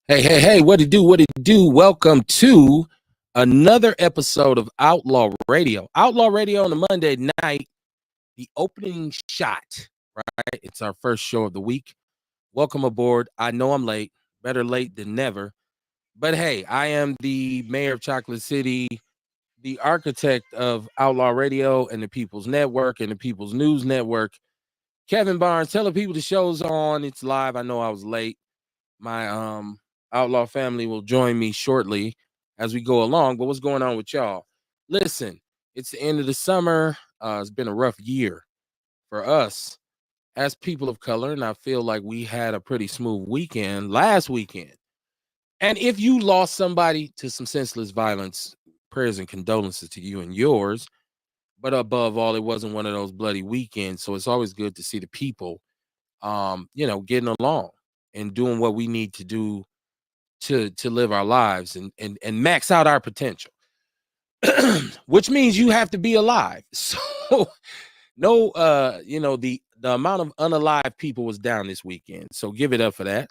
Hey, what it do? What it do? Welcome to another episode of Outlaw Radio. Outlaw Radio on a Monday night, the opening shot, right? It's our first show of the week. Welcome aboard. I know I'm late, better late than never. But hey, I am the mayor of Chocolate City, the architect of Outlaw Radio and the People's Network and the People's News Network. Kevin Barnes, tell the people the show's on. It's live. I know I was late. My Outlaw family will join me shortly as we go along. But what's going on with y'all? Listen, it's the end of the summer. It's been a rough year for us as people of color, and I feel like we had a pretty smooth weekend last weekend. And if you lost somebody to some senseless violence, prayers and condolences to you and yours. But above all, it wasn't one of those bloody weekends. So it's always good to see the people, getting along and doing what we need to do to live our lives and max out our potential. Which means you have to be alive. So no the amount of unalive people was down this weekend. So give it up for that.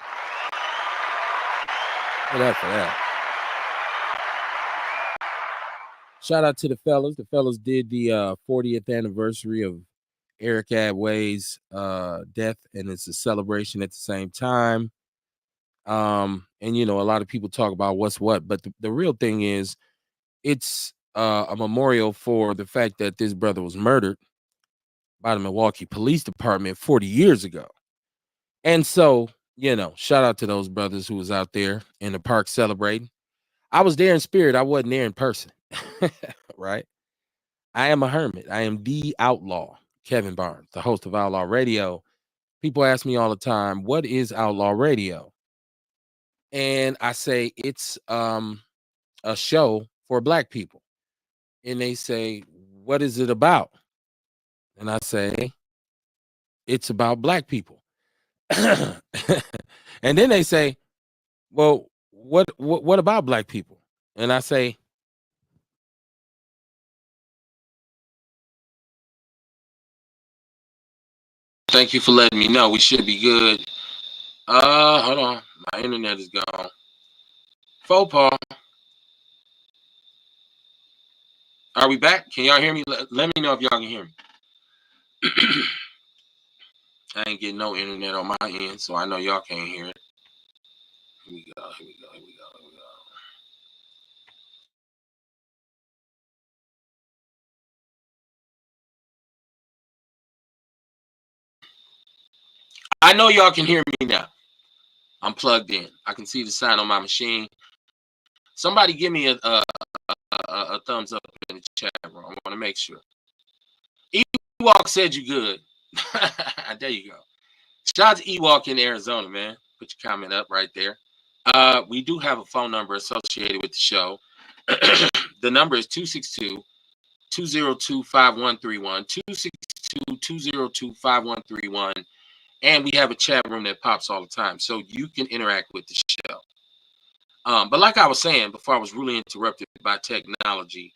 Give it up for that. Shout out to the fellas. The fellas did the 40th anniversary of Eric Adway's death, and it's a celebration at the same time. And a lot of people talk about what's what, but the real thing is it's a memorial for the fact that this brother was murdered by the Milwaukee Police Department 40 years ago. And so, shout out to those brothers who was out there in the park celebrating. I was there in spirit. I wasn't there in person. Right? I am a hermit. I am the outlaw, Kevin Barnes, the host of Outlaw Radio. People ask me all the time, what is Outlaw Radio? And I say it's a show for Black people. And they say, what is it about? And I say, it's about Black people. And then they say, well, what about Black people? And I say, thank you for letting me know. We should be good. Hold on. My internet is gone. Faux pas. Are we back? Can y'all hear me? Let me know if y'all can hear me. I ain't getting no internet on my end, so I know y'all can't hear it. Here we go. I know y'all can hear me now. I'm plugged in. I can see the sign on my machine. Somebody give me a thumbs up in the chat room. I want to make sure. Ewok said you good. There you go. Shout out to Ewok in Arizona, man. Put your comment up right there. We do have a phone number associated with the show. The number is 262-202-5131. 262-202-5131. And we have a chat room that pops all the time, so you can interact with the show. But like I was saying before I was really interrupted by technology,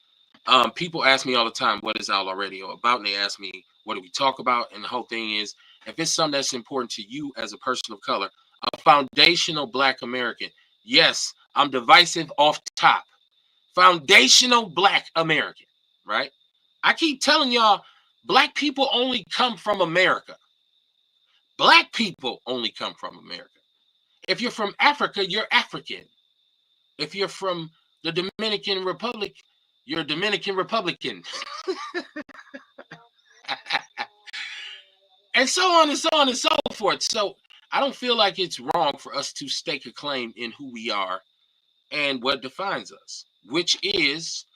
people ask me all the time, what is Outlaw Radio about? And they ask me, what do we talk about? And the whole thing is, if it's something that's important to you as a person of color, a foundational Black American. Yes, I'm divisive off top. Foundational Black American, right? I keep telling y'all, Black people only come from America. Black people only come from America. If you're from Africa, you're African. If you're from the Dominican Republic, you're a Dominican Republican. And so on and so on and so forth. So I don't feel like it's wrong for us to stake a claim in who we are and what defines us, which is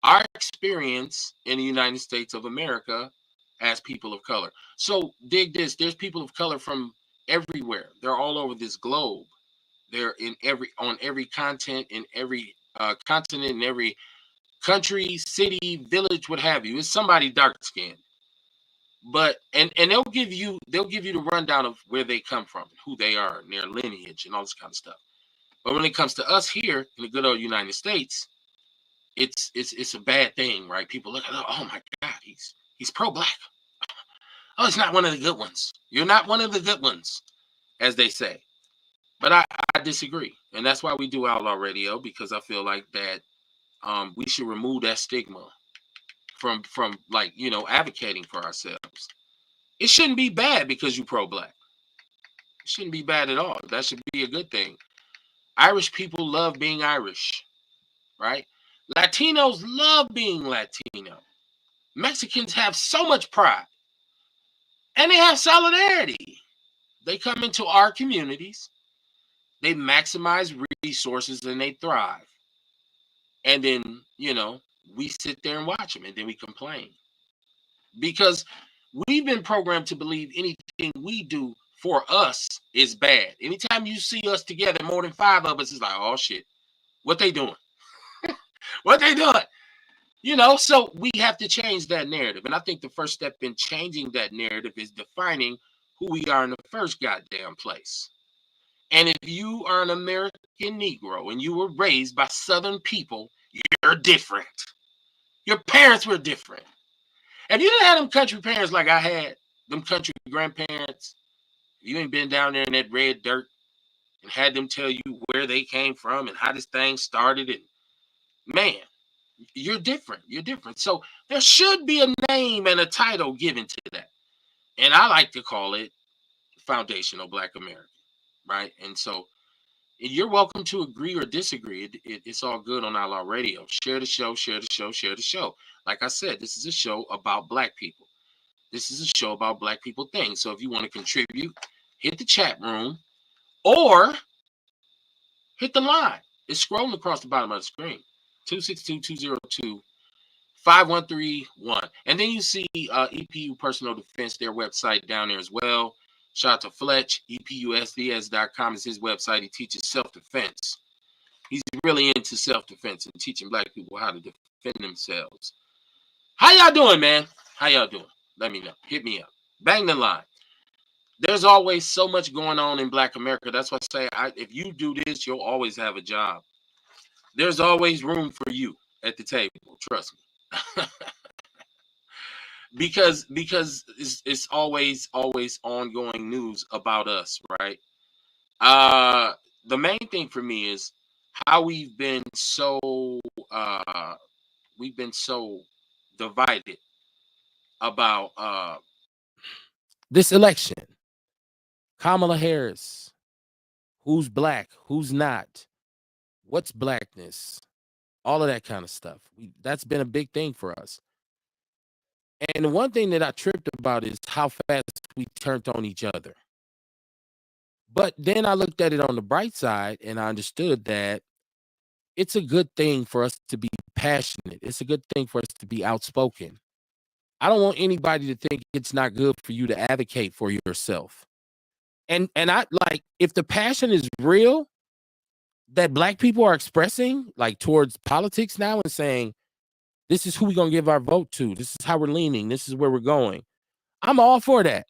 our experience in the United States of America as people of color. So dig this, there's people of color from everywhere. They're all over this globe. They're on every continent, in every continent, in every country, city, village, what have you. It's somebody dark skinned. But and they'll give you the rundown of where they come from, who they are, and their lineage, and all this kind of stuff. But when it comes to us here in the good old United States, it's a bad thing, right? People look at, oh my God, he's pro-Black. Oh, he's not one of the good ones. You're not one of the good ones, as they say. But I disagree. And that's why we do Outlaw Radio, because I feel like that we should remove that stigma from like, advocating for ourselves. It shouldn't be bad because you pro-black. It shouldn't be bad at all. That should be a good thing. Irish people love being Irish, right? Latinos love being Latino. Mexicans have so much pride and they have solidarity. They come into our communities, they maximize resources, and they thrive. And then, we sit there and watch them, and then we complain. Because we've been programmed to believe anything we do for us is bad. Anytime you see us together, more than 5 of us, it's like, oh shit, what they doing? What they doing? So we have to change that narrative. And I think the first step in changing that narrative is defining who we are in the first goddamn place. And if you are an American Negro and you were raised by Southern people, you're different. Your parents were different. If you didn't have them country parents like I had, them country grandparents, you ain't been down there in that red dirt and had them tell you where they came from and how this thing started, and man, you're different. You're different. So there should be a name and a title given to that. And I like to call it Foundational Black American, right? And so you're welcome to agree or disagree. It's all good on Outlaw Radio. Share the show, share the show, share the show. Like I said, this is a show about Black people. This is a show about Black people things. So if you want to contribute, hit the chat room or hit the line. It's scrolling across the bottom of the screen. 262-202-5131. And then you see EPU Personal Defense, their website down there as well. Shout out to Fletch. EPUSDS.com is his website. He teaches self-defense. He's really into self-defense and teaching Black people how to defend themselves. How y'all doing, man? How y'all doing? Let me know. Hit me up. Bang the line. There's always so much going on in Black America. That's why I say, if you do this, you'll always have a job. There's always room for you at the table. Trust me. because it's always ongoing news about us, right? The main thing for me is how we've been so divided about this election. Kamala Harris, who's Black, who's not, what's Blackness, all of that kind of stuff. That's been a big thing for us. And the one thing that I tripped about is how fast we turned on each other. But then I looked at it on the bright side and I understood that it's a good thing for us to be passionate. It's a good thing for us to be outspoken. I don't want anybody to think it's not good for you to advocate for yourself. And I like, if the passion is real that Black people are expressing, like towards politics now, and saying, this is who we're going to give our vote to. This is how we're leaning. This is where we're going. I'm all for that.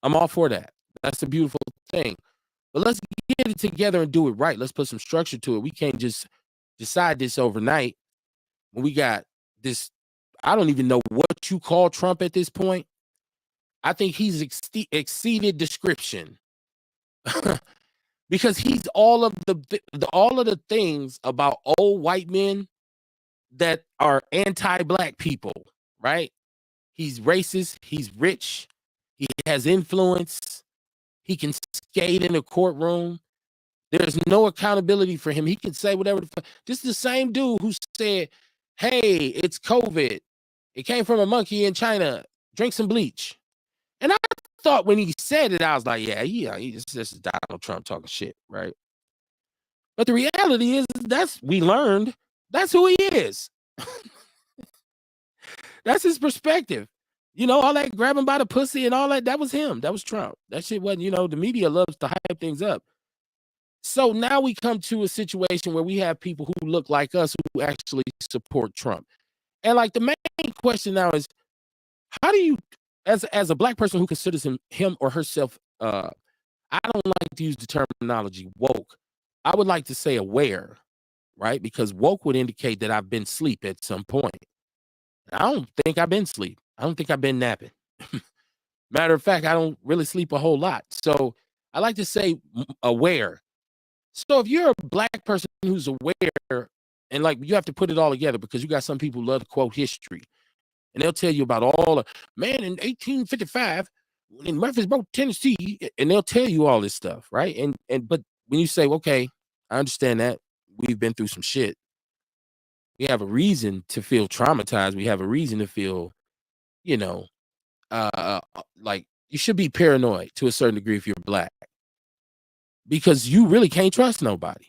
I'm all for that. That's a beautiful thing. But let's get it together and do it right. Let's put some structure to it. We can't just decide this overnight when we got this. I don't even know what you call Trump at this point. I think he's exceeded description because he's all of the things about old white men that are anti-Black people, right? He's racist. He's rich. He has influence. He can skate in a courtroom. There's no accountability for him. He can say whatever. This is the same dude who said, hey, it's COVID. It came from a monkey in China. Drink some bleach. And I thought when he said it, I was like, this is Donald Trump talking shit, right? But the reality is we learned that's who he is. That's his perspective. All that grabbing by the pussy and all that was him. That was Trump. That shit wasn't, the media loves to hype things up. So now we come to a situation where we have people who look like us who actually support Trump. And like the main question now is, how do you, as a Black person who considers him or herself, I don't like to use the terminology woke. I would like to say aware, right? Because woke would indicate that I've been asleep at some point. I don't think I've been asleep. I don't think I've been napping. Matter of fact, I don't really sleep a whole lot. So I like to say aware. So if you're a black person who's aware, and like you have to put it all together, because you got some people who love to quote history, and they'll tell you about all the man in 1855 in Murfreesboro, Tennessee, and they'll tell you all this stuff, right? And but when you say, okay, I understand that we've been through some shit, we have a reason to feel traumatized. We have a reason to feel, you know, like you should be paranoid to a certain degree if you're black, because you really can't trust nobody.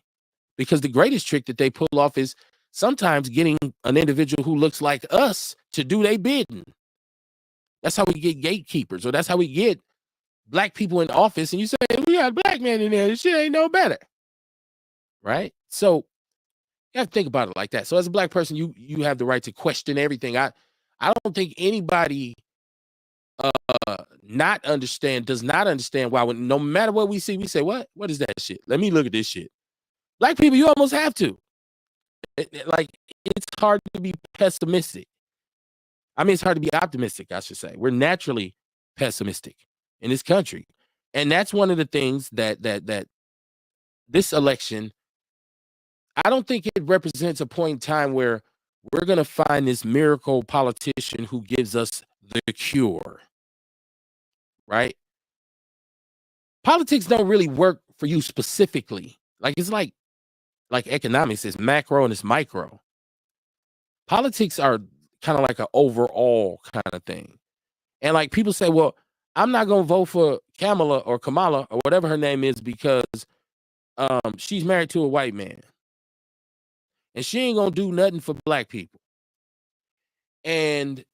Because the greatest trick that they pull off is sometimes getting an individual who looks like us to do their bidding. That's how we get gatekeepers, or that's how we get black people in office. And you say, we got a black man in there, this shit ain't no better. Right? So you have to think about it like that. So as a black person, you have the right to question everything. I don't think anybody does not understand why, when no matter what we see, we say, what is that shit? Let me look at this shit. Black people, you almost have to. Like, it's hard to be pessimistic. I mean, it's hard to be optimistic, I should say. We're naturally pessimistic in this country. And that's one of the things that this election, I don't think it represents a point in time where we're going to find this miracle politician who gives us the cure, right? Politics don't really work for you specifically. Like, it's like economics is macro and it's micro. Politics are kind of like an overall kind of thing. And like people say, well, I'm not going to vote for Kamala or whatever her name is because she's married to a white man. And she ain't going to do nothing for black people. And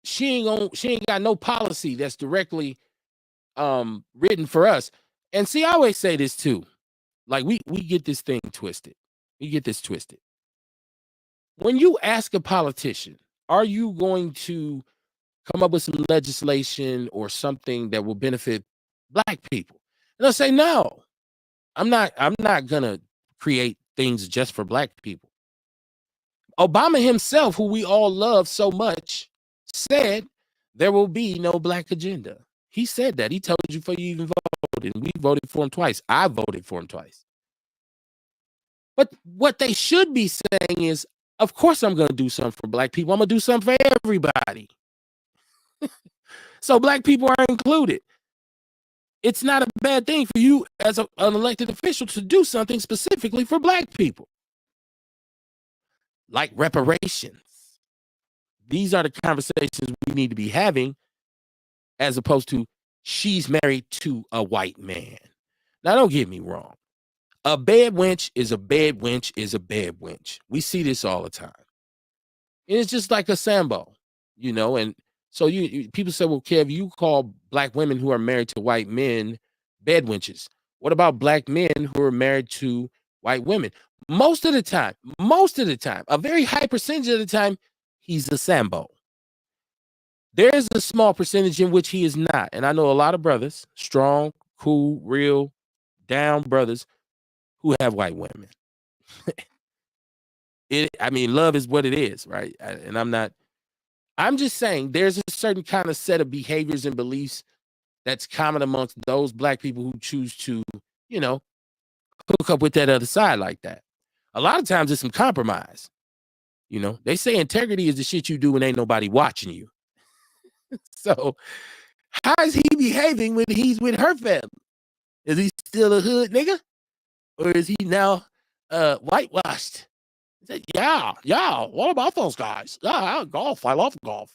she ain't got no policy that's directly written for us. And see, I always say this too. Like we get this thing twisted. We get this twisted. When you ask a politician, are you going to come up with some legislation or something that will benefit black people? And they'll say, no, I'm not gonna create things just for black people. Obama himself, who we all love so much, said there will be no black agenda. He said that. He told you before you even voted. And we voted for him twice. I voted for him twice. But what they should be saying is, of course I'm going to do something for black people. I'm going to do something for everybody. So black people are included. It's not a bad thing for you as an elected official to do something specifically for black people. Like reparations. These are the conversations we need to be having, as opposed to she's married to a white man. Now, don't get me wrong. A bad wench is a bad wench is a bad wench. We see this all the time. And it's just like a Sambo, and so you people say, well, Kev, you call black women who are married to white men bad wenches. What about black men who are married to white women? Most of the time, a very high percentage of the time, he's a Sambo. There's a small percentage in which he is not. And I know a lot of brothers, strong, cool, real, down brothers who have white women. Love is what it is, right? And I'm just saying there's a certain kind of set of behaviors and beliefs that's common amongst those black people who choose to, hook up with that other side like that. A lot of times it's some compromise. They say integrity is the shit you do when ain't nobody watching you. So how is he behaving when he's with her family? Is he still a hood nigga? Or is he now whitewashed? He said, yeah, what about those guys? Yeah, golf. I love golf.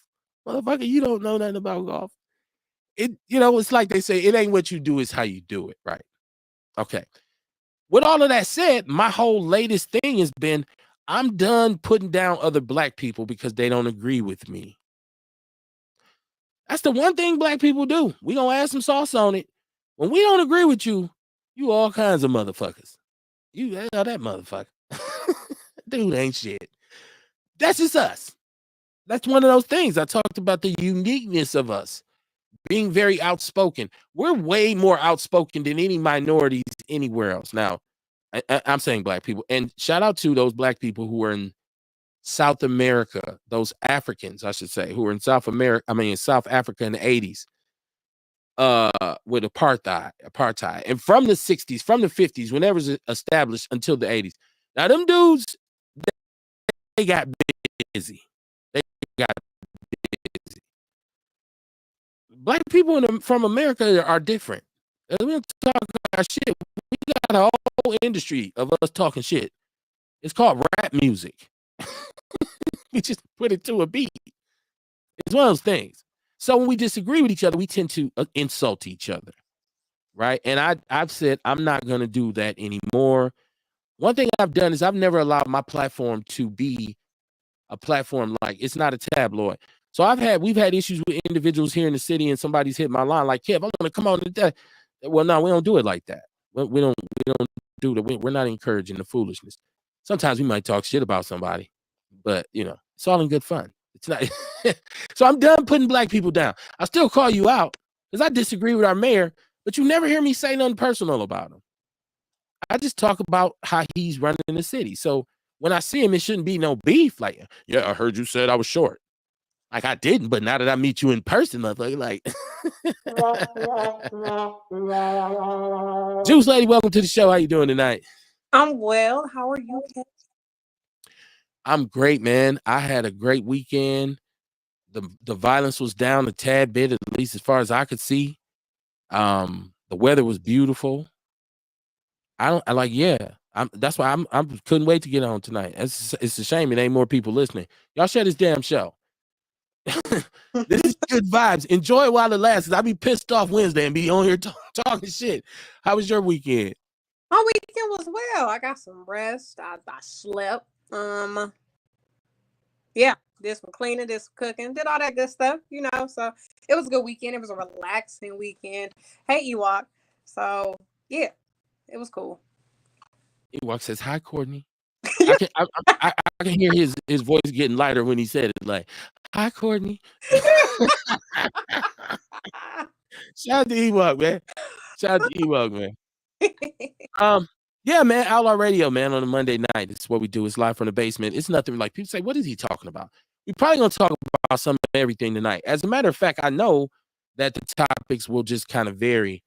Motherfucker, you don't know nothing about golf. It's like they say, it ain't what you do, it's how you do it, right? Okay. With all of that said, my whole latest thing has been, I'm done putting down other black people because they don't agree with me. That's the one thing black people do. We gonna add some sauce on it. When we don't agree with you, you all kinds of motherfuckers. You that motherfucker. Dude ain't shit. That's just us. That's one of those things. I talked about the uniqueness of us being very outspoken. We're way more outspoken than any minorities anywhere else. Now, I'm saying black people. And shout out to those black people who are in South America, those Africans, I should say, who were in South Africa in the 80s. with apartheid, and from the 60s, from the 50s, whenever it was established until the 80s. Now them dudes, they got busy. They got busy. Black people from America are different. We don't talk about shit. We got a whole industry of us talking shit. It's called rap music. We just put it to a beat. It's one of those things. So when we disagree with each other, we tend to insult each other, right? And I've said I'm not going to do that anymore. One thing I've done is I've never allowed my platform to be a platform like it's not a tabloid. So we've had issues with individuals here in the city, and somebody's hit my line like, "Kev, I'm going to come on today." Well, no, we don't do it like that. We don't do that. We're not encouraging the foolishness. Sometimes we might talk shit about somebody, but it's all in good fun. It's not. So I'm done putting black people down. I still call you out because I disagree with our mayor, but you never hear me say nothing personal about him. I just talk about how he's running the city. So when I see him, it shouldn't be no beef. Like, yeah, I heard you said I was short. Like I didn't, but now that I meet you in person, motherfucker, like Juice Lady, welcome to the show. How you doing tonight? I'm well. How are you, Ken? I'm great, man. I had a great weekend. The violence was down a tad bit, at least as far as I could see. The weather was beautiful. That's why I couldn't wait to get on tonight. It's a shame it ain't more people listening. Y'all share this damn show. This is good vibes. Enjoy it while it lasts. I'll be pissed off Wednesday and be on here talking shit. How was your weekend? My weekend was well. I got some rest. I slept. Yeah, did some cleaning, did some cooking, did all that good stuff, So it was a good weekend. It was a relaxing weekend. Hey, Ewok. So yeah, it was cool. Ewok says, "Hi, Courtney." I can hear his voice getting lighter when he said it. Like, "Hi, Courtney." Shout out to Ewok, man. Shout out to Ewok, man. Yeah, man. Outlaw Radio, man. On a Monday night, it's what we do. It's live from the basement. It's nothing like people say. What is he talking about? We're probably gonna talk about some of everything tonight. As a matter of fact, I know that the topics will just kind of vary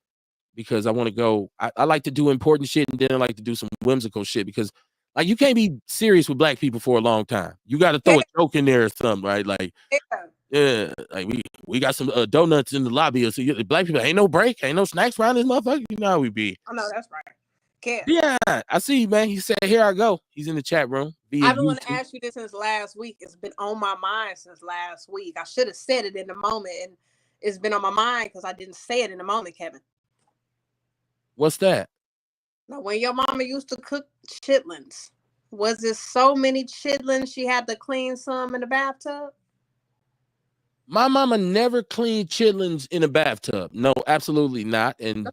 because I want to go. I like to do important shit, and then I like to do some whimsical shit because. Like, you can't be serious with black people for a long time. You got to throw a joke in there or something, right? Like, yeah, like we got some donuts in the lobby. So black people ain't no break, ain't no snacks around this motherfucker. You know how we be. Oh no, that's right. Kev. Yeah, I see you, man. He said, "Here I go." He's in the chat room. I've been wanting to ask you this since last week. It's been on my mind since last week. I should have said it in the moment, and it's been on my mind because I didn't say it in the moment, Kevin. What's that? Now, when your mama used to cook chitlins, was it so many chitlins she had to clean some in the bathtub? My mama never cleaned chitlins in a bathtub. No, absolutely not. And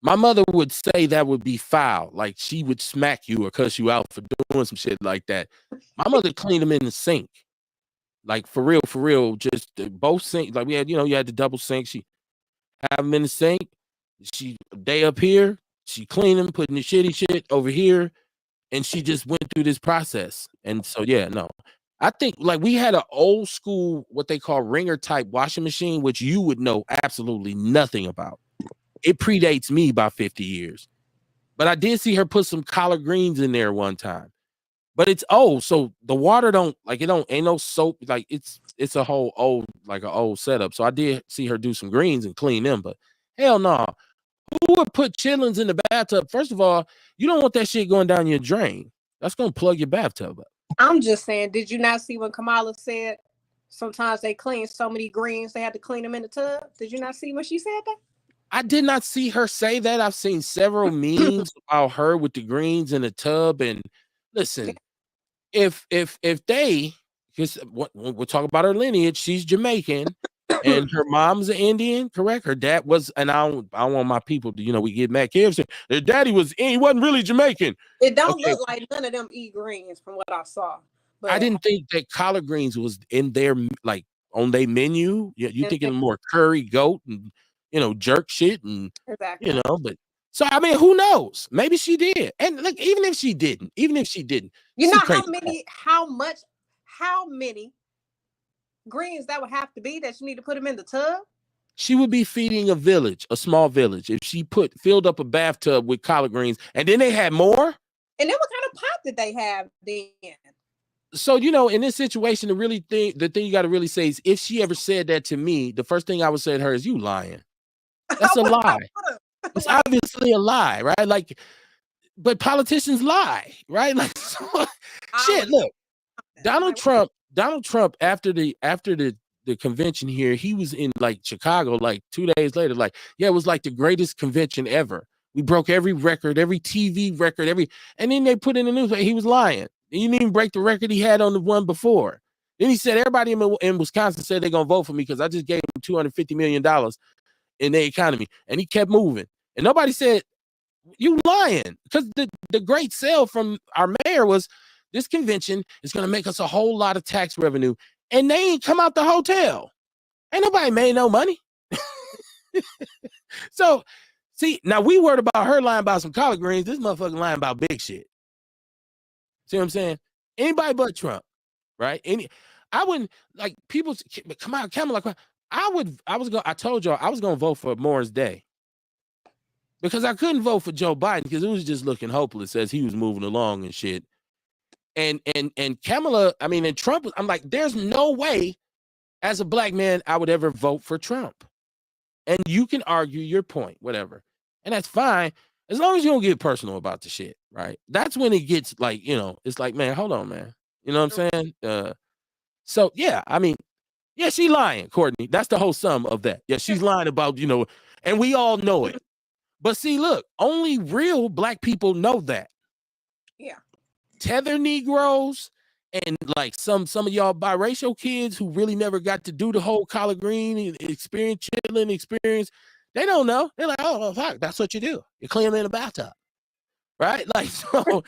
my mother would say that would be foul. Like, she would smack you or cuss you out for doing some shit like that. My mother cleaned them in the sink. Like, for real, just both sinks. Like, we had, you had the double sink. She have them in the sink. They up here. She cleaned them, putting the shitty shit over here. And she just went through this process. And so, yeah, no. I think, like, we had an old school, what they call ringer type washing machine, which you would know absolutely nothing about. It predates me by 50 years. But I did see her put some collard greens in there one time. But it's old, so the water ain't no soap. Like, it's a whole old, like an old setup. So I did see her do some greens and clean them, but hell no. Who would put chitlins in the bathtub? First of all, you don't want that shit going down your drain. That's gonna plug your bathtub up. I'm just saying, did you not see when Kamala said sometimes they clean so many greens they had to clean them in the tub? Did you not see when she said that? I did not see her say that. I've seen several memes about her with the greens in the tub. And listen, if they, because we'll talk about her lineage, she's Jamaican. And her mom's an Indian, correct? Her dad was, and I don't want my people to, we get mad. Kev said their daddy he wasn't really Jamaican. It don't look like none of them eat greens from what I saw. But I didn't think that collard greens was in their, like, on their menu. You thinking more curry goat and, jerk shit and, exactly. But so, I mean, who knows? Maybe she did. And look, even if she didn't, you know how many greens that would have to be that you need to put them in the tub? She would be feeding a village, a small village. If she filled up a bathtub with collard greens, and then they had more. And then what kind of pot did they have then? So, you know, in this situation, the thing you got to really say is, if she ever said that to me, the first thing I would say to her is, "You lying." That's a lie. It's obviously a lie, right? Like, but politicians lie, right? Like, so, shit. Look, Donald Trump after the convention here, he was in like Chicago like 2 days later. Like, yeah, it was like the greatest convention ever. We broke every record, every TV record, and then they put in the news he was lying. He didn't even break the record he had on the one before. Then he said everybody in Wisconsin said they're gonna vote for me because I just gave them $250 million in their economy, and he kept moving. And nobody said, "You lying," because the great sale from our mayor was, this convention is going to make us a whole lot of tax revenue, and they ain't come out the hotel. Ain't nobody made no money. So, see, now we worried about her lying about some collard greens. This motherfucker lying about big shit. See what I'm saying? Anybody but Trump, right? I wouldn't, like, people come out, Kamala. I told y'all I was going to vote for Morris Day, because I couldn't vote for Joe Biden because it was just looking hopeless as he was moving along and shit. And Kamala, I mean, and Trump, I'm like, there's no way as a black man I would ever vote for Trump. And you can argue your point, whatever. And that's fine, as long as you don't get personal about the shit, right? That's when it gets like, you know, it's like, man, hold on, man. You know what I'm saying? So, yeah, I mean, yeah, she lying, Courtney. That's the whole sum of that. Yeah, she's lying about, you know, and we all know it. But see, look, only real black people know that. Yeah. Tether Negroes and like some of y'all biracial kids who really never got to do the whole collard green experience, chilling experience, they don't know. They're like, oh, fuck, that's what you do. You clean them in a bathtub, right? Like, so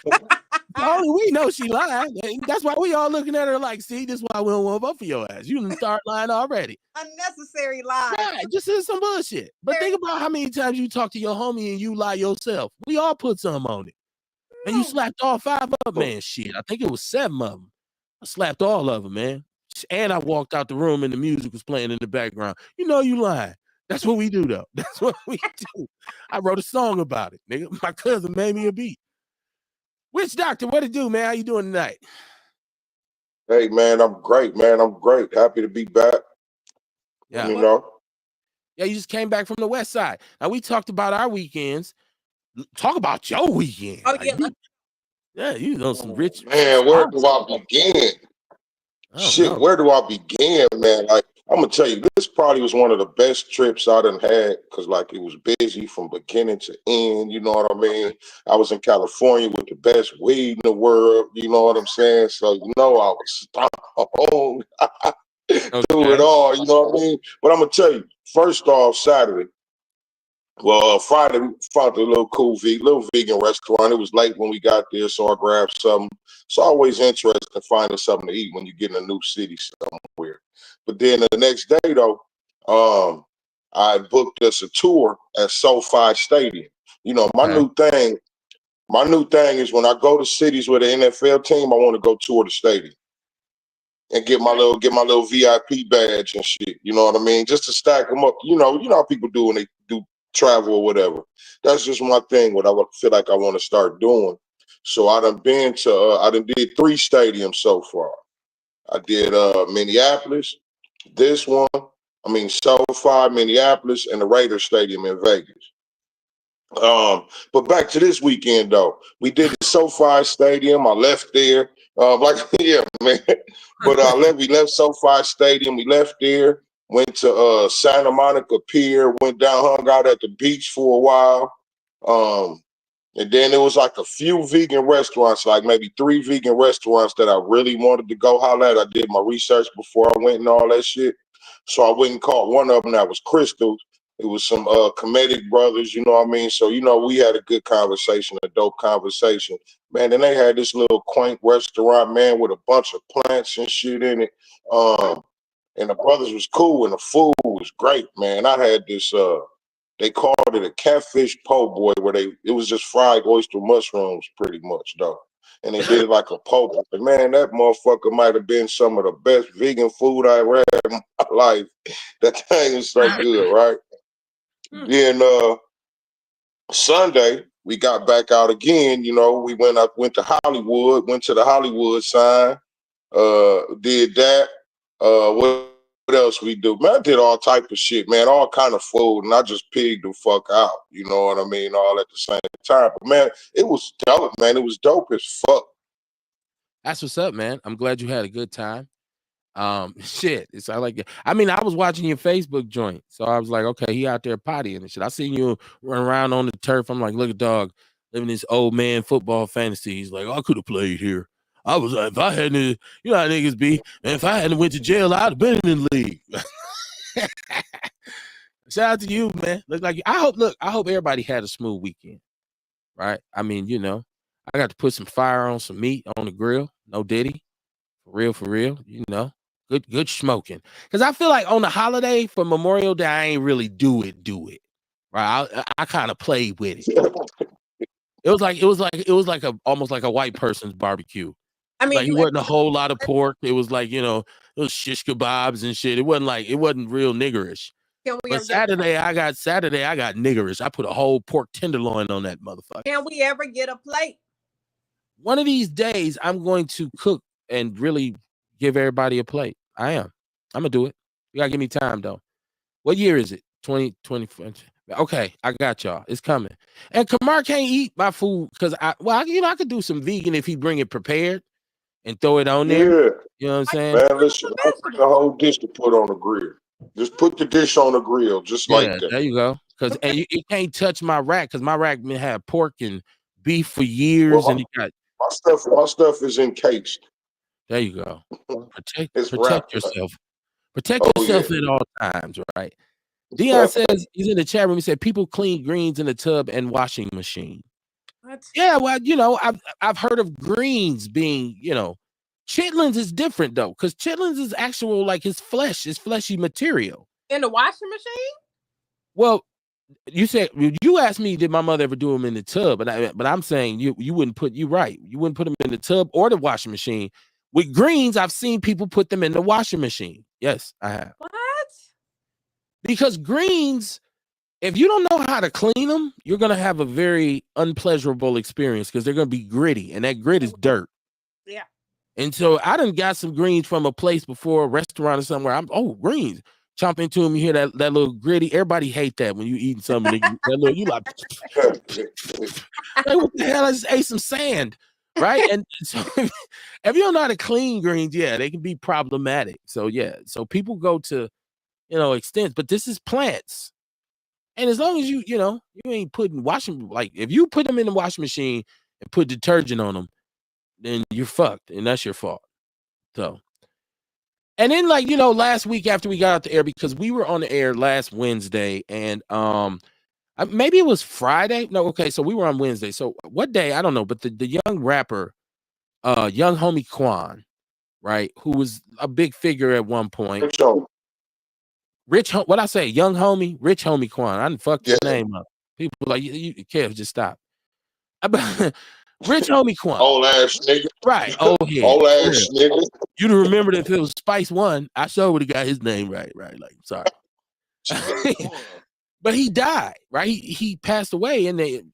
only we know she lied. That's why we all looking at her like, see, this is why we don't want to vote for your ass. You didn't start lying already. Unnecessary lies. Right, just is some bullshit. But think about how many times you talk to your homie and you lie yourself. We all put some on it. And you slapped all 5 of them, man. Shit, I think it was 7 of them. I slapped all of them, man. And I walked out the room and the music was playing in the background. You know you lying. That's what we do, though. That's what we do. I wrote a song about it, nigga. My cousin made me a beat. Witch Doctor, what it do, man? How you doing tonight? Hey, man, I'm great, man. I'm great. Happy to be back. Yeah. You know? Yeah, you just came back from the West Side. Now, we talked about our weekends. Talk about your weekend. Oh, yeah. Yeah, you know some rich. Man, where do I begin? Shit, where do I begin, man? Like, I'm gonna tell you, this probably was one of the best trips I done had, because like it was busy from beginning to end. You know what I mean? I was in California with the best weed in the world. You know what I'm saying? So you know I was stoned through it all. You know what I mean? But I'm gonna tell you, first off, Saturday. Well, Friday we found a little little vegan restaurant. It was late when we got there, so I grabbed something. It's always interesting finding something to eat when you get in a new city somewhere. But then the next day, though, I booked us a tour at SoFi Stadium. You know, my new thing is when I go to cities with an NFL team, I want to go tour the stadium and get my little VIP badge and shit. You know what I mean? Just to stack them up. You know how people do when they do travel or whatever. That's just my thing. What I feel like I want to start doing. So I done did 3 stadiums so far. I did Minneapolis, SoFi, Minneapolis, and the Raiders Stadium in Vegas. But back to this weekend though, we did the SoFi Stadium. I left there, yeah, man. But we left SoFi Stadium. We left there, went to Santa Monica Pier, went down, hung out at the beach for a while. And then there was like a few vegan restaurants, like maybe 3 vegan restaurants that I really wanted to go holler at. I did my research before I went and all that shit. So I went and caught one of them that was Crystal. It was some comedic brothers, you know what I mean? So, you know, we had a good conversation, a dope conversation. Man, then they had this little quaint restaurant, man, with a bunch of plants and shit in it. And the brothers was cool and the food was great, man. I had this, they called it a catfish po' boy, where it was just fried oyster mushrooms pretty much, though. and they did it like a poke. Man, that motherfucker might have been some of the best vegan food I ever had in my life. That thing was so good, right? Then Sunday we got back out again. You know, we went to Hollywood, went to the Hollywood sign, did that. What else we do? Man, I did all type of shit, man, all kind of food, and I just pigged the fuck out. You know what I mean? All at the same time. But man, it was dope, man. It was dope as fuck. That's what's up, man. I'm glad you had a good time. Shit, it's I like it. I mean, I was watching your Facebook joint, so I was like, okay, he out there pottying and shit. I seen you run around on the turf. I'm like, look at dog living this old man football fantasy. He's like, I could have played here. I was like, if I hadn't, you know how niggas be, and if I hadn't went to jail, I'd have been in the league. Shout out to you, man. Look like I hope everybody had a smooth weekend, right? I mean, you know, I got to put some fire on some meat on the grill. No Diddy, for real. You know. Good smoking. Because I feel like on the holiday for Memorial Day, I ain't really do it. Right. I kind of played with it. It was like almost like a white person's barbecue. I mean, like it wasn't a whole lot of pork. It was like, you know, it was shish kebabs and shit. It wasn't real niggerish. But Saturday I got niggerish. I put a whole pork tenderloin on that motherfucker. Can we ever get a plate? One of these days I'm going to cook and really give everybody a plate. I am. I'm gonna do it. You gotta give me time though. What year is it? 2020. Okay, I got y'all. It's coming. And Kamar can't eat my food because I could do some vegan if he bring it prepared and throw it on there. Yeah. You know what I'm saying? Man, listen, I put the whole dish to put on the grill. Just put the dish on the grill, just like that. There you go. Because it can't touch my rack because my rack been had pork and beef for years, and my stuff is encased. There you go. Protect yourself. Protect Oh, yourself yeah. at all times, right? Dion says he's in the chat room. He said people clean greens in the tub and washing machine. What? Yeah, well, you know, I've heard of greens being, you know, chitlins is different though, because chitlins is actual like his flesh, is fleshy material. In the washing machine? Well, you asked me, did my mother ever do them in the tub? But I'm saying you wouldn't put you wouldn't put them in the tub or the washing machine. With greens, I've seen people put them in the washing machine. Yes, I have. What? Because greens, if you don't know how to clean them, you're going to have a very unpleasurable experience because they're going to be gritty, and that grit is dirt. Yeah. And so I done got some greens from a place before, a restaurant or somewhere. Greens. Chomp into them, you hear that little gritty. Everybody hate that when you eating something. You like, what the hell? I just ate some sand. Right. And so if you don't know how to clean greens, yeah, they can be problematic. So yeah, so people go to, you know, extents, but this is plants. And as long as you ain't putting like if you put them in the washing machine and put detergent on them, then you're fucked, and that's your fault. So, and then like, you know, last week after we got out the air, because we were on the air last Wednesday, and maybe it was Friday. No, okay, so we were on Wednesday. So what day? I don't know, but the young rapper, young homie Quan, right, who was a big figure at one point. What I say, young homie, rich homie Quan. I done fucked his name up. People like you Kev, just stop. Rich homie Quan. Old ass nigga. Right. Old head. Old ass nigga. You'd remember that if it was Spice One, I sure would have got his name right. Like, sorry. But he died, right? He passed away, and they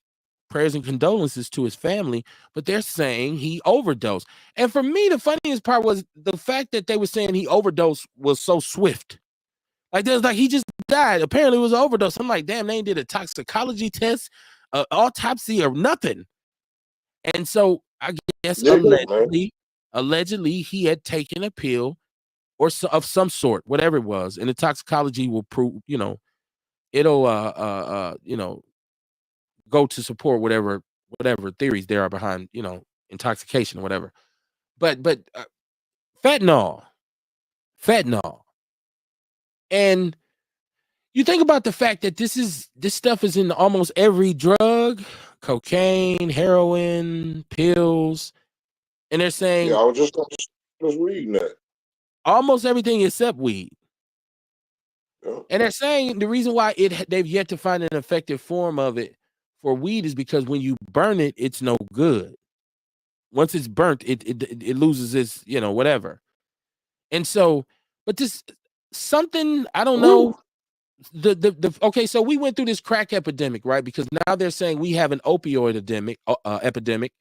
prayers and condolences to his family, but they're saying he overdosed. And for me, the funniest part was the fact that they were saying he overdosed was so swift. Like there's like he just died. Apparently it was an overdose. I'm like, damn, they ain't did a toxicology test, autopsy or nothing. And so I guess allegedly he had taken a pill or of some sort, whatever it was. And the toxicology will prove, you know, it'll you know, go to support whatever theories there are behind, you know, intoxication or whatever. But fentanyl. And you think about the fact that this stuff is in almost every drug, cocaine, heroin, pills, and they're saying, yeah, I was just reading that. Almost everything except weed. Yeah. And they're saying the reason why they've yet to find an effective form of it for weed is because when you burn it, it's no good. Once it's burnt, it loses its, you know, whatever. And so, but this something, I don't know. Okay, so we went through this crack epidemic, right? Because now they're saying we have an opioid epidemic,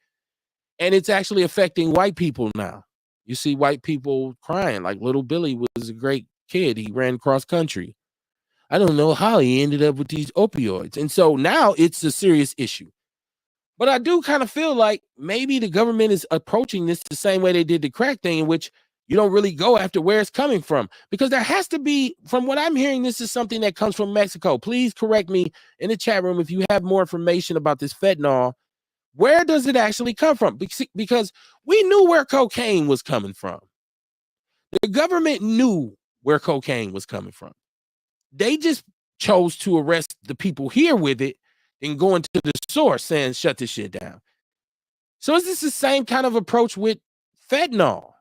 and it's actually affecting white people now. You see white people crying, like little Billy was a great kid. He ran cross country. I don't know how he ended up with these opioids. And so now it's a serious issue. But I do kind of feel like maybe the government is approaching this the same way they did the crack thing, in which you don't really go after where it's coming from, because there has to be, from what I'm hearing, this is something that comes from Mexico. Please correct me in the chat room if you have more information about this fentanyl. Where does it actually come from? Because we knew where cocaine was coming from. The government knew where cocaine was coming from. They just chose to arrest the people here with it and going to the source saying, shut this shit down. So is this the same kind of approach with fentanyl?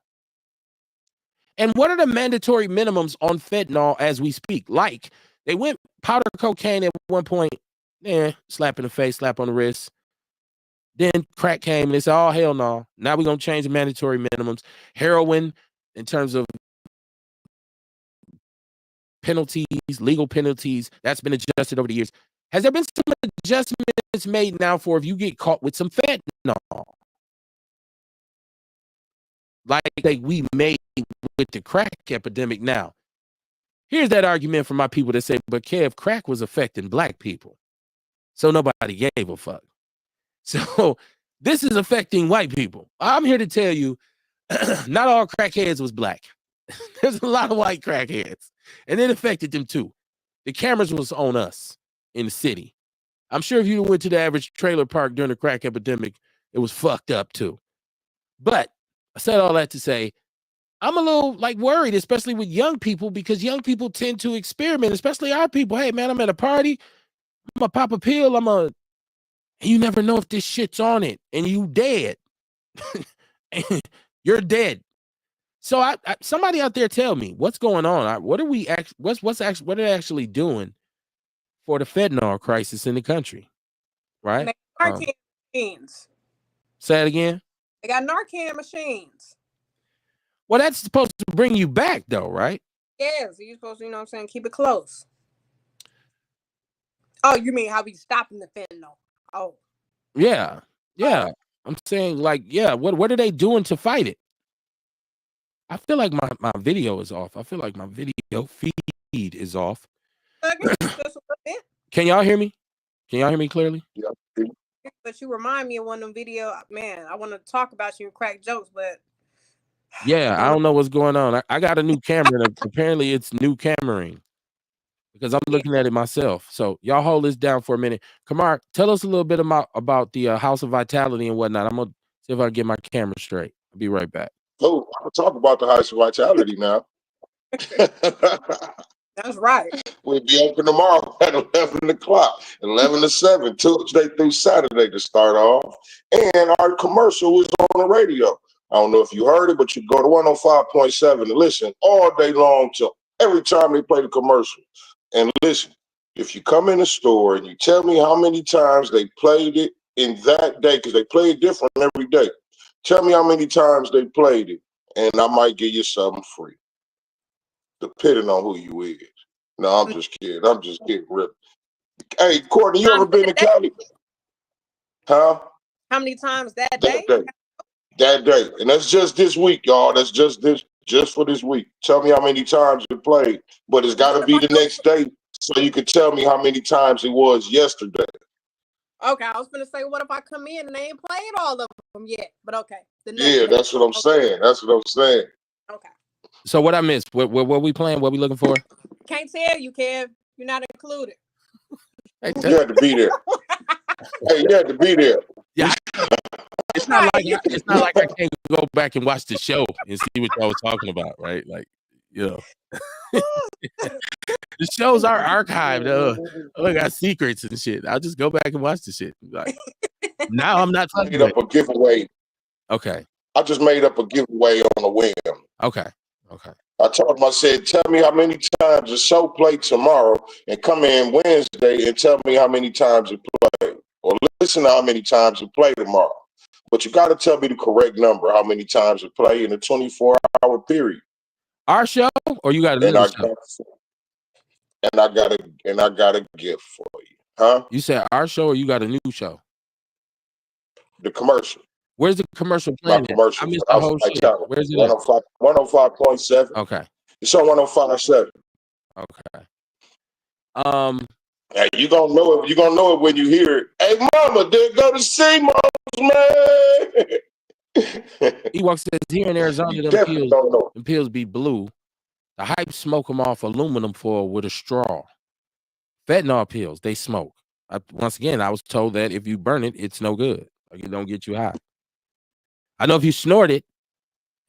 And what are the mandatory minimums on fentanyl as we speak? Like, they went powder cocaine at one point, slap in the face, slap on the wrist. Then crack came and they said, oh, hell no. Now we're going to change the mandatory minimums. Heroin, in terms of penalties, legal penalties, that's been adjusted over the years. Has there been some adjustments made now for if you get caught with some fentanyl? Like we made with the crack epidemic now. Here's that argument from my people that say, but Kev, crack was affecting black people, so nobody gave a fuck. So this is affecting white people. I'm here to tell you, not all crackheads was black. There's a lot of white crackheads, and it affected them too. The cameras was on us in the city. I'm sure if you went to the average trailer park during the crack epidemic, it was fucked up too. But I said all that to say, I'm a little like worried, especially with young people, because young people tend to experiment, especially our people. Hey man, I'm at a party, I'm gonna pop a pill, you never know if this shit's on it, and you dead. You're dead. So I somebody out there tell me what's going on. What are they actually doing for the fentanyl crisis in the country? Right? Narcan machines. Say it again. They got Narcan machines. Well, that's supposed to bring you back, though, right? Yeah, so you're supposed to, you know what I'm saying, keep it close. Oh, you mean how we stopping the fentanyl? Oh. Yeah. Yeah. I'm saying, like, yeah, what are they doing to fight it? I feel like my video is off. I feel like my video feed is off. Can y'all hear me? Can y'all hear me clearly? Yeah. But you remind me of one of them video, man, I want to talk about you and crack jokes, but yeah, I don't know what's going on. I got a new camera, and apparently it's new cameraing because I'm looking at it myself. So y'all hold this down for a minute. Kamar, tell us a little bit about the House of Vitality and whatnot. I'm gonna see if I can get my camera straight. I'll be right back. Oh, I'll talk about the House of Vitality now. That's right. We'll be open tomorrow at 11 o'clock, 11 to 7, Tuesday through Saturday to start off. And our commercial is on the radio. I don't know if you heard it, but you go to 105.7 and listen all day long till every time they play the commercial. And listen, if you come in the store and you tell me how many times they played it in that day, because they play it different every day, tell me how many times they played it, and I might give you something free, depending on who you is. No, I'm just kidding. I'm just getting ripped. Hey, Courtney, you ever been to Cali? Huh? How many times that day? That day. And that's just this week, y'all. That's just for this week. Tell me how many times it played. But it's got to be the next day so you can tell me how many times it was yesterday. Okay, I was going to say, what if I come in and they ain't played all of them yet? But okay. Yeah, that's what I'm saying. That's what I'm saying. Okay. So what I missed? What we playing? What we looking for? Can't tell you, Kev. You're not included. You had to be there. Hey, you had to be there. Yeah. It's not like I can't go back and watch the show and see what y'all was talking about, right? Like, you know. The shows are archived. I got secrets and shit. I'll just go back and watch the shit. Like, now I'm not talking about a giveaway. Okay. I just made up a giveaway on a whim. Okay. I told him, I said, tell me how many times the show played tomorrow and come in Wednesday and tell me how many times it played. Or listen to how many times it played tomorrow. but you got to tell me the correct number. How many times it play in a 24-hour period? Our show, or you got another show? And I got a gift for you, huh? You said our show, or you got a new show? The commercial. Where's the commercial playing? Commercial. I missed the whole shit. Where's it? 105.7. Okay. It's on 105.7. Okay. Hey, you gonna know it. You gonna know it when you hear it. Hey, mama, there go to see man. He walks says here in Arizona, them pills be blue. The hype smoke them off aluminum foil with a straw. Fentanyl pills, they smoke. Once again, I was told that if you burn it, it's no good. Like, it don't get you high. I know if you snort it,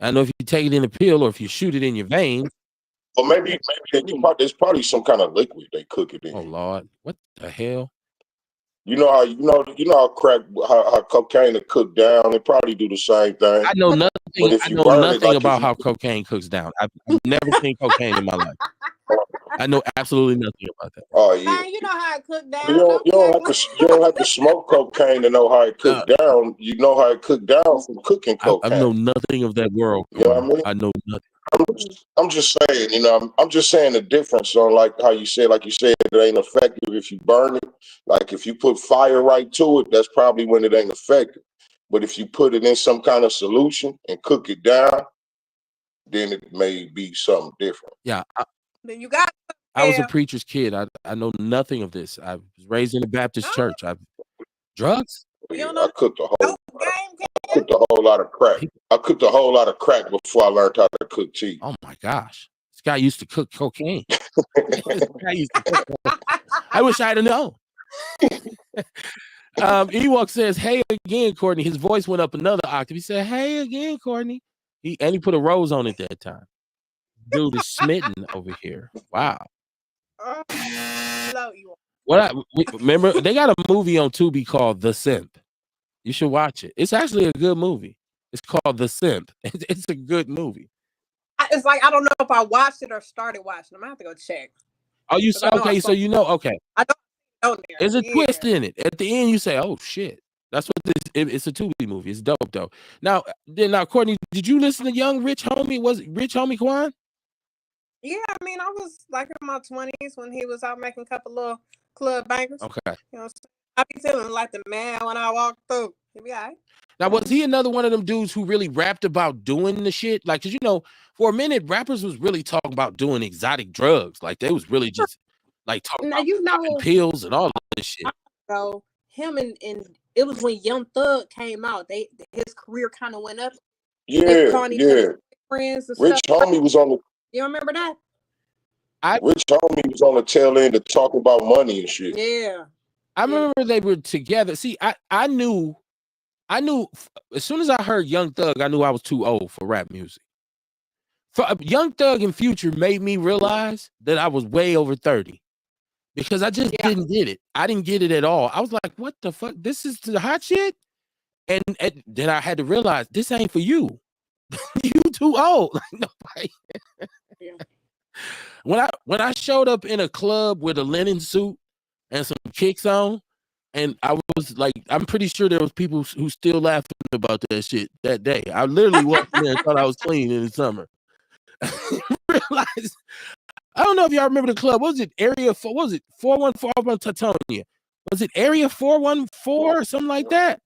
I know if you take it in a pill or if you shoot it in your veins. Well, maybe there's probably some kind of liquid they cook it in. Oh Lord, what the hell? You know how crack, how cocaine is cooked down. They probably do the same thing. I know nothing. I know nothing about how cocaine cooks down. I've never seen cocaine in my life. I know absolutely nothing about that. Oh yeah. Man, you know how it cooked down. You don't have to smoke cocaine to know how it cooked down. You know how it cooked down from cooking cocaine. I know nothing of that world. You know what I mean? I know nothing. I'm just saying, I'm just saying the difference on like you said, it ain't effective if you burn it. Like if you put fire right to it, that's probably when it ain't effective. But if you put it in some kind of solution and cook it down, then it may be something different. Yeah. Then you got. I was a preacher's kid. I know nothing of this. I was raised in a Baptist church. Drugs? Yeah, I cooked a whole lot of crack. I cooked a whole lot of crack before I learned how to cook tea. Oh my gosh. This guy used to cook cocaine. I wish I'd have known. Ewok says, hey again, Courtney. His voice went up another octave. He said, hey again, Courtney. He put a rose on it that time. Dude is smitten over here. Wow. Remember, they got a movie on Tubi called The Simp. You should watch it. It's actually a good movie. It's called The Simp. It's a good movie. It's like, I don't know if I watched it or started watching. I'm gonna have to go check. Oh, you saw? Okay, so you know. Okay, I don't know. There's a twist in it. At the end, you say, "Oh shit!" That's what this. It's a Tubi movie. It's dope, though. Now, Courtney, did you listen to Young Rich Homie? Was it Rich Homie Quan? Yeah, I mean, I was like in my 20s when he was out making a couple little club bangers. Okay. You know, I be feeling like the man when I walk through. He'll be all right. Now, was he another one of them dudes who really rapped about doing the shit? Like, cause for a minute, rappers was really talking about doing exotic drugs. Like, they was really just like talking about pills and all this shit. So him and it was when Young Thug came out. His career kind of went up. Yeah. Friends and Rich stuff. Homie was on the. You remember that? Rich Homie was on the tail end to talk about money and shit. Yeah. I remember they were together. See, I knew as soon as I heard Young Thug, I knew I was too old for rap music. Young Thug and Future made me realize that I was way over 30 because I just didn't get it. I didn't get it at all. I was like, what the fuck? This is the hot shit? And then I had to realize this ain't for you. You too old. Like, nobody. When I showed up in a club with a linen suit and some kicks on, and I was like, I'm pretty sure there was people who still laughing about that shit that day. I literally walked in there and thought I was clean in the summer. Realized, I don't know if y'all remember the club. What was it? Area 4? What was it? 414 Tatonia? Was it Area 414 or something like that?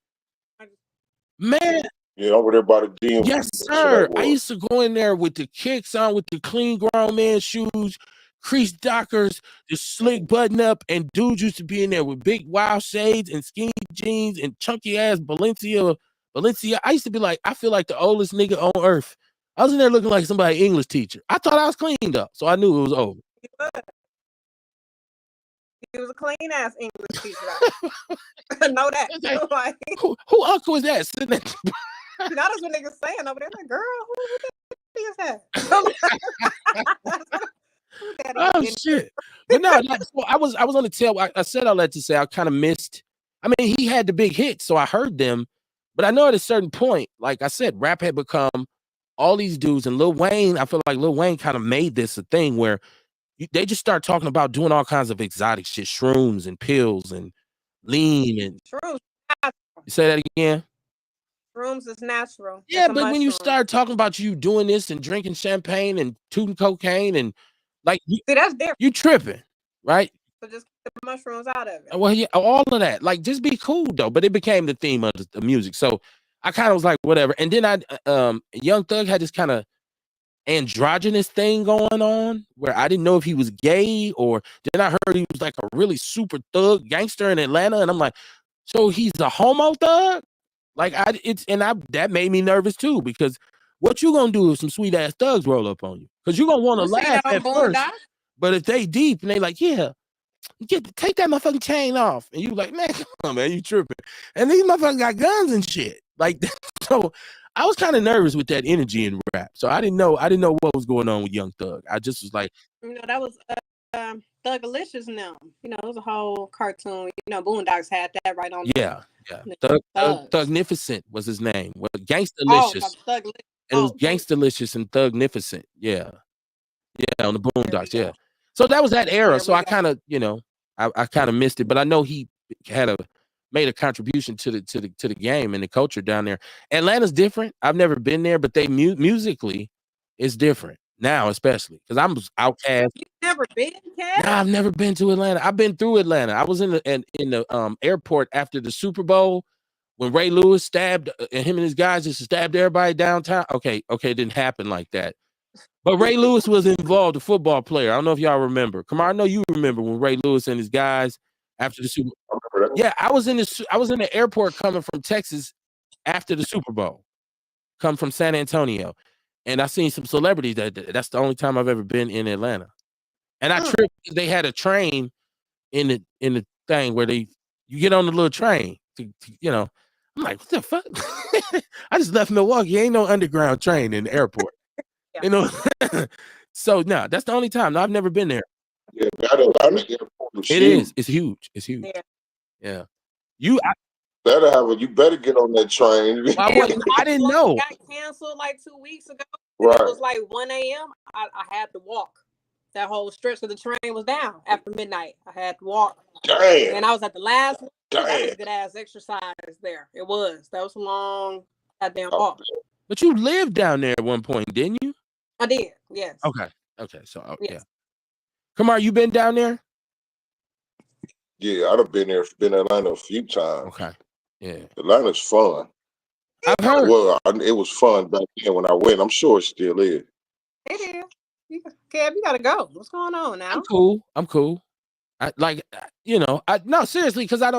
Man. Yeah, over there by the DMV. Yes, sir. I used to go in there with the kicks on, with the clean grown man shoes, creased dockers, the slick button up, and dudes used to be in there with big wild shades and skinny jeans and chunky ass Balenciaga. I used to be like, I feel like the oldest nigga on earth. I was in there looking like somebody English teacher. I thought I was cleaned up, so I knew it was over. He was a clean ass English teacher. Know that. Like, who uncle is that sitting there? That's what niggas saying over there. Like, girl, who is that? Oh shit! But no, so I was on the tail. I said all that to say I kind of missed. I mean, he had the big hits, so I heard them. But I know at a certain point, like I said, rap had become all these dudes, and Lil Wayne. I feel like Lil Wayne kind of made this a thing where they just start talking about doing all kinds of exotic shit, shrooms and pills and lean and. Shrooms. Say that again. Rooms is natural. Yeah, but when you start talking about you doing this and drinking champagne and tooting cocaine and like, see, that's different. You tripping, right? So just get the mushrooms out of it. Well, yeah, all of that. Like, just be cool though. But it became the theme of the music, so I kind of was like, whatever. And then Young Thug had this kind of androgynous thing going on where I didn't know if he was gay, or then I heard he was like a really super thug gangster in Atlanta, and I'm like, so he's a homo thug? Like that made me nervous too, because what you gonna do if some sweet ass thugs roll up on you? Because you're gonna want to laugh at first, but if they deep and they like, yeah, take that motherfucking chain off, and you like, man, come on, man, you tripping? And these motherfuckers got guns and shit. Like, so I was kind of nervous with that energy in rap. So I didn't know what was going on with Young Thug. I just was like, that was Thugalicious now. It was a whole cartoon. Boondocks had that right on. Yeah. Thugnificent was his name. Well, Gangstalicious. It was Gangstalicious and Thugnificent. Yeah, on the Boondocks. Yeah. So that was that era. So I kind of, I kind of missed it, but I know he made a contribution to the game and the culture down there. Atlanta's different. I've never been there, but they musically is different now, especially because I'm Outkast. You've never been, Kat? Nah, I've never been to Atlanta. I've been through Atlanta. I was in the airport after the Super Bowl when Ray Lewis stabbed and him and his guys just stabbed everybody downtown. Okay, it didn't happen like that. But Ray Lewis was involved, a football player. I don't know if y'all remember. Come on, I know you remember when Ray Lewis and his guys after the Super Bowl. Yeah, I was in the airport coming from Texas after the Super Bowl, come from San Antonio, and I seen some celebrities. That's the only time I've ever been in Atlanta. And I tripped. They had a train in the thing where you get on the little train. I'm like, what the fuck? I just left Milwaukee. Ain't no underground train in the airport. Yeah. So no, that's the only time. No, I've never been there. Yeah, it is. It's huge. It's huge. Yeah. You better get on that train. I didn't know. Got canceled like 2 weeks ago. Right. It was like 1 a.m. I had to walk that whole stretch because the train was down after midnight. I had to walk. Damn. And I was at the last one. That was good ass exercise there. It was. That was a long goddamn walk. But you lived down there at one point, didn't you? I did. Yes. Okay. So yes. Yeah. Kamar, you been down there? Yeah, I've been there. Been in Atlanta a few times. Okay. Yeah. Atlanta's fun. I've heard. Well, it was fun back then when I went. I'm sure it still is. It is. Kev, you gotta go. What's going on now? I'm cool. No, seriously, because I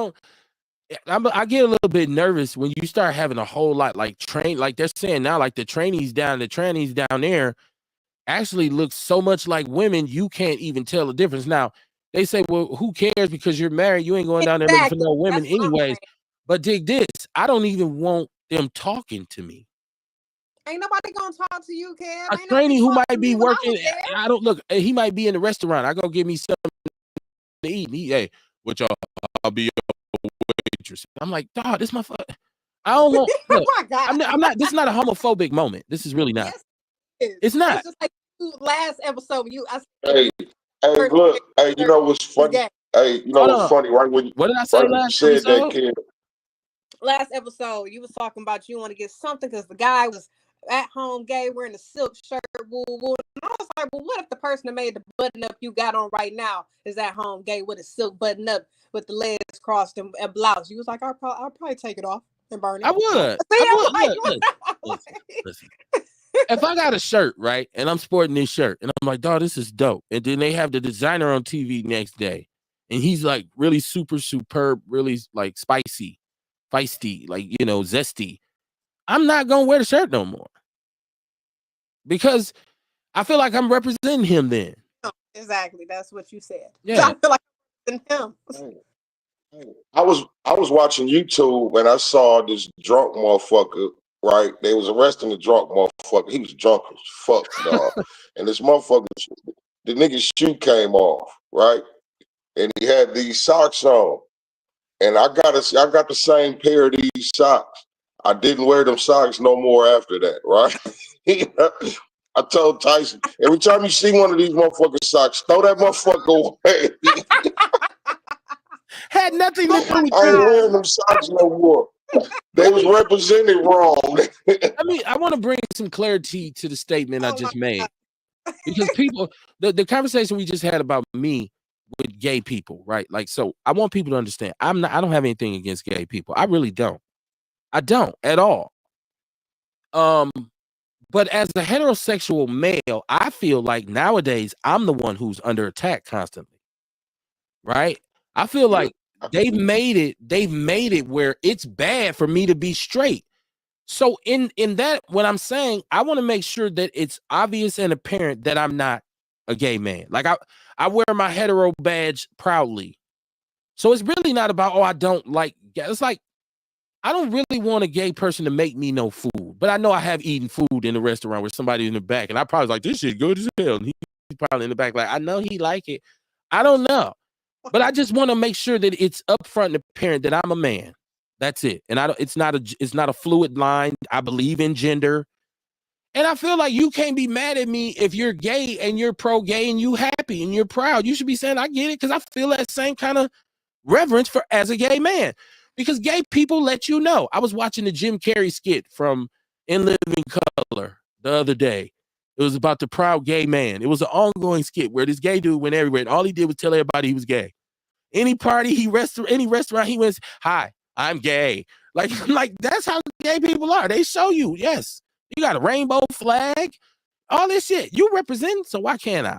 get a little bit nervous when you start having a whole lot like train, like they're saying now, like the trannies down there actually look so much like women, you can't even tell the difference. Now, they say, well, who cares because you're married? You ain't going down there looking for no women anyways. But dig this, I don't even want them talking to me. Ain't nobody gonna talk to you, Kev. A trainee who might be working, I don't look, he might be in the restaurant. I go give me something to eat. Hey, what y'all, I'll be your waitress. I'm like, dog, this my fuck. I don't want, look, oh my God. I'm not, this is not a homophobic moment. This is really not. Yes, it's not. It's just like last episode, hey, look, hey, you know what's funny? Hey, you know what's funny, right? What did I say last episode? That kid. Last episode, you was talking about you want to get something because the guy was at home gay wearing a silk shirt, woo woo. And I was like, well, what if the person that made the button up you got on right now is at home gay with a silk button up with the legs crossed and a blouse? You was like, I'll probably take it off and burn it. I would. Listen. If I got a shirt, right, and I'm sporting this shirt, and I'm like, dog, this is dope. And then they have the designer on TV next day, and he's like really super superb, really like spicy, feisty, like, zesty. I'm not gonna wear the shirt no more because I feel like I'm representing him then. Exactly, that's what you said. Yeah, so I feel like I'm representing him. I was watching YouTube and I saw this drunk motherfucker. Right, they was arresting the drunk motherfucker. He was drunk as fuck, dog. And this motherfucker, the nigga's shoe came off, right, and he had these socks on. And I got the same pair of these socks. I didn't wear them socks no more after that, right? I told Tyson, every time you see one of these motherfucking socks, throw that motherfucker away. Had nothing to do with I ain't wearing them socks no more. They was represented wrong. I want to bring some clarity to the statement I just made. Because people, the conversation we just had about me with gay people, right? Like, so I want people to understand I don't have anything against gay people. I really don't. I don't at all. But as a heterosexual male, I feel like nowadays I'm the one who's under attack constantly. Right? I feel like they've made it where it's bad for me to be straight. So in that, what I'm saying, I want to make sure that it's obvious and apparent that I'm not a gay man. Like I wear my hetero badge proudly. So it's really not about, I don't like, it's like, I don't really want a gay person to make me no food, but I know I have eaten food in a restaurant with somebody in the back, and I probably was like, this shit good as hell. And he's probably in the back like, I know he like it. I don't know. But I just want to make sure that it's upfront and apparent that I'm a man. That's it. And it's not a fluid line. I believe in gender. And I feel like you can't be mad at me if you're gay and you're pro-gay and you happy and you're proud. You should be saying, I get it, because I feel that same kind of reverence for as a gay man. Because gay people let you know. I was watching the Jim Carrey skit from In Living Color the other day. It was about the proud gay man. It was an ongoing skit where this gay dude went everywhere, and all he did was tell everybody he was gay. Any party any restaurant he went, hi, I'm gay. Like that's how gay people are. They show you, yes, you got a rainbow flag, all this shit. You represent, so why can't I?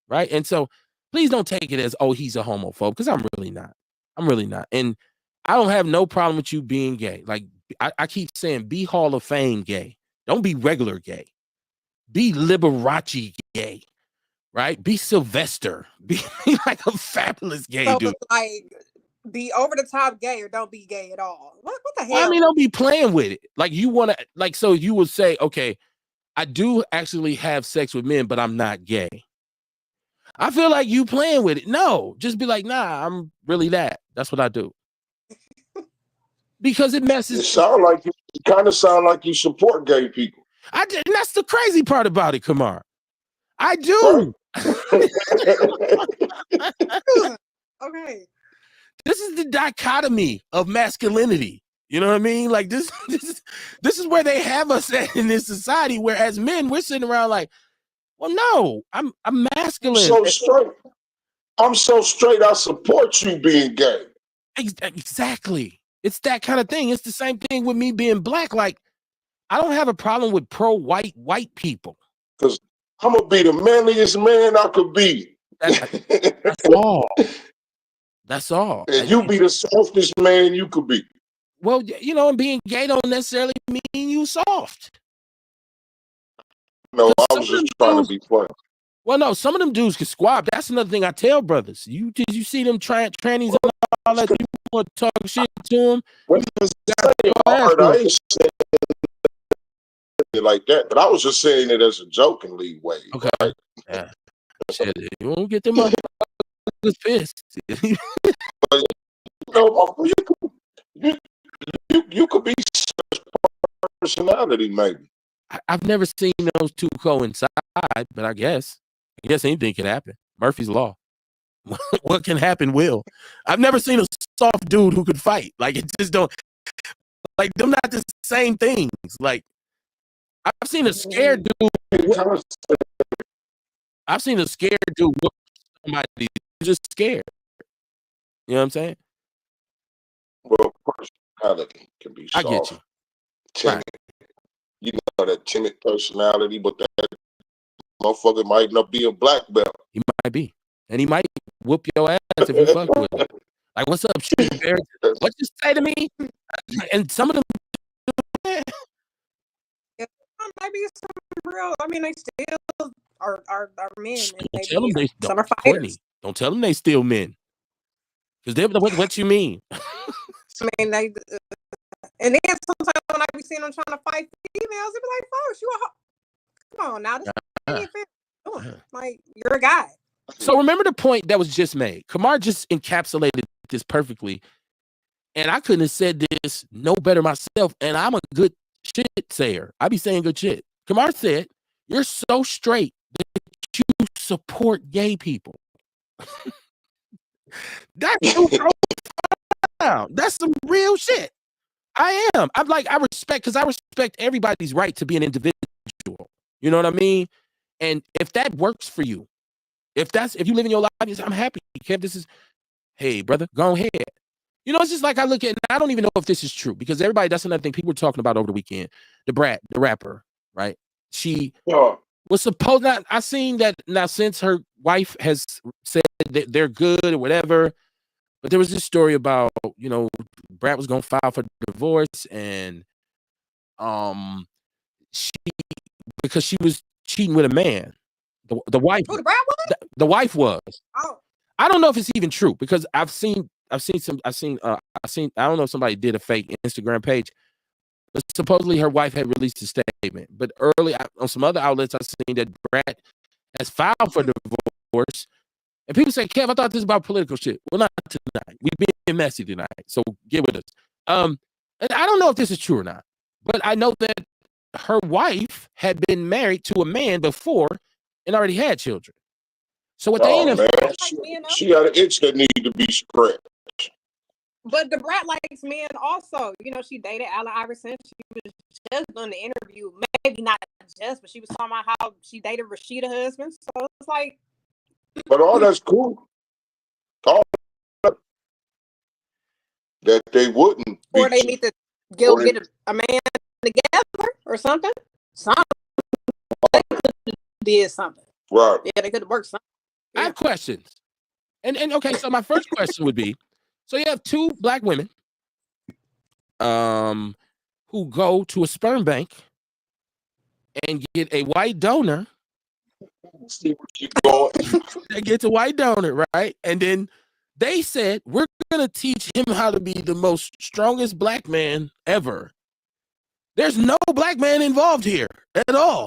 Right? And so please don't take it as, oh, he's a homophobe, because I'm really not. I'm really not. And I don't have no problem with you being gay. Like I keep saying, be Hall of Fame gay. Don't be regular gay. Be Liberace gay. Right? Be Sylvester. Be like a fabulous gay dude. Like, be over the top gay or don't be gay at all. What the hell? I mean, don't be playing with it. Like, you want to, like, so you would say, okay, I do actually have sex with men, but I'm not gay. I feel like you playing with it. No, just be like, nah, I'm really that. That's what I do. Because it messes. It kind of sound like you support gay people. And that's the crazy part about it, Kamar. I do. Right. Okay. This is the dichotomy of masculinity. You know what I mean? Like this is where they have us at in this society, where as men, we're sitting around like, well, no, I'm masculine. I'm so straight, I support you being gay. Exactly. It's that kind of thing. It's the same thing with me being black. Like, I don't have a problem with pro-white people. Because I'm going to be the manliest man I could be. That's all. That's all. And you be the softest man you could be. Well, you know, and being gay don't necessarily mean you soft. No, I was just trying to be funny. Well, no, some of them dudes can squab. That's another thing I tell brothers. Did you see them trannies and all that? You want to talk shit to them? I ain't saying it like that, but I was just saying it as a jokingly way. Okay. Right? Yeah. Shit, you won't get them motherfuckers pissed. But, you could be personality, maybe. I've never seen those two coincide, but I guess anything can happen. Murphy's Law. What can happen will. I've never seen a soft dude who could fight. Like, it just don't, like, them not the same things. Like, I've seen a scared dude. I've seen a scared dude whoop somebody just scared. You know what I'm saying? Well, personality can be soft. I get you. Timid. Right. You know, that timid personality, but that motherfucker might not be a black belt. He might be. And he might whoop your ass if you fuck with him. Like, what's up, shit, Bear? What you say to me? And some of them maybe some real, I mean, they still are men. Don't tell them some are fighters. Don't tell them they still men. Because they're what you mean? I mean, they and then sometimes when I be seeing them trying to fight females, they be like, "Oh, come on now, this ain't fair. Like, you're a guy." So remember the point that was just made. Kamar just encapsulated this perfectly, and I couldn't have said this no better myself. And I'm a good shit sayer. I be saying good shit. Kamar said, "You're so straight that you support gay people." That's so profound. That's some real shit. I am. I'm like, I respect everybody's right to be an individual. You know what I mean? And if that works for you, if you live in your life, I'm happy. Kev, this is, hey, brother, go ahead. You know, it's just like I look at, and I don't even know if this is true because everybody, that's another thing people were talking about over the weekend. The Brat, the rapper, right? She was supposed, I seen that now since her wife has said that they're good or whatever, but there was this story about, you know, Brat was going to file for divorce and because she was cheating with a man. The wife. Who, the Brat was? The wife was. Oh. I don't know if it's even true because I don't know if somebody did a fake Instagram page, but supposedly her wife had released a statement. But early on some other outlets, I've seen that Brat has filed for divorce. And people say, Kev, I thought this was about political shit. Well, not tonight. We've been messy tonight, so get with us. And I don't know if this is true or not, but I know that her wife had been married to a man before and already had children. So at the end of she got an itch that need to be scratched. But the Brat likes men also. You know, she dated Allen Iverson. She was just doing the interview. Maybe not just, but she was talking about how she dated Rasheda's husband. So it's like. But all that's cool. All that they wouldn't. Or they need to go get a man together or something. Something. They could have did something. Right. Yeah, they could have worked something. Yeah. I have questions. And okay, so my first question would be, so you have two black women who go to a sperm bank and get a white donor. See where you going. They get a white donor, right? And then they said, we're going to teach him how to be the most strongest black man ever. There's no black man involved here at all.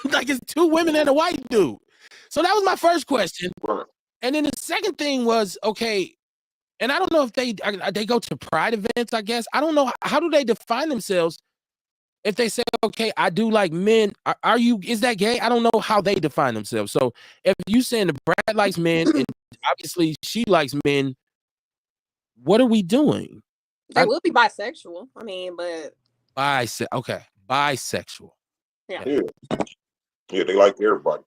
Like it's two women and a white dude. So that was my first question. Right. And then the second thing was, okay, and I don't know if they go to pride events, I guess. I don't know. How do they define themselves if they say, okay, I do like men? Is that gay? I don't know how they define themselves. So if you saying the Brad likes men and obviously she likes men, what are we doing? They will be bisexual. I mean, but. Okay, bisexual. Yeah. Yeah, they like everybody.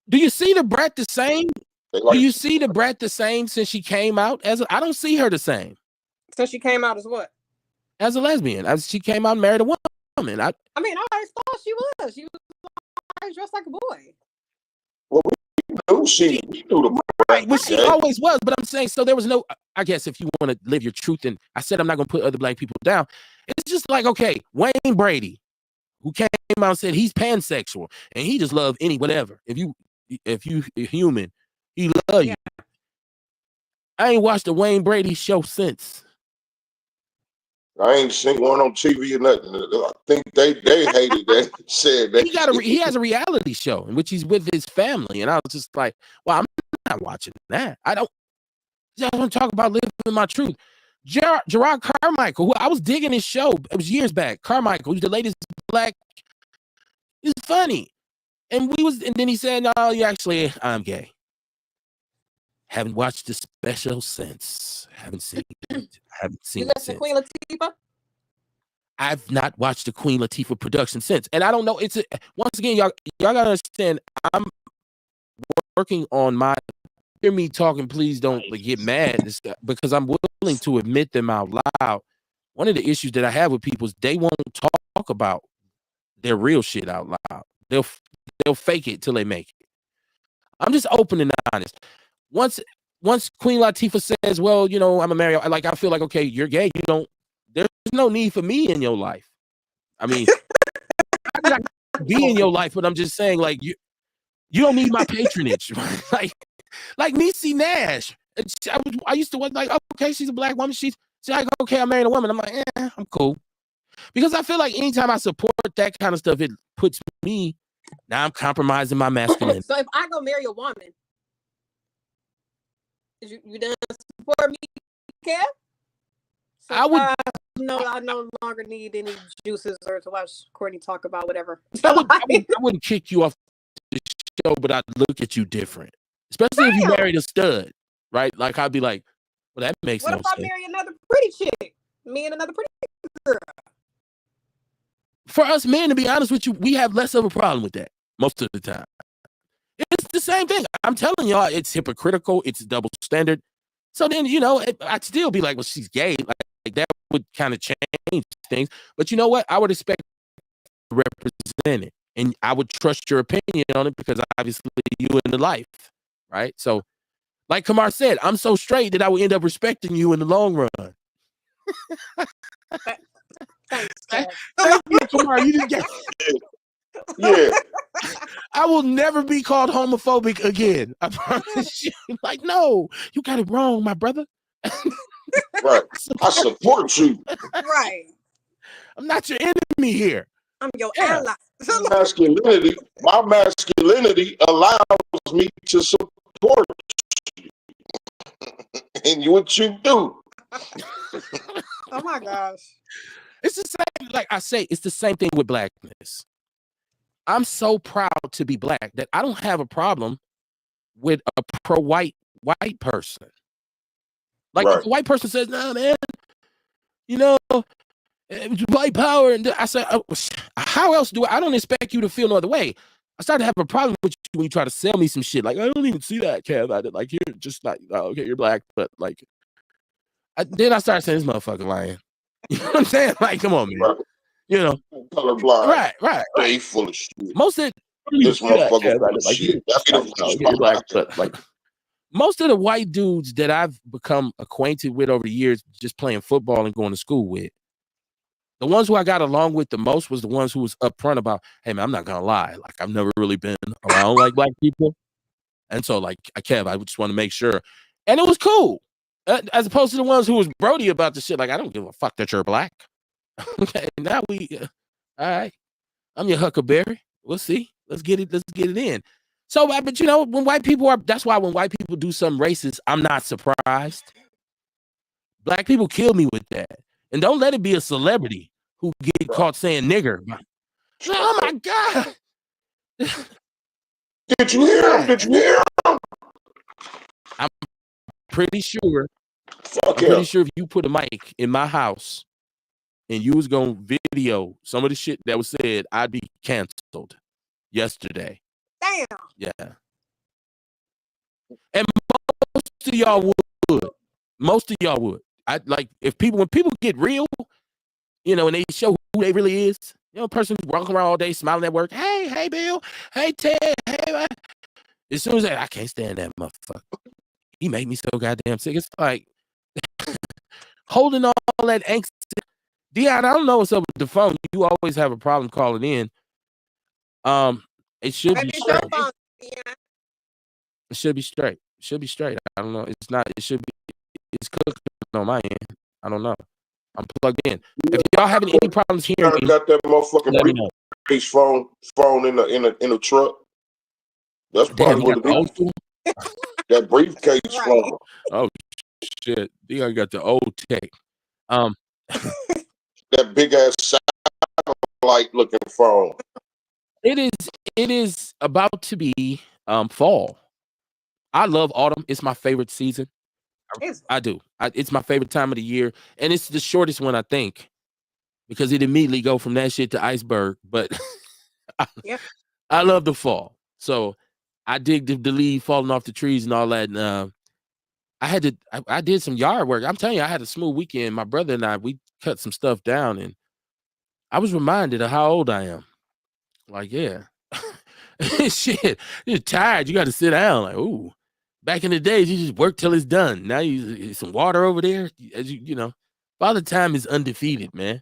Do you see the Brat the same? Do you see the Brat the same since she came out? I don't see her the same. So she came out as what? As a lesbian. She came out and married a woman. I mean, I always thought she was. She was always dressed like a boy. Well, we knew the right. Well, she always was. But I'm saying, so there was no, I guess if you want to live your truth, and I said I'm not going to put other black people down. It's just like, okay, Wayne Brady, who came out and said he's pansexual and he just love any whatever. If you human, he love you. I ain't watched the Wayne Brady show since. I ain't seen one on TV or nothing. I think they hated that. Said that he has a reality show in which he's with his family, and I was just like, well, I'm not watching that. I just want to talk about living my truth. Gerard Carmichael, who I was digging his show, it was years back. Carmichael, who's the latest black. He's funny, and then he said, "No, actually, I'm gay. Haven't watched the special since. Haven't seen it. You listen to Queen Latifah? I've not watched the Queen Latifah production since, and I don't know. Once again, y'all gotta understand. I'm working on my. Hear me talking, please don't get mad because I'm willing to admit them out loud. One of the issues that I have with people is they won't talk about their real shit out loud. They'll fake it till they make it. I'm just open and honest. Once Queen Latifah says, well, you know, I'm a married, like I feel like, okay, you're gay. There's no need for me in your life. I mean, I can be in your life, but I'm just saying, like, you don't need my patronage. Like Niecy Nash. I used to like, oh, okay, she's a black woman. She's like, okay, I married a woman. I'm like, I'm cool. Because I feel like anytime I support that kind of stuff, it puts me, now I'm compromising my masculinity. So if I go marry a woman, you done support me, Kev? So I no longer need any juices or to watch Courtney talk about whatever. I wouldn't kick you off the show, but I'd look at you different. Especially if you married a stud, right? Like I'd be like, well, that makes no sense. What if I marry another pretty chick? Me and another pretty girl. For us men, to be honest with you, we have less of a problem with that most of the time. It's the same thing. I'm telling y'all, it's hypocritical. It's double standard. So then, I'd still be like, well, she's gay. Like that would kind of change things. But you know what? I would expect to represent it. And I would trust your opinion on it because obviously you in the life, right? So, like Kamar said, I'm so straight that I would end up respecting you in the long run. Thanks, Thank you, Kamar. You just get. Yeah. I will never be called homophobic again. I promise you. Like, no, you got it wrong, my brother. Right. I support you. Right. I'm not your enemy here. I'm your ally. My masculinity allows me to support you. And what you do. Oh my gosh. It's the same, like I say, it's the same thing with blackness. I'm so proud to be black that I don't have a problem with a pro-white person. Like if a white person says, "No, man, white power," and I say, "How else do I don't expect you to feel no other way." I started to have a problem with you when you try to sell me some shit. Like, I don't even see that, Kev. Like, you're just like, okay, you're black, but like, then I started saying, this motherfucker lying. You know what I'm saying? Like, come on, man. Right. Colorblind. Right. They full of shit. Most of this motherfucker full of like, shit. You're black, but like, most of the white dudes that I've become acquainted with over the years, just playing football and going to school with, the ones who I got along with the most was the ones who was upfront about, hey man, I'm not gonna lie, like I've never really been around like black people, and so like I just want to make sure, and it was cool, as opposed to the ones who was Brody about the shit. Like, I don't give a fuck that you're black. Okay, now all right, I'm your Huckleberry. We'll see. Let's get it in. So, but when white people that's why when white people do something racist, I'm not surprised. Black people kill me with that. And don't let it be a celebrity who get caught saying nigger. Oh my God. Did you hear him? I'm pretty sure. If you put a mic in my house and you was going to video some of the shit that was said, I'd be canceled yesterday. Damn. Yeah. And most of y'all would. When people get real, and they show who they really is, a person who's walking around all day smiling at work. Hey, Bill. Hey, Ted. Hey, man. As soon as I can't stand that motherfucker. He made me so goddamn sick. It's like holding all that angst. Dion, I don't know what's up with the phone. You always have a problem calling in. It should be straight. It should be straight. I don't know. It's not. It's cooking on my end. I don't know. I'm plugged in. If y'all having any problems hearing me, got that motherfucking briefcase phone in the truck. That's probably what it is. That briefcase phone. Oh shit! Dion got the old tech. That big ass satellite looking phone. It is about to be fall. I love autumn. It's my favorite season. I do. It's my favorite time of the year, and it's the shortest one, I think, because it immediately go from that shit to iceberg. But I love the fall, so I dig the leaves falling off the trees and all that. And I did some yard work. I'm telling you, I had a smooth weekend. My brother and we cut some stuff down, and I was reminded of how old I am. Like, yeah, shit, you're tired. You got to sit down. Like, ooh. Back in the days, you just work till it's done. Now you some water over there. As Father Time is undefeated, man.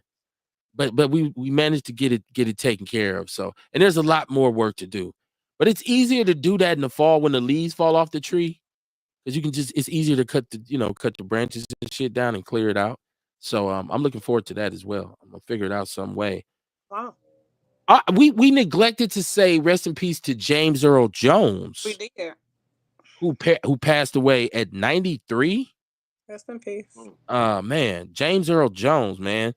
But we managed to get it taken care of. So, and there's a lot more work to do. But it's easier to do that in the fall when the leaves fall off the tree, because it's easier to cut the branches and shit down and clear it out. So I'm looking forward to that as well. I'm gonna figure it out some way. Wow. We neglected to say rest in peace to James Earl Jones. We did. Who passed away at 93? Rest in peace. Man, James Earl Jones, man.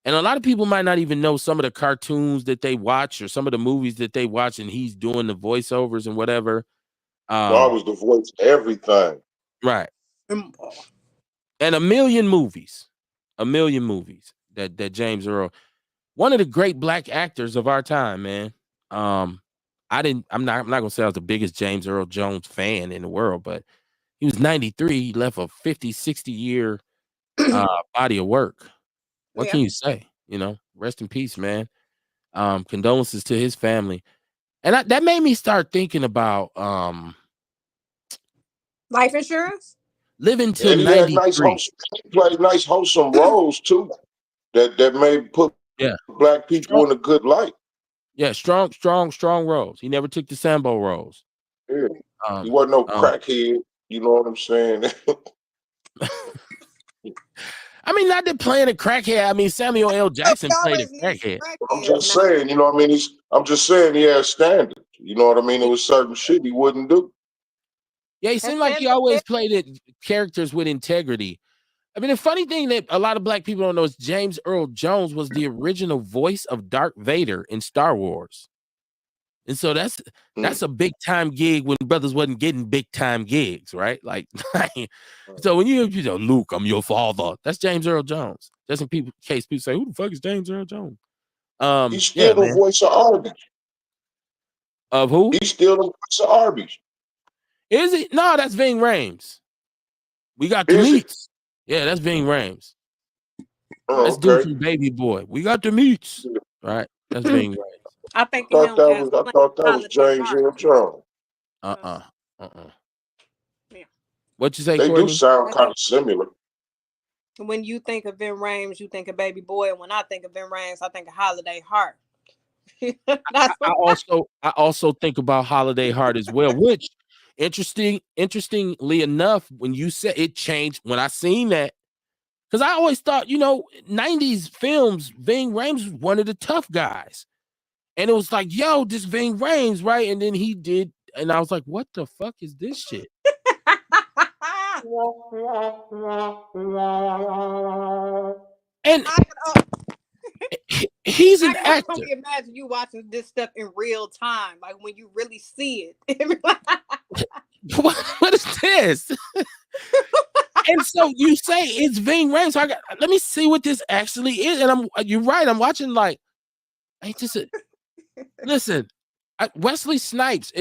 And a lot of people might not even know some of the cartoons that they watch or some of the movies that they watch, and he's doing the voiceovers and whatever. God was the voice of everything. Right. And a million movies. A million movies that James Earl, one of the great black actors of our time, man. I'm not gonna say I was the biggest James Earl Jones fan in the world, but he was 93. He left a 50, 60 year body of work. What can you say? You know, rest in peace, man. Condolences to his family. And that made me start thinking about life insurance. Living till and he had 93. He played nice wholesome roles too. That may put black people in a good light. Yeah, strong roles. He never took the Sambo roles. Yeah. He wasn't no crackhead. You know what I'm saying? I mean, not that playing a crackhead. I mean, Samuel L. Jackson played a crackhead. I'm just saying, you know what I mean? I'm just saying he has standards. You know what I mean? There was certain shit he wouldn't do. Yeah, he seemed like he always played characters with integrity. I mean, the funny thing that a lot of black people don't know is James Earl Jones was the original voice of Darth Vader in Star Wars. And so that's a big time gig when brothers wasn't getting big time gigs, right? Like, so when you know, Luke, I'm your father. That's James Earl Jones. Just in case people say, who the fuck is James Earl Jones? He's still the voice of Arby's. Of who? He's still the voice of Arby's. Is he? No, that's Ving Rhames. We got the meats. Yeah, that's Ving Rhames. Let's do from Baby Boy. We got the meats. Right? That's Ving Rhames. I think I thought that was James Earl Jones. Yeah. What you say, They Courtney? do sound kind of similar. When you think of Ving Rhames, you think of Baby Boy. And when I think of Ving Rhames, I think of Holiday Heart. I also think about Holiday Heart as well, which interestingly enough, when you said it changed, when I seen that, because I always thought, you know, 90s films, Ving Rhames was one of the tough guys. And it was like, yo, this Ving Rhames, right? And then he did, and I was like, what the fuck is this shit? And he's an actor. I can imagine you watching this stuff in real time, like when you really see it. What is this? And so you say it's Ving Rhames. So let me see what this actually is. And you're right. I'm watching like, listen, Wesley Snipes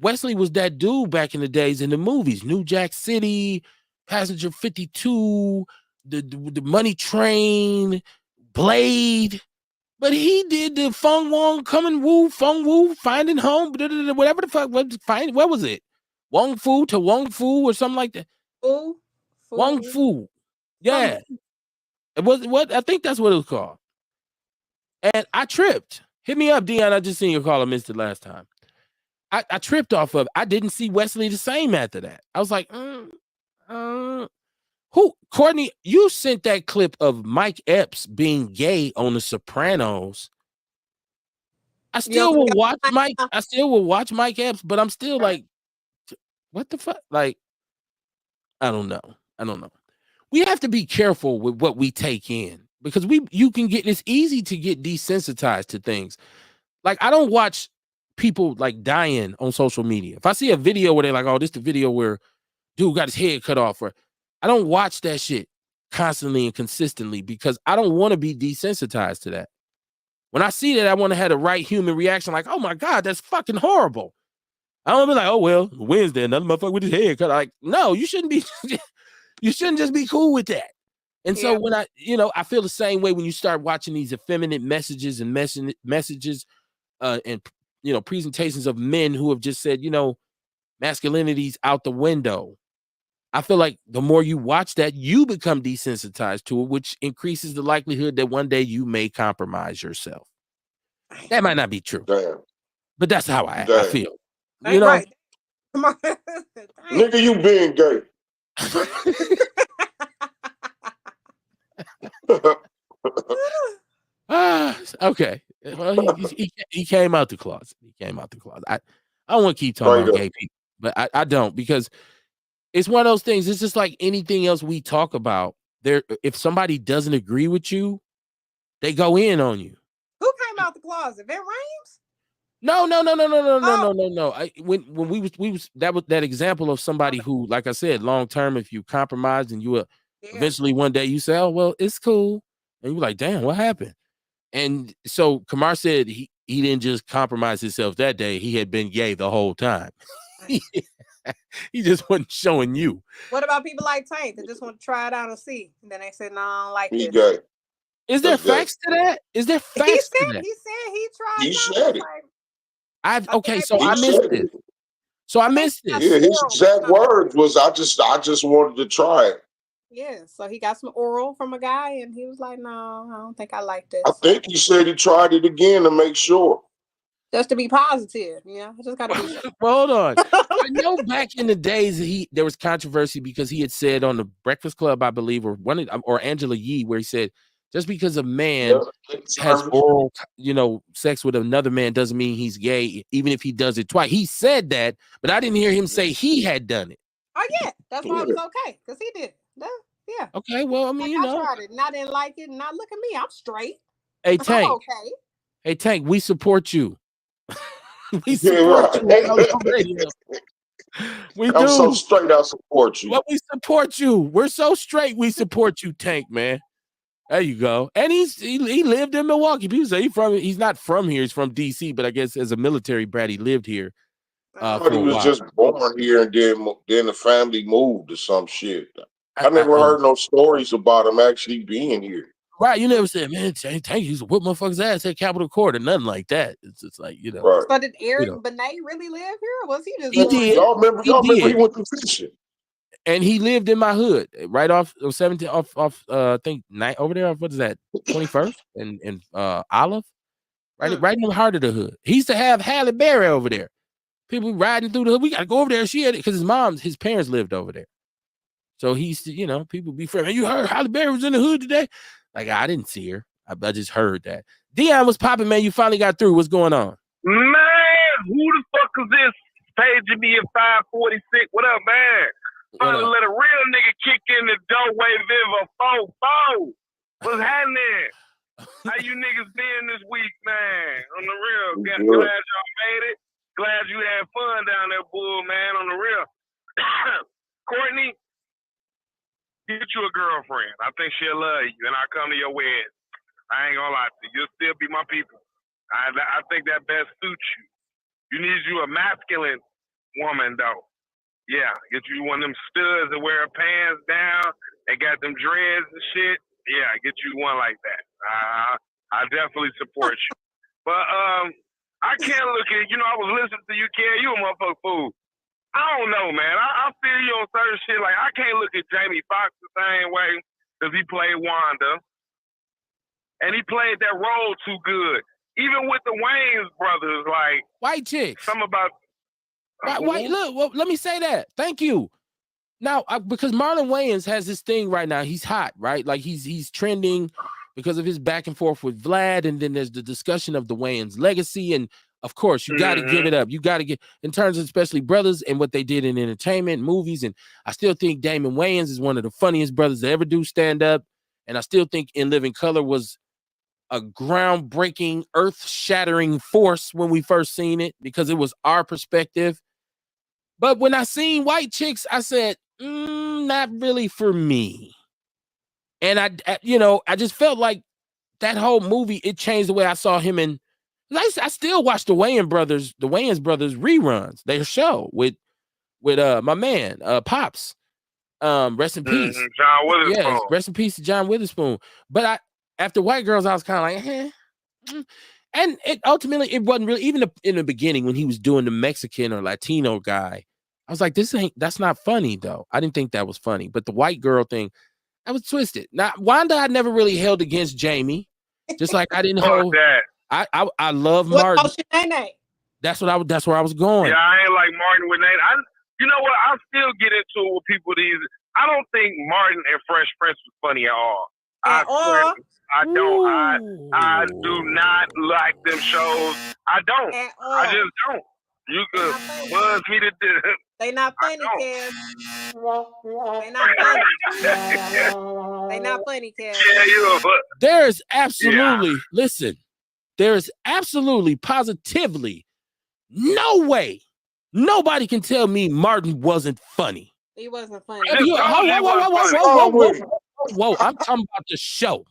Wesley was that dude back in the days in the movies, New Jack City, Passenger 52, the Money Train, Blade. But he did the Fung Wong Coming Woo, Fung Woo, Finding Home, whatever the fuck. What was it? Wong Fu to Wong Fu or something like that. Wong Fu. Yeah. It was what I think that's what it was called. And I tripped. Hit me up, Dion. I just seen your call. I missed it last time. I tripped off of it. I didn't see Wesley the same after that. I was like, who? Courtney, you sent that clip of Mike Epps being gay on The Sopranos. I still will watch Mike. I still will watch Mike Epps, but I'm still like, what the fuck? Like, I don't know. We have to be careful with what we take in because it's easy to get desensitized to things. Like, I don't watch people like dying on social media. If I see a video where they're like, oh, this is the video where dude got his head cut off, or I don't watch that shit constantly and consistently because I don't want to be desensitized to that. When I see that, I want to have the right human reaction, like, oh my God, that's fucking horrible. I don't be like, oh, well, Wednesday, another motherfucker with his head cut. Like, no, you shouldn't be, you shouldn't just be cool with that. And so when I feel the same way when you start watching these effeminate messages and messages and, presentations of men who have just said, masculinity's out the window. I feel like the more you watch that, you become desensitized to it, which increases the likelihood that one day you may compromise yourself. That might not be true. Damn. But that's how I feel. Right. Come on. Nigga, you being gay. Okay. Well, he came out the closet. I don't want to keep talking about gay people, but I don't, because it's one of those things. It's just like anything else we talk about. If somebody doesn't agree with you, they go in on you. Who came out the closet? Ving Rhames? No. When we was that example of somebody who, like I said, long term, if you compromise and you Eventually, one day you say, "Oh, well, it's cool," and you're like, "Damn, what happened?" And so Kamar said he didn't just compromise himself that day; he had been gay the whole time. He just wasn't showing you. What about people like Tank that just want to try it out and see? And then they said, "No, I don't like this." Gay. Is there facts to that? Is there facts to that? He said he tried. He said it. So I missed it. So I missed it. Yeah, his exact words was, "I just wanted to try it." Yeah, so he got some oral from a guy, and he was like, "No, I don't think I like this." I think he said he tried it again to make sure. Just to be positive, I just gotta be sure. Well, hold on. I know back in the days there was controversy because he had said on the Breakfast Club, I believe, or Angela Yee, where he said just because a man has oral, sex with another man doesn't mean he's gay, even if he does it twice. He said that, but I didn't hear him say he had done it. Oh yeah, that's why it was okay because he did it. Yeah. Okay, well, I mean, I tried it and I didn't like it, and now look at me, I'm straight. Hey Tank, okay. Hey Tank, we support you. We support you. I'm so straight. I support you. Well, we support you. We're so straight. We support you, Tank, man. There you go. And he lived in Milwaukee. People say he's not from here. He's from DC, but I guess as a military brat, he lived here. He was just born here, and then the family moved to some shit. I never heard no stories about him actually being here. Right, you never said, "Man, Tank used to whip motherfuckers' ass at Capitol Court," or nothing like that. It's just like, Right. So did Eric Benet really live here, or was he just? He did. Y'all remember he went to fishing, and he lived in my hood, right off 17, off I think over there. What is that? 21st and Olive, right in the heart of the hood. He used to have Halle Berry over there. People riding through the hood. We gotta go over there. She had it because his parents lived over there. So he used to, people be friendly. You heard Halle Berry was in the hood today? Like, I didn't see her. I just heard that. Dion was popping, man. You finally got through. What's going on? Man, who the fuck is this? Paging me at 546. What up, man? Finally let a real nigga kick in the doorway, Viva 4-4. What's happening? How you niggas been this week, man? On the real. Glad y'all made it. Glad you had fun down there, bull, man. On the real. Courtney, get you a girlfriend. I think she'll love you, and I'll come to your wedding. I ain't gonna lie to you. You'll still be my people. I think that best suits you. You need you a masculine woman, though. Yeah, get you one of them studs that wear her pants down and got them dreads and shit. Yeah, get you one like that. I definitely support you. But I can't look at, I was listening to you, Ken. You a motherfucker fool. I don't know, man. I feel you on certain shit. Like, I can't look at Jamie Foxx the same way because he played Wanda. And he played that role too good. Even with the Wayans brothers, like... White chicks. Something about... White, look, well, let me say that. Thank you. Now, because Marlon Wayans has this thing right now. He's hot, right? Like, he's trending because of his back and forth with Vlad. And then there's the discussion of the Wayans legacy. And, of course, you got to give it up. You got to get... In terms of especially brothers and what they did in entertainment, movies. And I still think Damon Wayans is one of the funniest brothers to ever do stand-up. And I still think In Living Color was a groundbreaking, earth-shattering force when we first seen it because it was our perspective. But when I seen White Chicks, I said, not really for me. And I just felt like that whole movie, it changed the way I saw him. And I still watch the Wayans brothers reruns, their show with my man, Pops. Rest in peace. John Witherspoon. Yes, rest in peace to John Witherspoon. But after White Girls, I was kind of like, And it wasn't really, even in the beginning when he was doing the Mexican or Latino guy, I was like, that's not funny though. I didn't think that was funny. But the white girl thing, I was twisted. Now, Wanda, I never really held against Jamie. Just like I didn't hold that. I love Martin. That's where I was going. Yeah, I ain't like Martin with Nate. You know what? I still get into it with people I don't think Martin and Fresh Prince was funny at all. I don't. I do not like them shows. I don't. I just don't. You could buzz me to do. They not funny, Kev. They not funny. They not funny, Kev. Yeah, there is absolutely, listen, there is absolutely, positively no way nobody can tell me Martin wasn't funny. He wasn't funny. Whoa, I'm talking about the show.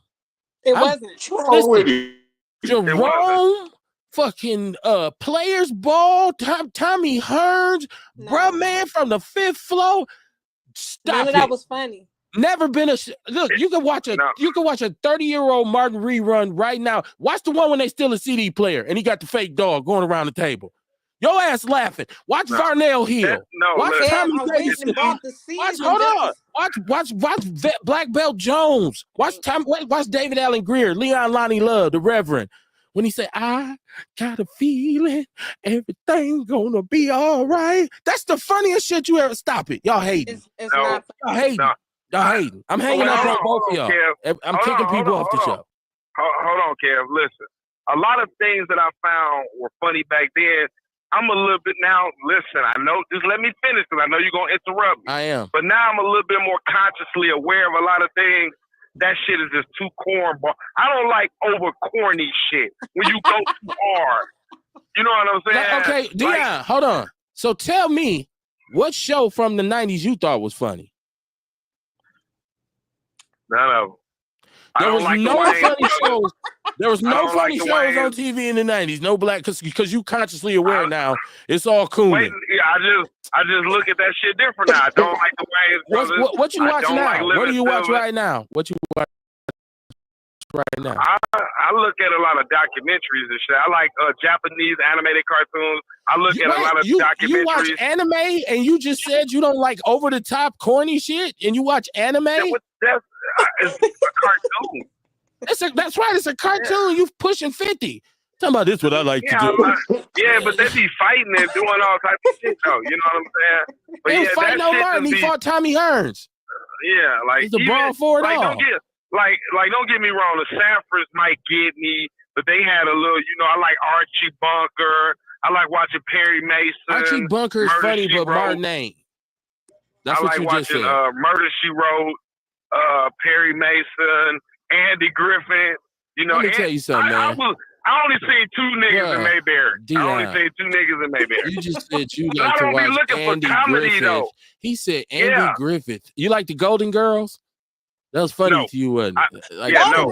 It wasn't. Listen, Jerome, fucking Players Ball, Tommy Hearns, bruh, man, from the 5th floor. Stop None of that was funny. Never been look. You can watch a 30-year-old Martin rerun right now. Watch the one when they steal a CD player and he got the fake dog going around the table. Your ass laughing. Watch Varnell Hill. Watch Tommy Davidson. Watch Black Belt Jones. Watch David Allen Greer, Leon Lonnie Love, the Reverend. When he said, I got a feeling everything's gonna be all right. That's the funniest shit you ever. Stop it. Y'all hating. It's not y'all hating. No. Y'all hating. I'm hanging up on both of y'all. Kev. I'm kicking people off the show. Hold on, Kev. Listen. A lot of things that I found were funny back then. I'm a little bit now, listen, I know, just let me finish because I know you're going to interrupt me. I am. But now I'm a little bit more consciously aware of a lot of things. That shit is just too cornball. I don't like over corny shit when you go too hard. You know what I'm saying? Okay, Dion, hold on. So tell me, what show from the 90s you thought was funny? None of them. There was no funny shows. There was no funny shows on TV in the 90s. No black, because you consciously aware now. It's all cool. I just look at that shit different now. I don't like the way it's what you watch now? What do you watch right now? What you watch right now? I look at a lot of documentaries and shit. I like Japanese animated cartoons. I look at a lot of documentaries. You watch anime and you just said you don't like over the top corny shit and you watch anime? It's a cartoon. That's right. It's a cartoon. You pushing 50. Talking about this, what I like to do. But they be fighting and doing all types of shit, though. You know what I'm saying? But he was fighting on Martin. He fought Tommy Hearns. Yeah, like he's a brawl for it all. Don't get me wrong. The Sanfords might get me, but they had a little. You know, I like Archie Bunker. I like watching Perry Mason. Archie Bunker is funny, but Martin ain't. That's what you just said. Murder, She Wrote. Perry Mason, Andy Griffith. You know, let me tell you something, man. I only seen 2 niggas in Mayberry. I only seen 2 niggas in Mayberry. You just said you like to watch Andy Griffith. Though. He said Andy Griffith. You like the Golden Girls? That was funny to you, wasn't it? I don't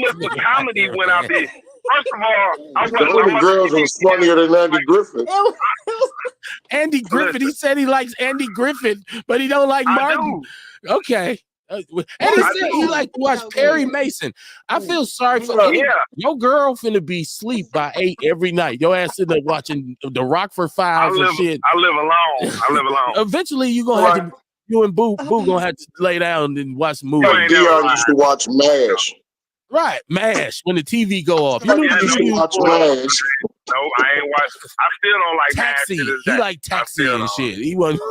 look for comedy when I be. First of all, the Golden Girls was funnier than Andy Griffith. Andy Griffith. He said he likes Andy Griffith, but he don't like Martin. Okay. And he said he like to watch Perry Mason. I feel sorry for your girl finna be asleep by 8 every night. Your ass sitting there watching the Rockford Files and shit. I live alone. Eventually you gonna have to. You and Boo gonna have to lay down and watch the movie. Dion used to watch MASH. Right, MASH when the TV go off. You used to watch MASH. No, I ain't watch. I still don't like Taxi. MASH. He like Taxi and shit. He wasn't.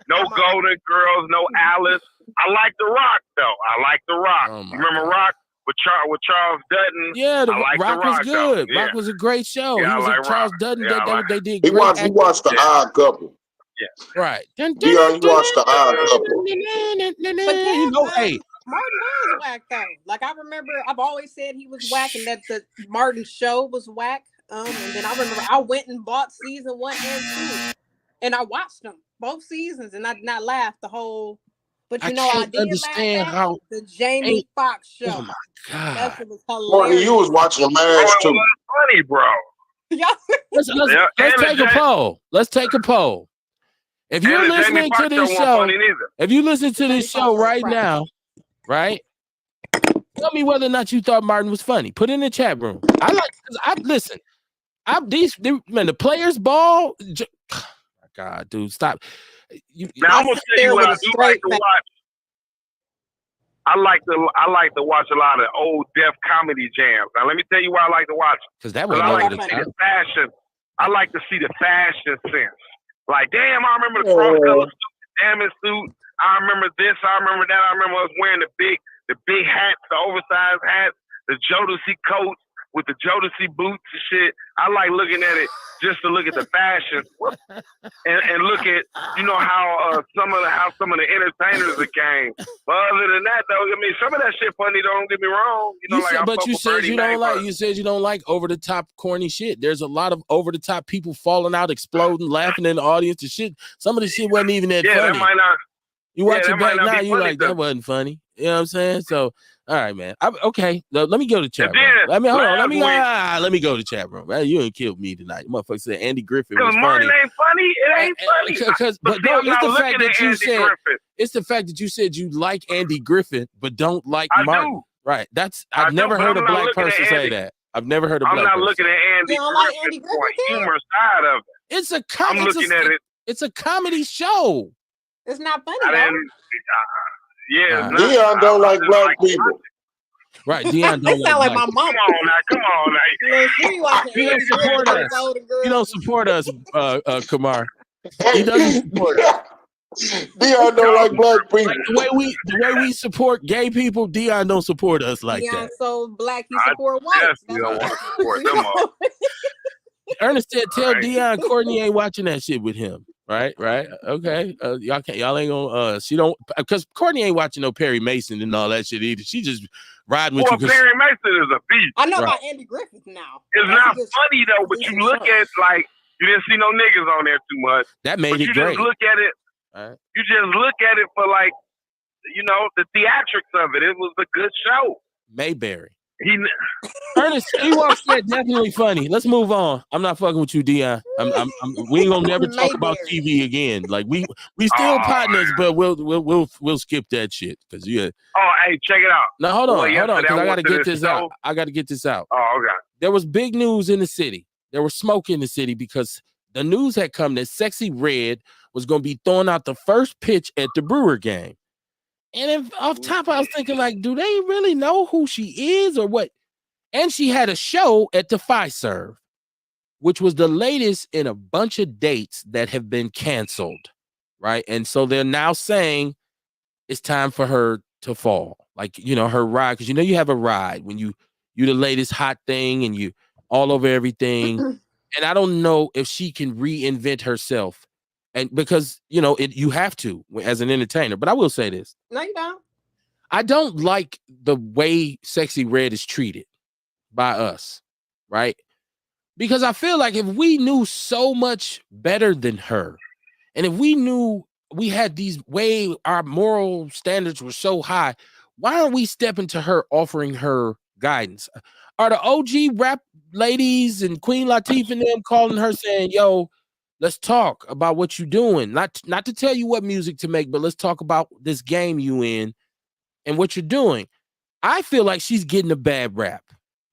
No Golden Girls, no Alice. I like The Rock though. I like The Rock. You remember Rock with Charles Dutton? Yeah, Rock was good. Yeah. Rock was a great show. Yeah, he was like Charles Dutton. They did. He watched The Odd Couple. Yeah. Right. Dion, you watched The Odd Couple. Hey. Martin was whack though. Like I remember, I've always said he was whack, and that the Martin show was whack. And then I remember I went and bought season 1 and 2, and I watched them both seasons, and I did not laugh the whole. But I did understand laugh how the Jamie Foxx show. Oh my god, that was hilarious. Martin, you was watching the MASH too. Funny, bro. Let's take a poll. Let's take a poll. If you're listening to this show, right now, right? Tell me whether or not you thought Martin was funny. Put it in the chat room. The players ball. Oh my god, dude, stop. Now I'm gonna tell you what I do like to watch. I like to watch a lot of old Def Comedy jams. Now let me tell you why I like to watch. Because that was I like to see the fashion. I like to see the fashion sense. Like, damn, I remember the cross-color suit, the damage suit. I remember this. I remember that. I remember us wearing the big hats, the oversized hats, the Jodeci coats, with the Jodeci boots and shit. I like looking at it just to look at the fashion and look at, you know, how some of the entertainers that came. But other than that, though, I mean, some of that shit funny. Don't get me wrong. You know, you said you don't like. You said you don't like over the top corny shit. There's a lot of over the top people falling out, exploding, laughing in the audience and shit. Some of the shit wasn't even that funny. That might not. You watch it back now, you like, that wasn't funny. You know what I'm saying? So, all right, man. Okay, let me go to chat room. Let me go to chat room. You ain't killed me tonight. Motherfucker said Andy Griffin was funny. Because mine ain't funny. It ain't funny. It's the fact that you said you like Andy Griffin, but don't like Martin. Do. Right. I've never heard a black person say that. I've never heard a black person. I'm not looking at Andy Griffin's humor side of it. It's a comedy. I'm looking at it. It's a comedy show. It's not funny, though. Dion don't like black people. Right, Dion don't sound like my mom. Come on now. He don't support us. He don't support us, Kamar. He doesn't support us. Dion don't like black people. Like the way we support gay people, Dion don't support us like Dion that. So black, he support white. You don't want to support them all. Ernest said, "Tell Dion Courtney ain't watching that shit with him." Right. Okay. Y'all ain't gonna. She don't, because Courtney ain't watching no Perry Mason and all that shit either. She just riding with you. Perry Mason is a beast. I know about Andy Griffith now. It's not funny though, but you look at like you didn't see no niggas on there too much. That made it you great. Just look at it. Right. You just look at it for like, you know, the theatrics of it. It was a good show. Mayberry. Ernest Ewok said definitely funny. Let's move on. I'm not fucking with you, Dion. We ain't gonna never talk about TV again. Like we still partners, but we'll skip that shit because you. Oh, hey, check it out. Now hold on, because I gotta get this out. Oh, okay. There was big news in the city. There was smoke in the city because the news had come that Sexy Red was gonna be throwing out the first pitch at the Brewer game. And off top, I was thinking, like, do they really know who she is or what? And she had a show at the Fiserv, which was the latest in a bunch of dates that have been canceled, right? And so they're now saying it's time for her to fall. Like, you know, her ride, because you know you have a ride when you the latest hot thing and you all over everything. And I don't know if she can reinvent herself. And because, you know, you have to as an entertainer. But I will say this. No, you don't. I don't like the way Sexy Red is treated by us, right? Because I feel like if we knew so much better than her, and if we knew we had our moral standards were so high, why aren't we stepping to her, offering her guidance? Are the OG rap ladies and Queen Latifah and them calling her saying, yo, let's talk about what you're doing. Not to tell you what music to make, but let's talk about this game you in and what you're doing. I feel like she's getting a bad rap,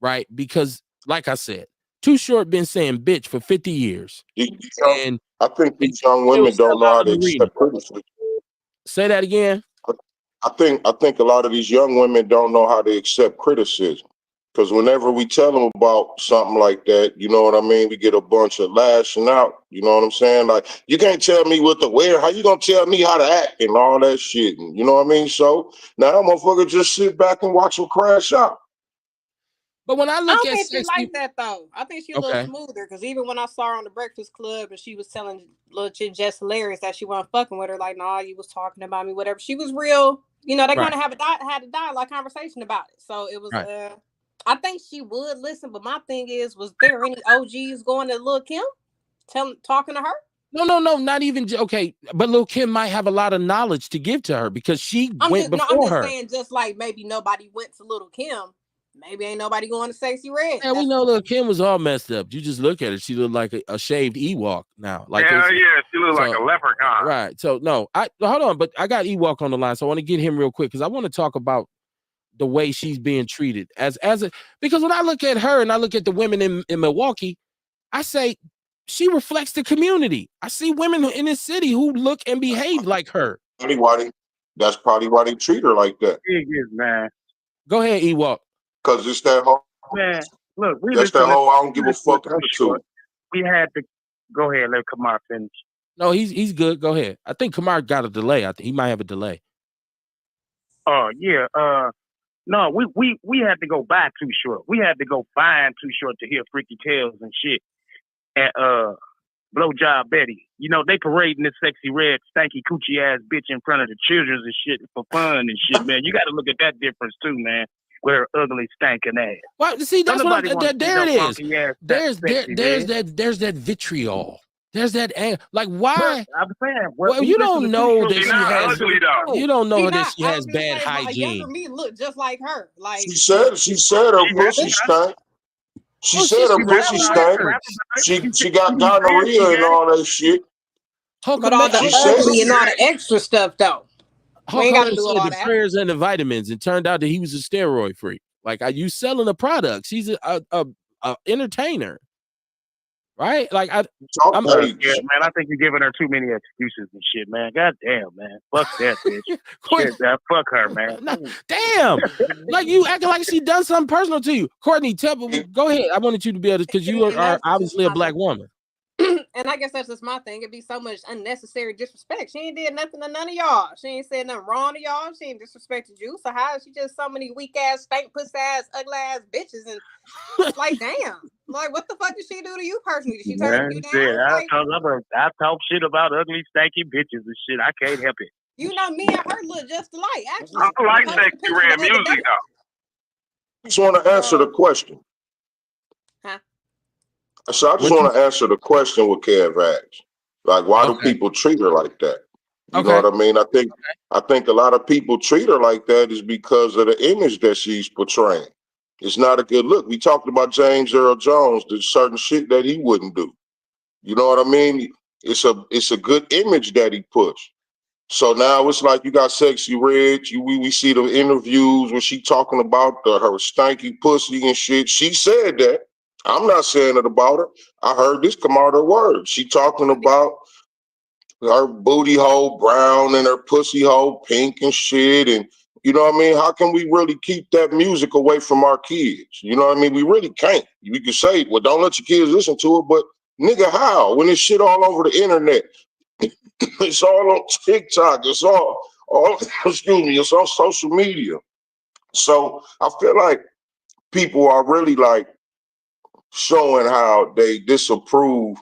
right? Because, like I said, Too Short been saying bitch for 50 years. And I think these young women don't know how to accept criticism. Say that again. I think a lot of these young women don't know how to accept criticism. Because whenever we tell them about something like that, you know what I mean? We get a bunch of lashing out. You know what I'm saying? Like, you can't tell me what to wear. How you gonna tell me how to act and all that shit? And you know what I mean? So now that motherfucker just sit back and watch them crash out. But when I look at Sexy, she like that though. I think she's a little smoother because even when I saw her on the Breakfast Club and she was telling little chick Jess Hilarious that she wasn't fucking with her, like, nah, you was talking about me, whatever. She was real. You know, they kind of had a dialogue conversation about it. So it was. I think she would listen, but my thing is, was there any OGs going to Lil' Kim, talking to her? No, not even. Okay, but Lil' Kim might have a lot of knowledge to give to her because she went before her. I'm just saying, just like maybe nobody went to Lil' Kim, maybe ain't nobody going to Sexy Red. Yeah, we know Lil' Kim was all messed up. You just look at her; she looked like a shaved Ewok now. Like she looked like a leprechaun. Right. So no, hold on, but I got Ewok on the line, so I want to get him real quick because I want to talk about the way she's being treated because when I look at her and I look at the women in Milwaukee, I say she reflects the community. I see women in this city who look and behave like her. That's probably why they treat her like that. It is, man. Go ahead, Ewok. Because it's that whole man. Look, that's that whole I don't give a fuck attitude. We had to go ahead. Let Kamar finish. No, he's good. Go ahead. I think Kamar got a delay. I think he might have a delay. Oh yeah. No, we had to go buy Too Short. We had to go find Too Short to hear Freaky Tales and shit. And Blowjob Betty. You know, they parading this sexy red, stanky coochie ass bitch in front of the children and shit for fun and shit, man. You got to look at that difference too, man. With her ugly, stanking ass. Well, see, that's what there it is. There's that vitriol. There's that anger. Like, why? I'm saying, well, you don't know that she has. Ugly, though. You don't know that she has bad hygiene. Younger me look just like her. Like she said her pussy stank. She said her pussy stank. She got gonorrhea and all that shit. But all the ugly and all the extra stuff, though. We ain't got to do all the that. prayers and the vitamins. It turned out that he was a steroid freak. Like, are you selling a product? She's a entertainer, right? Like, man, I think you're giving her too many excuses and shit, man. God damn, man. Fuck that bitch. Shit, fuck her, man. Damn. Like, you acting like she done something personal to you. Courtney, go ahead. I wanted you to be able to, because you are obviously a black woman. And I guess that's just my thing. It'd be so much unnecessary disrespect. She ain't did nothing to none of y'all. She ain't said nothing wrong to y'all. She ain't disrespected you. So how is she just so many weak ass, stank puss ass, ugly ass bitches? And like, damn, like what the fuck did she do to you personally? Did she turn you down? I talk shit about ugly, stanky bitches and shit. I can't help it. You know, me and her look just alike. Actually, I like sexy red music though. I just want to answer the question. Huh? So I just want to answer the question with Kev asked. Like, why do people treat her like that? You know what I mean? I think a lot of people treat her like that is because of the image that she's portraying. It's not a good look. We talked about James Earl Jones, there's certain shit that he wouldn't do. You know what I mean? It's a good image that he puts. So now it's like you got Sexy Red. We see the interviews when she talking about her stanky pussy and shit. She said that. I'm not saying it about her. I heard this come out of her words. She talking about her booty hole brown and her pussy hole pink and shit. And you know what I mean? How can we really keep that music away from our kids? You know what I mean? We really can't. We can say, well, don't let your kids listen to it, but nigga, how? When this shit all over the internet, it's all on TikTok, it's all excuse me, it's on social media. So I feel like people are really like showing how they disapprove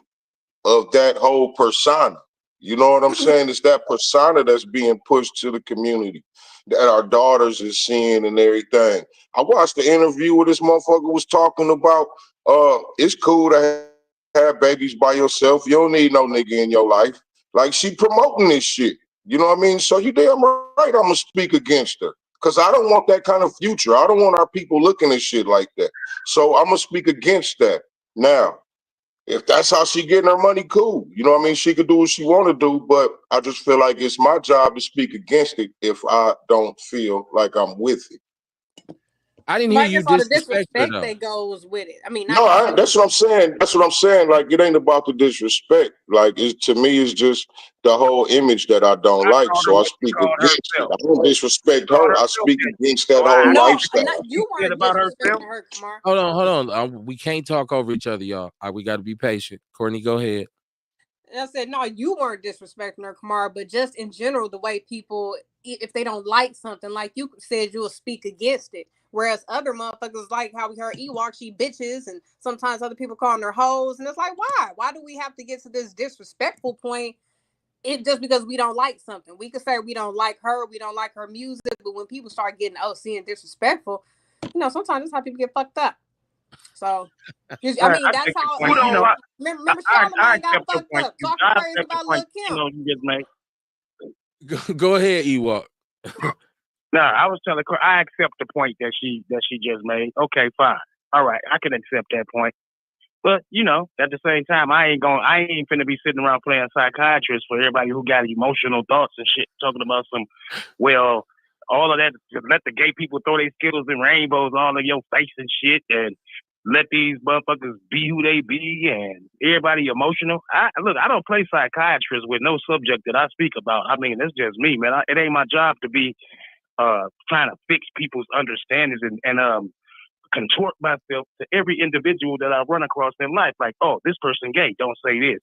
of that whole persona. You know what I'm saying? It's that persona that's being pushed to the community that our daughters is seeing and everything. I watched the interview where this motherfucker was talking about it's cool to have babies by yourself. You don't need no nigga in your life. Like, she promoting this shit. You know what I mean? So you damn right I'm gonna speak against her. Because I don't want that kind of future. I don't want our people looking at shit like that. So I'm going to speak against that. Now, if that's how she getting her money, cool. You know what I mean? She could do what she want to do, but I just feel like it's my job to speak against it if I don't feel like I'm with it. I didn't hear you disrespect her, though. That goes with it. I mean, that's what I'm saying. That's what I'm saying. Like, it ain't about the disrespect. Like, to me, it's just the whole image that I don't like. So I speak against it. I don't disrespect her. I speak against that whole lifestyle. You weren't disrespecting her, Kamar. Hold on. We can't talk over each other, y'all. We got to be patient. Courtney, go ahead. And I said, no, you weren't disrespecting her, Kamar, but just in general, the way people, if they don't like something, like you said, you'll speak against it. Whereas other motherfuckers, like how we heard Ewok, she bitches, and sometimes other people calling her hoes. And it's like, why? Why do we have to get to this disrespectful point? It just because we don't like something. We could say we don't like her, we don't like her music, but when people start getting OC and disrespectful, you know, sometimes that's how people get fucked up. So, I mean, that's how. Remember, Charlamagne got fucked up talking crazy about Lil' Kim. Go ahead, Ewok. No, I was telling her I accept the point that she just made. Okay, fine. All right, I can accept that point. But you know, at the same time, I ain't finna be sitting around playing psychiatrist for everybody who got emotional thoughts and shit, talking about all of that. Just let the gay people throw their Skittles and rainbows all in your face and shit, and let these motherfuckers be who they be, and everybody emotional. I don't play psychiatrist with no subject that I speak about. I mean, that's just me, man. It ain't my job to be trying to fix people's understandings and contort myself to every individual that I run across in life. Like, oh, this person gay, don't say this.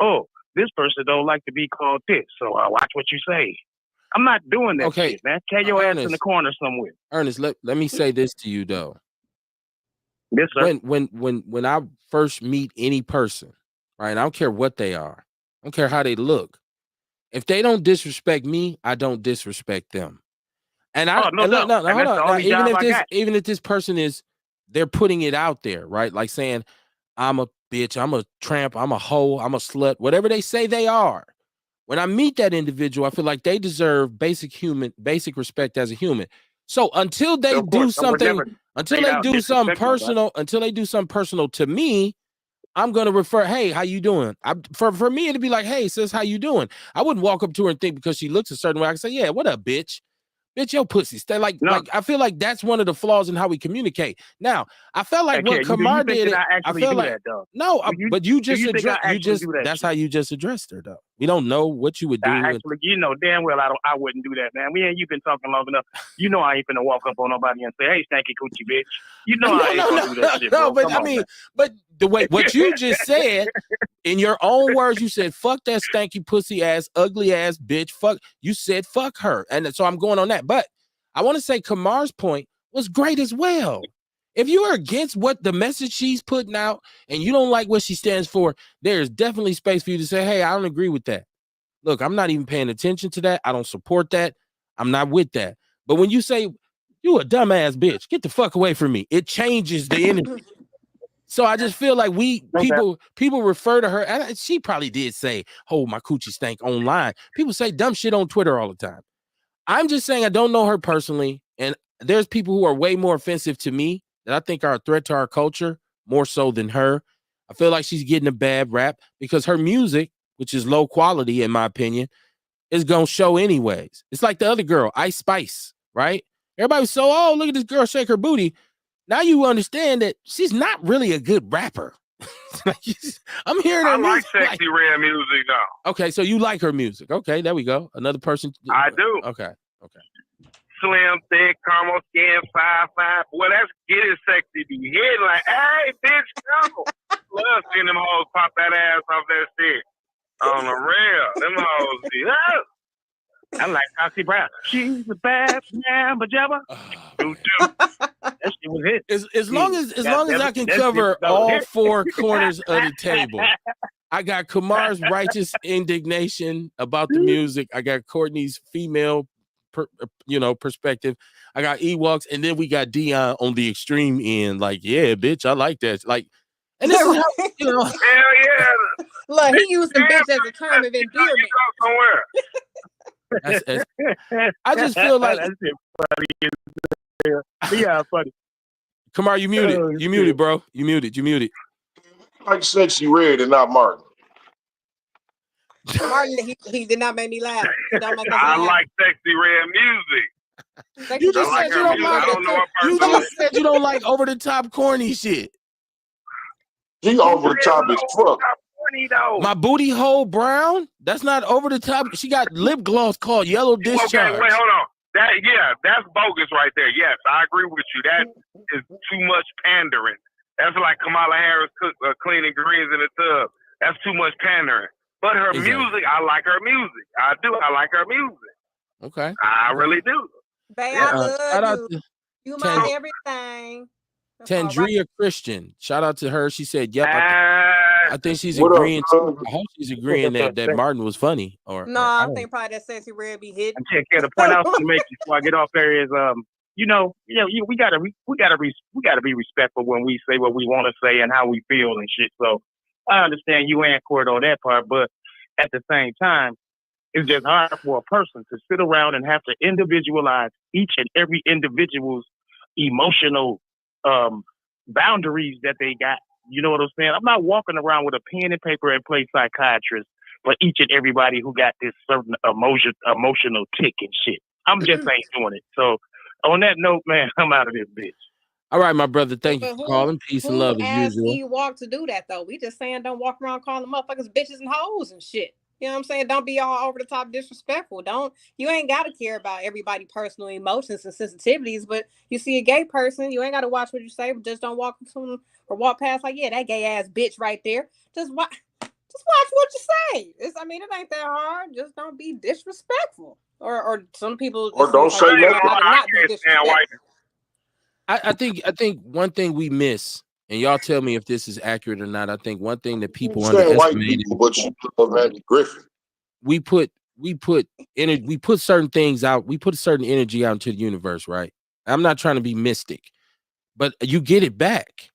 Oh, this person don't like to be called this, so watch what you say. I'm not doing that shit, man. Carry your ass in the corner somewhere. Ernest, let me say this to you though. Yes, sir. When I first meet any person, right? I don't care what they are. I don't care how they look. If they don't disrespect me, I don't disrespect them. And hold on. Now, even if this person they're putting it out there, right? Like saying, I'm a bitch, I'm a tramp, I'm a hoe, I'm a slut, whatever they say they are. When I meet that individual, I feel like they deserve basic respect as a human. So until they do something personal to me, I'm gonna refer, hey, how you doing? For me, it'd be like, hey, sis, how you doing? I wouldn't walk up to her and think because she looks a certain way, I can say, yeah, what up, bitch? Bitch, your pussy. Stay like I feel like that's one of the flaws in how we communicate. Now, I felt like what Kamar did. I feel like but you just addressed. That's how you just addressed her, though. We don't know what you would do. Actually, you know damn well I wouldn't do that, man. You've been talking long enough. You know I ain't finna walk up on nobody and say, hey, stanky coochie bitch. You know I ain't gonna do that shit, bro. But but the way what you just said. In your own words, you said, fuck that stanky pussy ass, ugly ass bitch. Fuck. You said, fuck her. And so I'm going on that. But I want to say Kamar's point was great as well. If you are against what the message she's putting out and you don't like what she stands for, there's definitely space for you to say, hey, I don't agree with that. Look, I'm not even paying attention to that. I don't support that. I'm not with that. But when you say, you a dumbass bitch, get the fuck away from me, it changes the energy. So I just feel like people refer to her, and she probably did say, oh, my coochie stank online. People say dumb shit on Twitter all the time. I'm just saying I don't know her personally, and there's people who are way more offensive to me that I think are a threat to our culture, more so than her. I feel like she's getting a bad rap because her music, which is low quality in my opinion, is going to show anyways. It's like the other girl, Ice Spice, right? Everybody was so, oh, look at this girl shake her booty. Now you understand that she's not really a good rapper. I'm hearing her I like Sexy Red music though. Okay, so you like her music. Okay, there we go. Another person. I do. Okay. Slim, thick, caramel skin, 5'5". Well, that's getting sexy. Be hitting like, hey, bitch, come. Love seeing them hoes pop that ass off that shit. On the real. Them hoes be up. I like Foxy Brown. She's a bad man, pajama. That shit was hit. As long as I can cover all four corners of the table. I got Kamar's righteous indignation about the music. I got Courtney's female, perspective. I got Ewok's, and then we got Dion on the extreme end. Like, yeah, bitch, I like that. Like, and this is how, hell yeah. Look, he used the bitch as a term of endearment. Somewhere. I just feel like funny. Kamar, you muted. You muted, bro. You muted. Like Sexy Red and not Martin. Martin, he did not make me laugh. I like Sexy Red music. You just said you don't like it. You just said you don't like over the top corny shit. He over the top as fuck. My booty hole brown? That's not over the top. She got lip gloss called Yellow Discharge. Okay, wait, hold on. That's bogus right there. Yes, I agree with you. That is too much pandering. That's like Kamala Harris cleaning greens in the tub. That's too much pandering. But her music, I like her music. I do. I like her music. Okay. I really do. Babe, I love you. You my everything. Tandria right. Christian. Shout out to her. She said, yep. I think she's agreeing. I hope she's agreeing that Martin was funny. Or I think probably that Sexy Red be hit. The point I was to make before I get off there is, we gotta be respectful when we say what we want to say and how we feel and shit. So I understand you and Court on that part, but at the same time, it's just hard for a person to sit around and have to individualize each and every individual's emotional boundaries that they got. You know what I'm saying? I'm not walking around with a pen and paper and play psychiatrist for each and everybody who got this certain emotional tick and shit. I'm just ain't doing it. So on that note, man, I'm out of this bitch. All right, my brother. Thank you for calling. Peace and love as usual. He walked to do that though. We just saying don't walk around calling motherfuckers bitches and hoes and shit. You know what I'm saying? Don't be all over the top disrespectful. You ain't got to care about everybody's personal emotions and sensitivities, but you see a gay person, you ain't got to watch what you say, but just don't walk to them or walk past like, yeah, that gay ass bitch right there. Just watch what you say. It ain't that hard. Just don't be disrespectful. Or some people Or don't say nothing. not be disrespectful. I think one thing we miss, and y'all tell me if this is accurate or not. I think one thing that people underestimate, but you love Andy Griffin. We put certain things out. We put a certain energy out into the universe, right? I'm not trying to be mystic, but you get it back.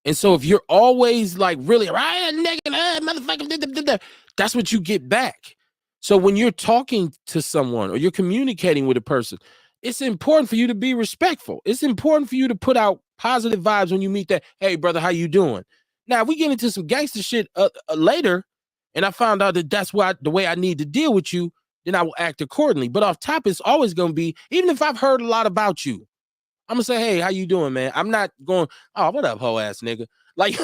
And so if you're always like really right, motherfucker, that's what you get back. So when you're talking to someone or you're communicating with a person, it's important for you to be respectful. It's important for you to put out positive vibes when you meet that. Hey, brother, how you doing? Now, if we get into some gangster shit later, and I found out that that's the way I need to deal with you, then I will act accordingly. But off top, it's always going to be, even if I've heard a lot about you, I'm gonna say, hey, how you doing, man? I'm not going, oh, what up, hoe ass nigga? Like,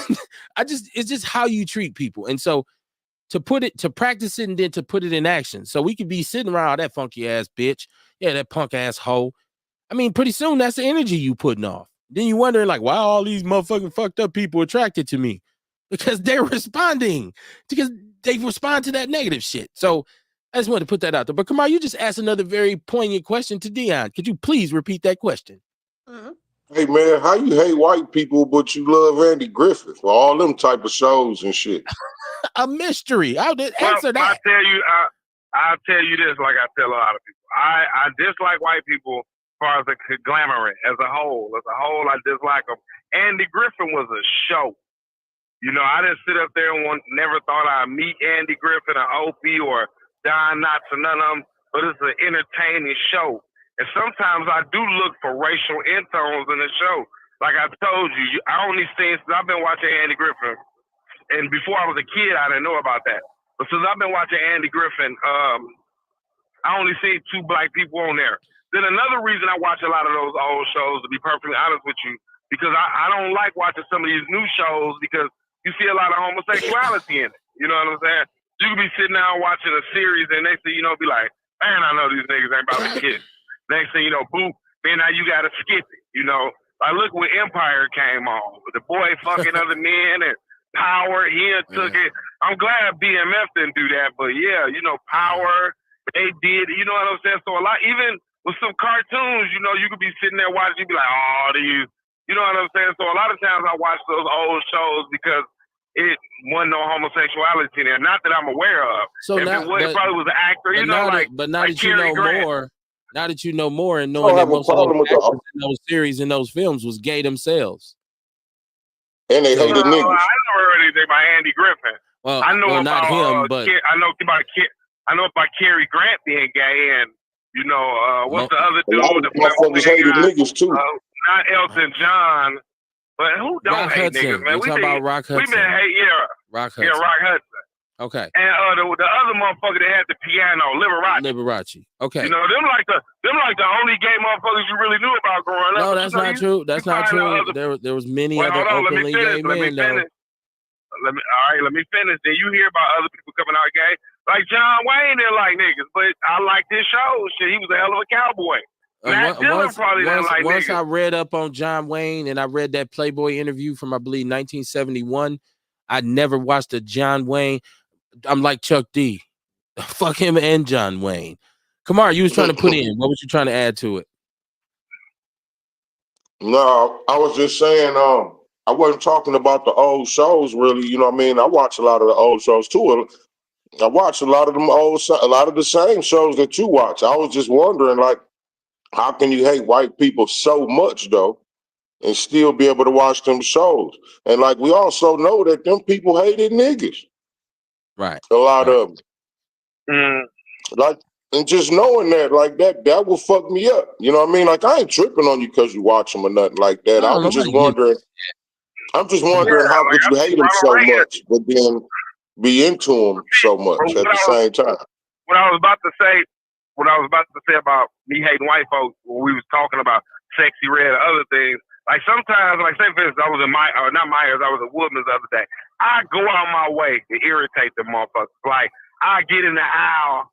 it's just how you treat people. And so to practice it and then to put it in action. So we could be sitting around that funky ass bitch. Yeah, that punk ass hoe. I mean, pretty soon that's the energy you putting off. Then you wondering like, why all these motherfucking fucked up people attracted to me? Because they're responding, because they respond to that negative shit. So I just wanted to put that out there. But Kamar, you just asked another very poignant question to Dion. Could you please repeat that question? Mm-hmm. Hey man, how you hate white people but you love Andy Griffin for all them type of shows and shit? A mystery. I did answer that. I'll tell you this, like I tell a lot of people. I dislike white people as far as the conglomerate as a whole. As a whole, I dislike them. Andy Griffin was a show. You know, I didn't sit up there and never thought I'd meet Andy Griffin or Opie or Don Knotts or none of them. But it's an entertaining show. And sometimes I do look for racial intones in the show. Like I told you, I only seen, since I've been watching Andy Griffin, and before I was a kid, I didn't know about that. But since I've been watching Andy Griffin, I only seen 2 black people on there. Then another reason I watch a lot of those old shows, to be perfectly honest with you, because I don't like watching some of these new shows because you see a lot of homosexuality in it. You know what I'm saying? You could be sitting down watching a series and next thing you know, be like, man, I know these niggas ain't about to kiss. Next thing you know, boop, man, now you got to skip it, you know. Like, look when Empire came on. The boy fucking other men and Power, he took it. I'm glad BMF didn't do that, but yeah, you know, Power, they did, you know what I'm saying? So a lot, even with some cartoons, you know, you could be sitting there watching, you be like, oh, these, you know what I'm saying? So a lot of times I watch those old shows because it wasn't no homosexuality there. Not that I'm aware of. So if now, it probably was an actor, you know, but now like that you know Grant. more, now that you know more and knowing that most of those actors in those series and those films was gay themselves. And they hated niggas. I never heard anything about Andy Griffin. Well, I know not about him, but I know about Cary Grant being gay, and you know what's the other dude? Motherfuckers hated niggas too. Not Elton John, but who don't Rock hate Hudson. niggas, man? You talking about Rock Hudson? We've been hate, Rock Hudson. Yeah, Rock Hudson. Okay. And the other motherfucker that had the piano, Liberace. Okay. You know, them like the only gay motherfuckers you really knew about growing up. No, that's not true. That's not true. There was many other openly gay men though. Let me finish. Then you hear about other people coming out gay. Like John Wayne didn't like niggas, but I liked his show. Shit, he was a hell of a cowboy. Matt Dillon probably didn't like niggas. Once I read up on John Wayne and I read that Playboy interview from, I believe, 1971, I never watched a John Wayne. I'm like Chuck D. Fuck him and John Wayne. Kamar, you was trying to put in. What was you trying to add to it? No, I was just saying, I wasn't talking about the old shows really, you know what I mean? I watch a lot of the old shows too. I watch a lot of the same shows that you watch. I was just wondering, like, how can you hate white people so much though and still be able to watch them shows? And like, we also know that them people hated niggas. Right. A lot of them. Like, and just knowing that, like, that will fuck me up. You know what I mean? Like, I ain't tripping on you because you watch them or nothing like that. I'm just wondering how could you hate them so much, but then be into them so much at the same time? What I was about to say about me hating white folks when we was talking about Sexy Red or other things, like sometimes, like say for instance, I was in not Myers, I was at Woodman's the other day. I go out my way to irritate them motherfuckers. Like, I get in the aisle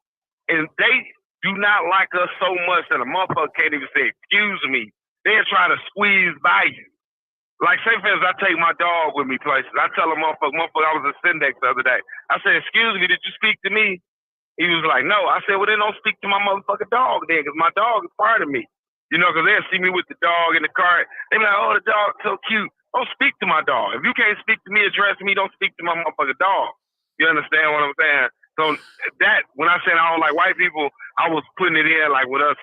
and they do not like us so much that a motherfucker can't even say, excuse me. They're trying to squeeze by you. Like, say for instance, I take my dog with me places. I tell a motherfucker, I was at Syndex the other day. I said, excuse me, did you speak to me? He was like, no. I said, well, then don't speak to my motherfucking dog then, because my dog is part of me. You know, because they'll see me with the dog in the car. They be like, oh, the dog's so cute. Don't speak to my dog. If you can't speak to me, address me, don't speak to my motherfucking dog. You understand what I'm saying? So that, when I said I don't like white people, I was putting it in like with us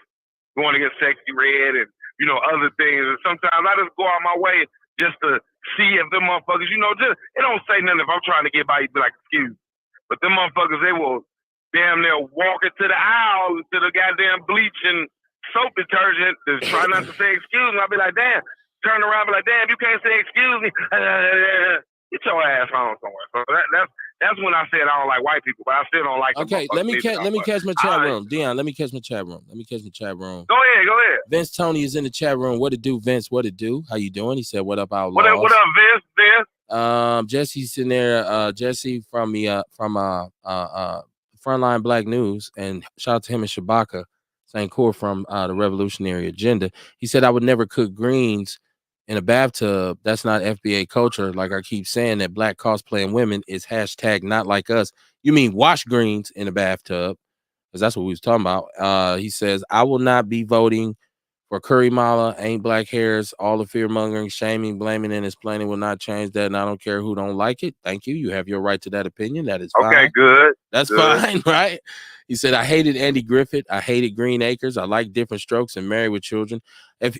going against Sexy Red and, you know, other things. And sometimes I just go out my way just to see if them motherfuckers, you know, just, it don't say nothing if I'm trying to get by, you be like, excuse me. But them motherfuckers, they will damn near walk into the aisle to the goddamn bleach and soap detergent to try not to say excuse me. I'll be like, damn. Turn around and be like, damn, you can't say excuse me. Get your ass home somewhere. So that's when I said I don't like white people, but I still don't like them. Okay, let me catch my chat room. Dion, let me catch my chat room. Go ahead. Vince Tony is in the chat room. What it do, Vince? What it do? How you doing? He said, what up, Outlaws? What up, Vince? Jesse's in there. Jesse from Frontline Black News, and shout out to him and Shabaka St. Core from the Revolutionary Agenda. He said, I would never cook greens in a bathtub. That's not FBA culture. Like I keep saying, that black cosplaying women is hashtag not like us. You mean wash greens in a bathtub? Because that's what we was talking about. He says, I will not be voting for Curry Mala, ain't black hairs, all the fear mongering, shaming, blaming, and explaining will not change that. And I don't care who don't like it. Thank you. You have your right to that opinion. That is fine. Okay, good. That's good. Fine, right? He said, I hated Andy Griffith. I hated Green Acres. I like Different Strokes and Married with Children.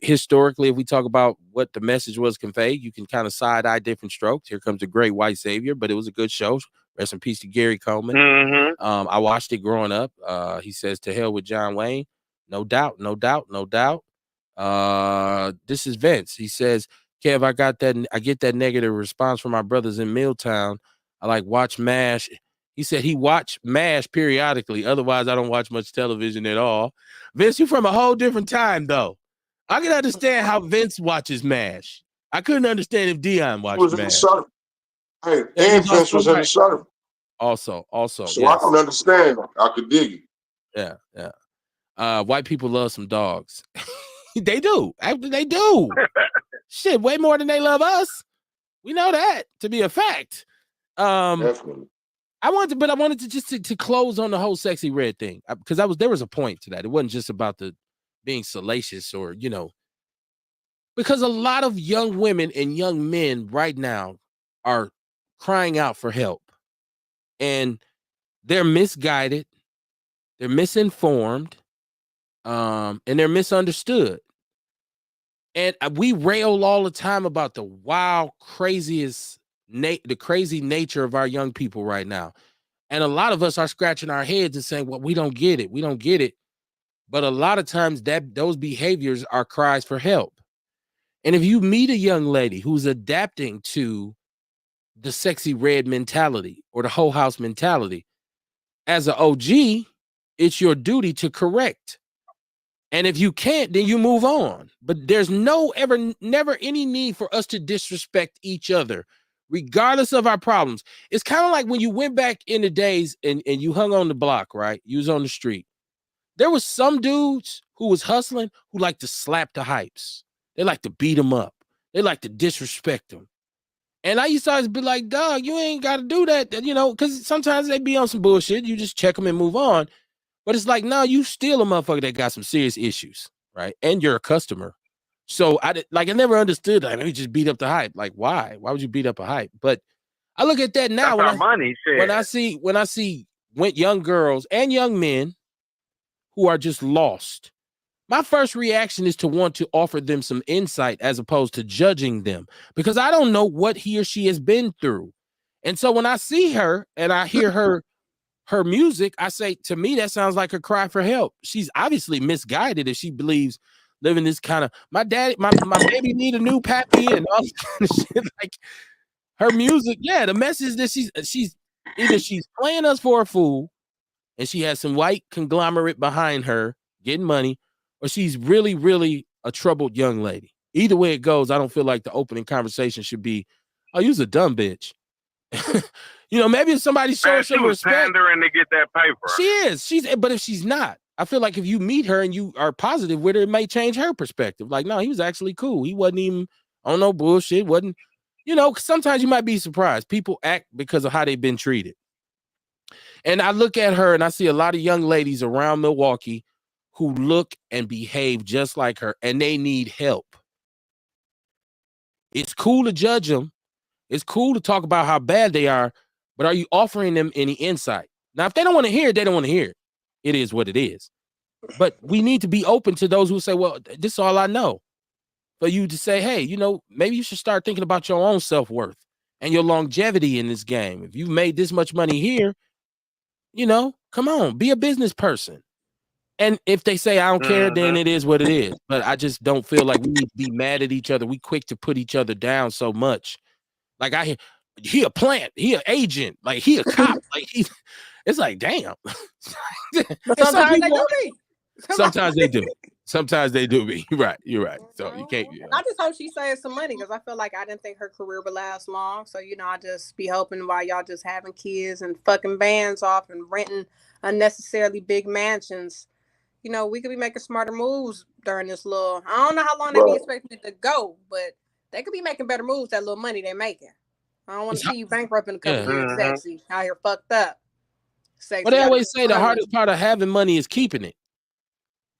Historically, if we talk about what the message was conveyed, you can kind of side-eye Different Strokes. Here Comes a Great White Savior, but it was a good show. Rest in peace to Gary Coleman. Mm-hmm. I watched it growing up. He says, to hell with John Wayne. No doubt. This is Vince. He says, Kev, I get that negative response from my brothers in Milltown. I like watch MASH. He said he watched MASH periodically. Otherwise, I don't watch much television at all. Vince, you from a whole different time, though. I can understand how Vince watches MASH. I couldn't understand if Dion watched MASH. Hey, and Vince was in the surf. Also. So yes. I don't understand. I could dig it. Yeah. White people love some dogs. They do. They do. Shit, way more than they love us. We know that to be a fact. Definitely. I wanted to just to close on the whole Sexy Red thing, because there was a point to that. It wasn't just about the being salacious or, you know, because a lot of young women and young men right now are crying out for help, and they're misguided, they're misinformed, and they're misunderstood. And we rail all the time about the wild, the crazy nature of our young people right now. And a lot of us are scratching our heads and saying, well, we don't get it. We don't get it. But a lot of times those behaviors are cries for help. And if you meet a young lady who's adapting to the Sexy Red mentality or the whole house mentality, as an OG, it's your duty to correct. And if you can't, then you move on. But there's never any need for us to disrespect each other, regardless of our problems. It's kind of like when you went back in the days and you hung on the block, right? You was on the street. There was some dudes who was hustling who like to slap the hypes. They like to beat them up. They like to disrespect them. And I used to always be like, dog, you ain't got to do that, you know, because sometimes they be on some bullshit. You just check them and move on. But it's like, no, you still a motherfucker that got some serious issues, right? And you're a customer. So I never understood that. Let me just beat up the hype. Like, why? Why would you beat up a hype? But I look at that now when I see young girls and young men who are just lost. My first reaction is to want to offer them some insight as opposed to judging them, because I don't know what he or she has been through. And so when I see her and I hear her music, I say, to me, that sounds like a cry for help. She's obviously misguided if she believes living this kind of, my baby need a new pappy and all this kind of shit. Like, her music, yeah, the message that she's either she's playing us for a fool and she has some white conglomerate behind her getting money, or she's really, really a troubled young lady. Either way it goes, I don't feel like the opening conversation should be, oh, you's a dumb bitch. You know, maybe if somebody shows some respect, pandering to get that paper. But if she's not, I feel like if you meet her and you are positive with her, it may change her perspective. Like, no, he was actually cool. He wasn't even on no bullshit. Wasn't, you know, sometimes you might be surprised. People act because of how they've been treated. And I look at her and I see a lot of young ladies around Milwaukee who look and behave just like her, and they need help. It's cool to judge them. It's cool to talk about how bad they are, but are you offering them any insight? Now, if they don't want to hear it, they don't want to hear it. It is what it is. But we need to be open to those who say, well, this is all I know. For you to say, hey, you know, maybe you should start thinking about your own self-worth and your longevity in this game. If you've made this much money here, you know, come on, be a business person. And if they say I don't care, then it is what it is. But I just don't feel like we need to be mad at each other. We quick to put each other down so much. Like he a plant, he an agent, like he a cop, like it's like damn. But sometimes they do be. Sometimes they do. Sometimes they do be. You're right. So you can't. I just hope she saves some money because I feel like I didn't think her career would last long. So, you know, I just be hoping while y'all just having kids and fucking bands off and renting unnecessarily big mansions, you know, we could be making smarter moves during this little. I don't know how long they be expecting it to go, but they could be making better moves that little money they're making. I don't want to see you bankrupt in a couple years, sexy, out here fucked up. Sexy. But they always say the hardest part of having money is keeping it.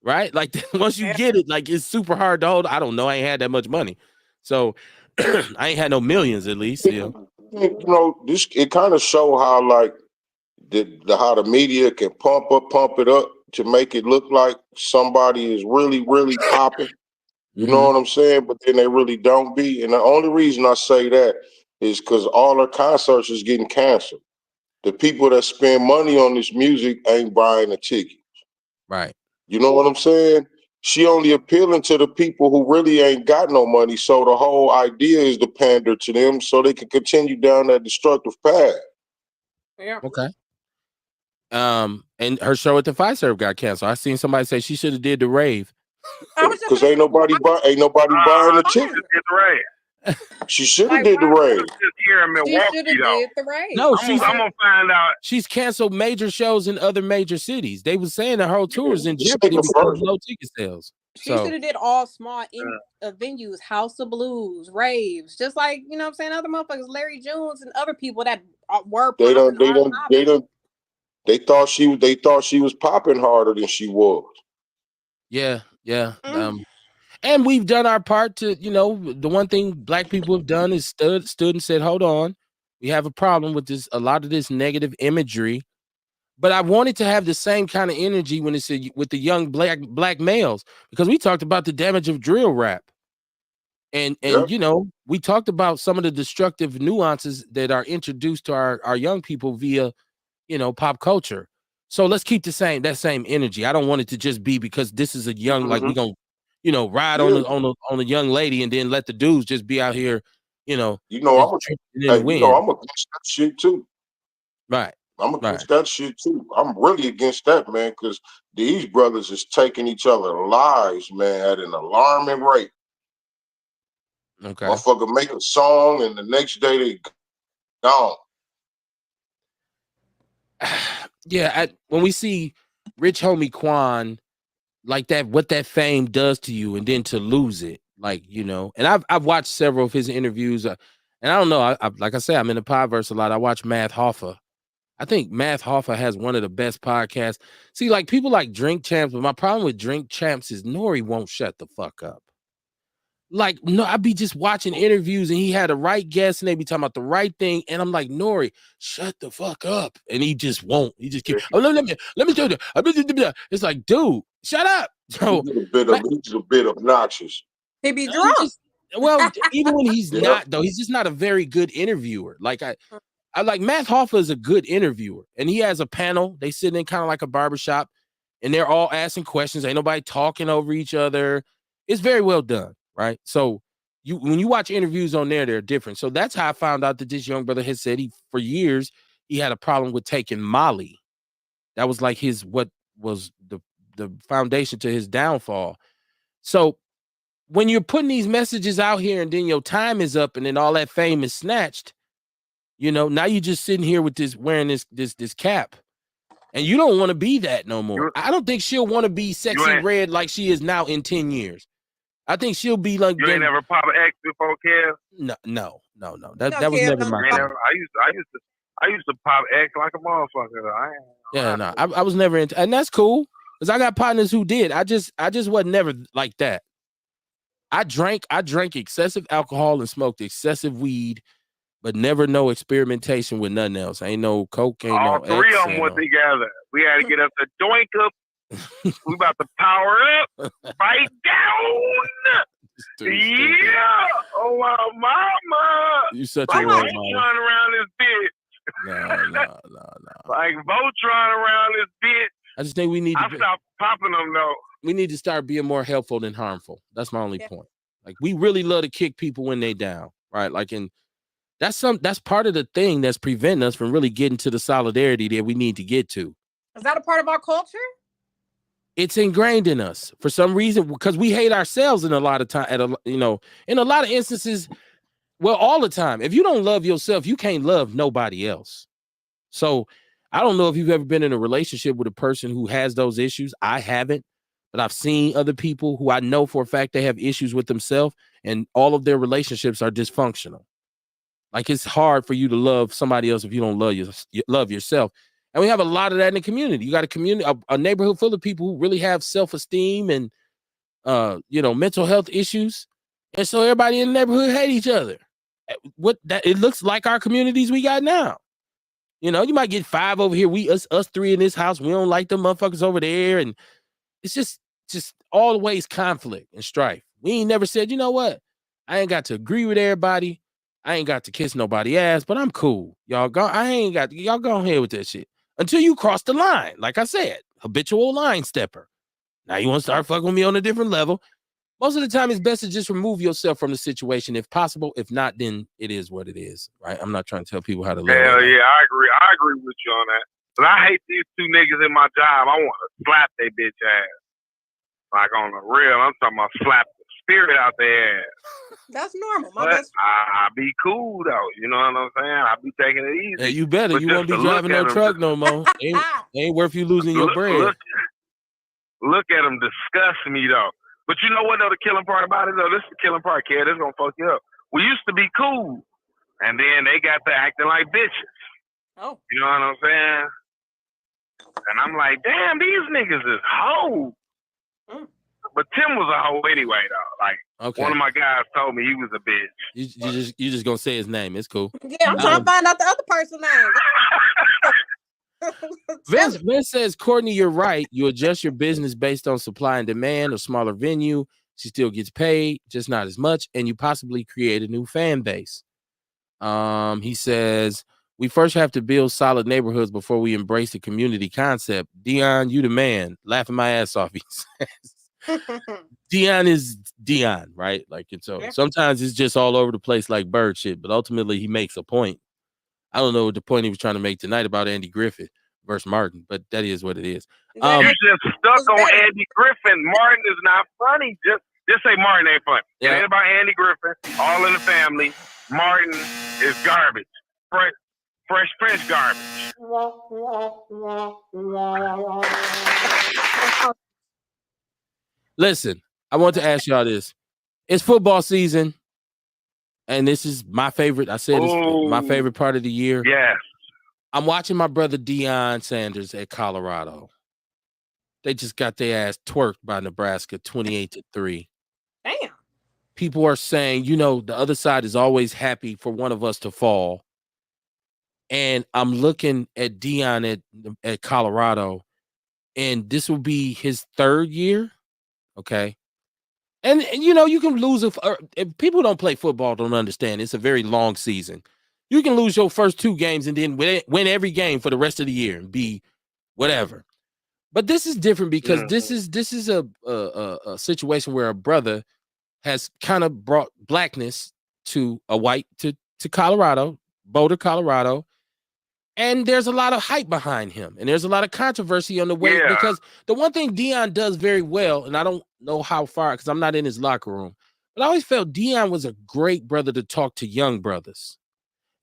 Right? Like once you get it, like it's super hard to hold. I don't know. I ain't had that much money. So I ain't had no millions at least. You know, this it kind of show how like how the media can pump it up to make it look like somebody is really, really popping. You know what I'm saying? But then they really don't be. And the only reason I say that is because all her concerts is getting canceled. The people that spend money on this music ain't buying a ticket. Right. You know what I'm saying? She only appealing to the people who really ain't got no money. So the whole idea is to pander to them so they can continue down that destructive path. Yeah. Okay. And her show at the Fiserv got canceled. I seen somebody say she should have did the rave. Because ain't nobody buying the ticket. She should have did the rave. Here in Milwaukee, did the rave. No, I'm gonna find out. She's canceled major shows in other major cities. They were saying the whole tour is in jeopardy because of low ticket sales. She should have did all small venues, House of Blues, raves, just like, you know what I'm saying, other motherfuckers, Larry Jones and other people that were they thought she was popping harder than she was. Yeah. And we've done our part to, you know, the one thing black people have done is stood and said, hold on, we have a problem with this, a lot of this negative imagery. But I wanted to have the same kind of energy when it's with the young black males, because we talked about the damage of drill rap. And you know, we talked about some of the destructive nuances that are introduced to our young people via, you know, pop culture. So let's keep that same energy. I don't want it to just be because this is a young, like we gonna, you know, ride on a young lady and then let the dudes just be out here, you know. I'm against that shit too. Right. I'm against that shit too. I'm really against that, man, because these brothers is taking each other's lives, man, at an alarming rate. Okay. Motherfucker make a song and the next day they gone. Yeah, when we see Rich Homie Quan like that, what that fame does to you, and then to lose it, like, you know. And I've watched several of his interviews, and I don't know. I like I say, I'm in the podverse a lot. I watch Math Hoffa. I think Math Hoffa has one of the best podcasts. See, like people like Drink Champs, but my problem with Drink Champs is Nori won't shut the fuck up. Like, no, I'd be just watching interviews and he had the right guest and they be talking about the right thing. And I'm like, Nori, shut the fuck up. And he just won't. He just keeps, let me tell you. It's like, dude, shut up. So he's a bit obnoxious. He be drunk. Well, even when he's not, though, he's just not a very good interviewer. Like I like Matt Hoffa is a good interviewer, and he has a panel. They sit in kind of like a barbershop, and they're all asking questions. Ain't nobody talking over each other. It's very well done, right? So when you watch interviews on there, they're different. So that's how I found out that this young brother has said for years he had a problem with taking Molly. That was like what was the foundation to his downfall. So when you're putting these messages out here and then your time is up and then all that fame is snatched, you know, now you're just sitting here with this wearing this cap, and you don't want to be that no more. I don't think she'll want to be sexy red like she is now in 10 years. I think she'll be like, you ain't never pop an X before, Kev? No. That was never my. I used to pop X like a motherfucker. I was never into, and that's cool because I got partners who did. I just wasn't never like that. I drank excessive alcohol and smoked excessive weed, but never no experimentation with nothing else. Ain't no coke, ain't all no three X, of them were together. We had to get up the doink up. We about to power up, right down. Yeah. Oh my mama. You such like a role Voltron model. around this bitch. No. Like Voltron around this bitch. I just think we need to stop popping them though. We need to start being more helpful than harmful. That's my only point. Like we really love to kick people when they down, right? Like, and that's part of the thing that's preventing us from really getting to the solidarity that we need to get to. Is that a part of our culture? It's ingrained in us for some reason because we hate ourselves in a lot of time. In a lot of instances, well, all the time. If you don't love yourself, you can't love nobody else. So I don't know if you've ever been in a relationship with a person who has those issues. I haven't, but I've seen other people who I know for a fact they have issues with themselves, and all of their relationships are dysfunctional. Like it's hard for you to love somebody else if you don't love yourself. And we have a lot of that in the community. You got a community, a neighborhood full of people who really have self-esteem and mental health issues. And so everybody in the neighborhood hate each other. It looks like our communities we got now. You know, you might get 5 over here. Us 3 in this house. We don't like them motherfuckers over there. And it's just always conflict and strife. We ain't never said, you know what? I ain't got to agree with everybody. I ain't got to kiss nobody ass, but I'm cool. Y'all go ahead with that shit. Until you cross the line. Like I said, habitual line stepper. Now you want to start fucking with me on a different level. Most of the time, it's best to just remove yourself from the situation if possible. If not, then it is what it is, right? I'm not trying to tell people how to live. Hell yeah, I agree. I agree with you on that. But I hate these 2 niggas in my job. I want to slap their bitch ass. Like on the real, I'm talking about slap the spirit out their ass. That's normal. I be cool though. You know what I'm saying? I be taking it easy. Hey, you better. You won't be driving no truck no more. Ain't worth you losing your bread. Look at them disgust me though. But you know what though? The killing part about it though. This is the killing part, kid. This is gonna fuck you up. We used to be cool, and then they got to acting like bitches. Oh. You know what I'm saying? And I'm like, damn, these niggas is hoes. But Tim was a hoe anyway, though. Like, one of my guys told me he was a bitch. You just gonna say his name. It's cool. Yeah, I'm trying to find out the other person's name. Vince says, Courtney, you're right. You adjust your business based on supply and demand. A smaller venue, she still gets paid, just not as much, and you possibly create a new fan base. He says, we first have to build solid neighborhoods before we embrace the community concept. Dion, you the man. Laughing my ass off, he says. Dion is Dion, right? Like, and so sometimes it's just all over the place like bird shit, but ultimately he makes a point. I don't know what the point he was trying to make tonight about Andy Griffith versus Martin, but that is what it is. You just stuck on Andy Griffith. Martin is not funny. Just say Martin ain't funny. Yeah. It ain't about Andy Griffith. All in the family. Martin is garbage. Fresh garbage. Listen, I want to ask y'all this. It's football season, and this is my favorite. I said it's my favorite part of the year. Yes. I'm watching my brother Deion Sanders at Colorado. They just got their ass twerked by Nebraska 28-3. Damn. People are saying, the other side is always happy for one of us to fall. And I'm looking at Deion at Colorado, and this will be his 3rd year. Okay. And you can lose if people who don't play football don't understand. It's a very long season. You can lose your first 2 games and then win every game for the rest of the year and be whatever. But this is different because this is a situation where a brother has kind of brought blackness to a white to Colorado, Boulder, Colorado. And there's a lot of hype behind him. And there's a lot of controversy on the way. Yeah. Because the one thing Deion does very well, and I don't know how far, because I'm not in his locker room, but I always felt Deion was a great brother to talk to young brothers,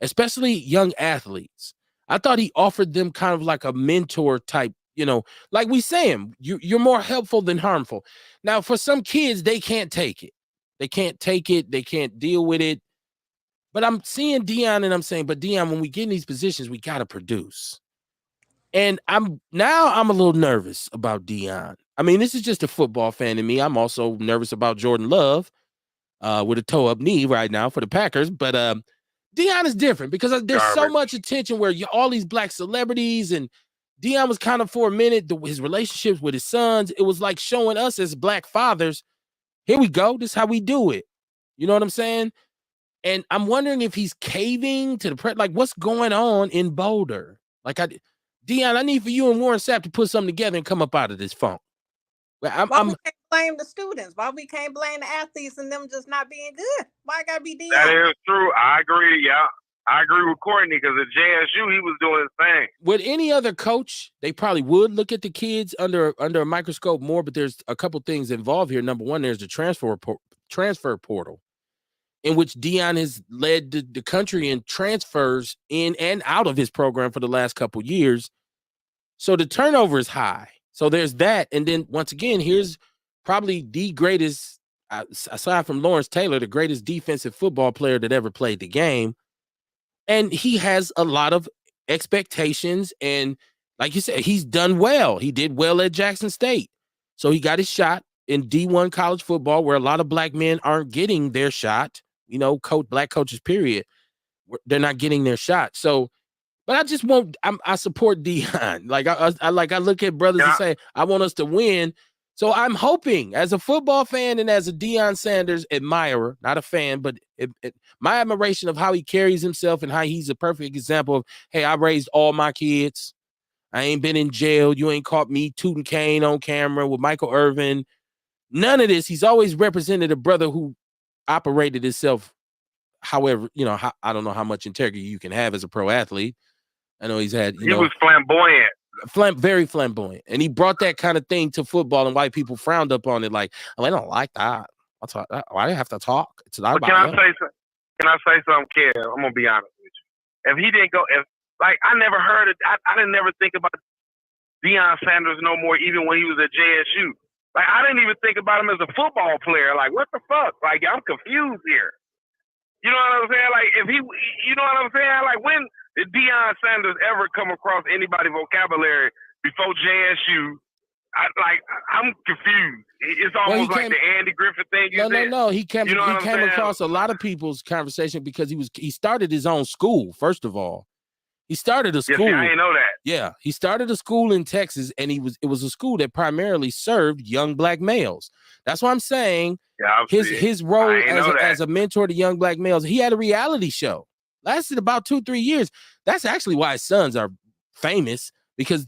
especially young athletes. I thought he offered them kind of like a mentor type, like we saying, you're more helpful than harmful. Now, for some kids, they can't take it. They can't take it. They can't deal with it. But I'm seeing Deion and I'm saying, but Deion, when we get in these positions, we got to produce. And I'm a little nervous about Deion. I mean, this is just a football fan in me. I'm also nervous about Jordan Love with a toe-up knee right now for the Packers. But Deion is different because there's so much attention where all these black celebrities, and Deion was kind of for a minute, his relationships with his sons, it was like showing us as black fathers, here we go, this is how we do it. You know what I'm saying? And I'm wondering if he's caving to the press. Like, what's going on in Boulder? Like, Deion, I need for you and Warren Sapp to put something together and come up out of this funk. Why we can't blame the students? Why we can't blame the athletes and them just not being good? Why it gotta be Deion? That is true. I agree. Yeah, I agree with Courtney because at JSU he was doing his thing. With any other coach, they probably would look at the kids under a microscope more. But there's a couple things involved here. Number one, there's the transfer portal, in which Deion has led the country in transfers in and out of his program for the last couple years. So the turnover is high. So there's that. And then once again, here's probably the greatest, aside from Lawrence Taylor, the greatest defensive football player that ever played the game. And he has a lot of expectations. And like you said, he's done well. He did well at Jackson State. So he got his shot in D1 college football, where a lot of black men aren't getting their shot. You know, black coaches, period. They're not getting their shot. So, but I just won't. I support Deion. Like I look at brothers and say, I want us to win. So I'm hoping, as a football fan and as a Deion Sanders admirer, not a fan, but my admiration of how he carries himself and how he's a perfect example of, hey, I raised all my kids. I ain't been in jail. You ain't caught me tooting cane on camera with Michael Irvin. None of this. He's always represented a brother who operated himself. However, you know, I don't know how much integrity you can have as a pro athlete. I know he's had, he was flamboyant. Very flamboyant. And he brought that kind of thing to football, and white people frowned up on it. Like, oh, I don't like that. Why do I have to talk? It's not but can I say something, Kev? I'm going to be honest with you. If he didn't go, I never heard it. I didn't never think about Deion Sanders no more, even when he was at JSU. Like, I didn't even think about him as a football player. Like, what the fuck? Like, I'm confused here. You know what I'm saying? Like, you know what I'm saying? Like, when did Deion Sanders ever come across anybody's vocabulary before JSU? I'm confused. It's almost like the Andy Griffith thing. No. He came across a lot of people's conversation because he started his own school, first of all. He started a school. Yeah, I didn't know that. Yeah, he started a school in Texas, and it was a school that primarily served young black males. That's what I'm saying. Yeah, his role as a mentor to young black males. He had a reality show, lasted about 2-3 years. That's actually why his sons are famous, because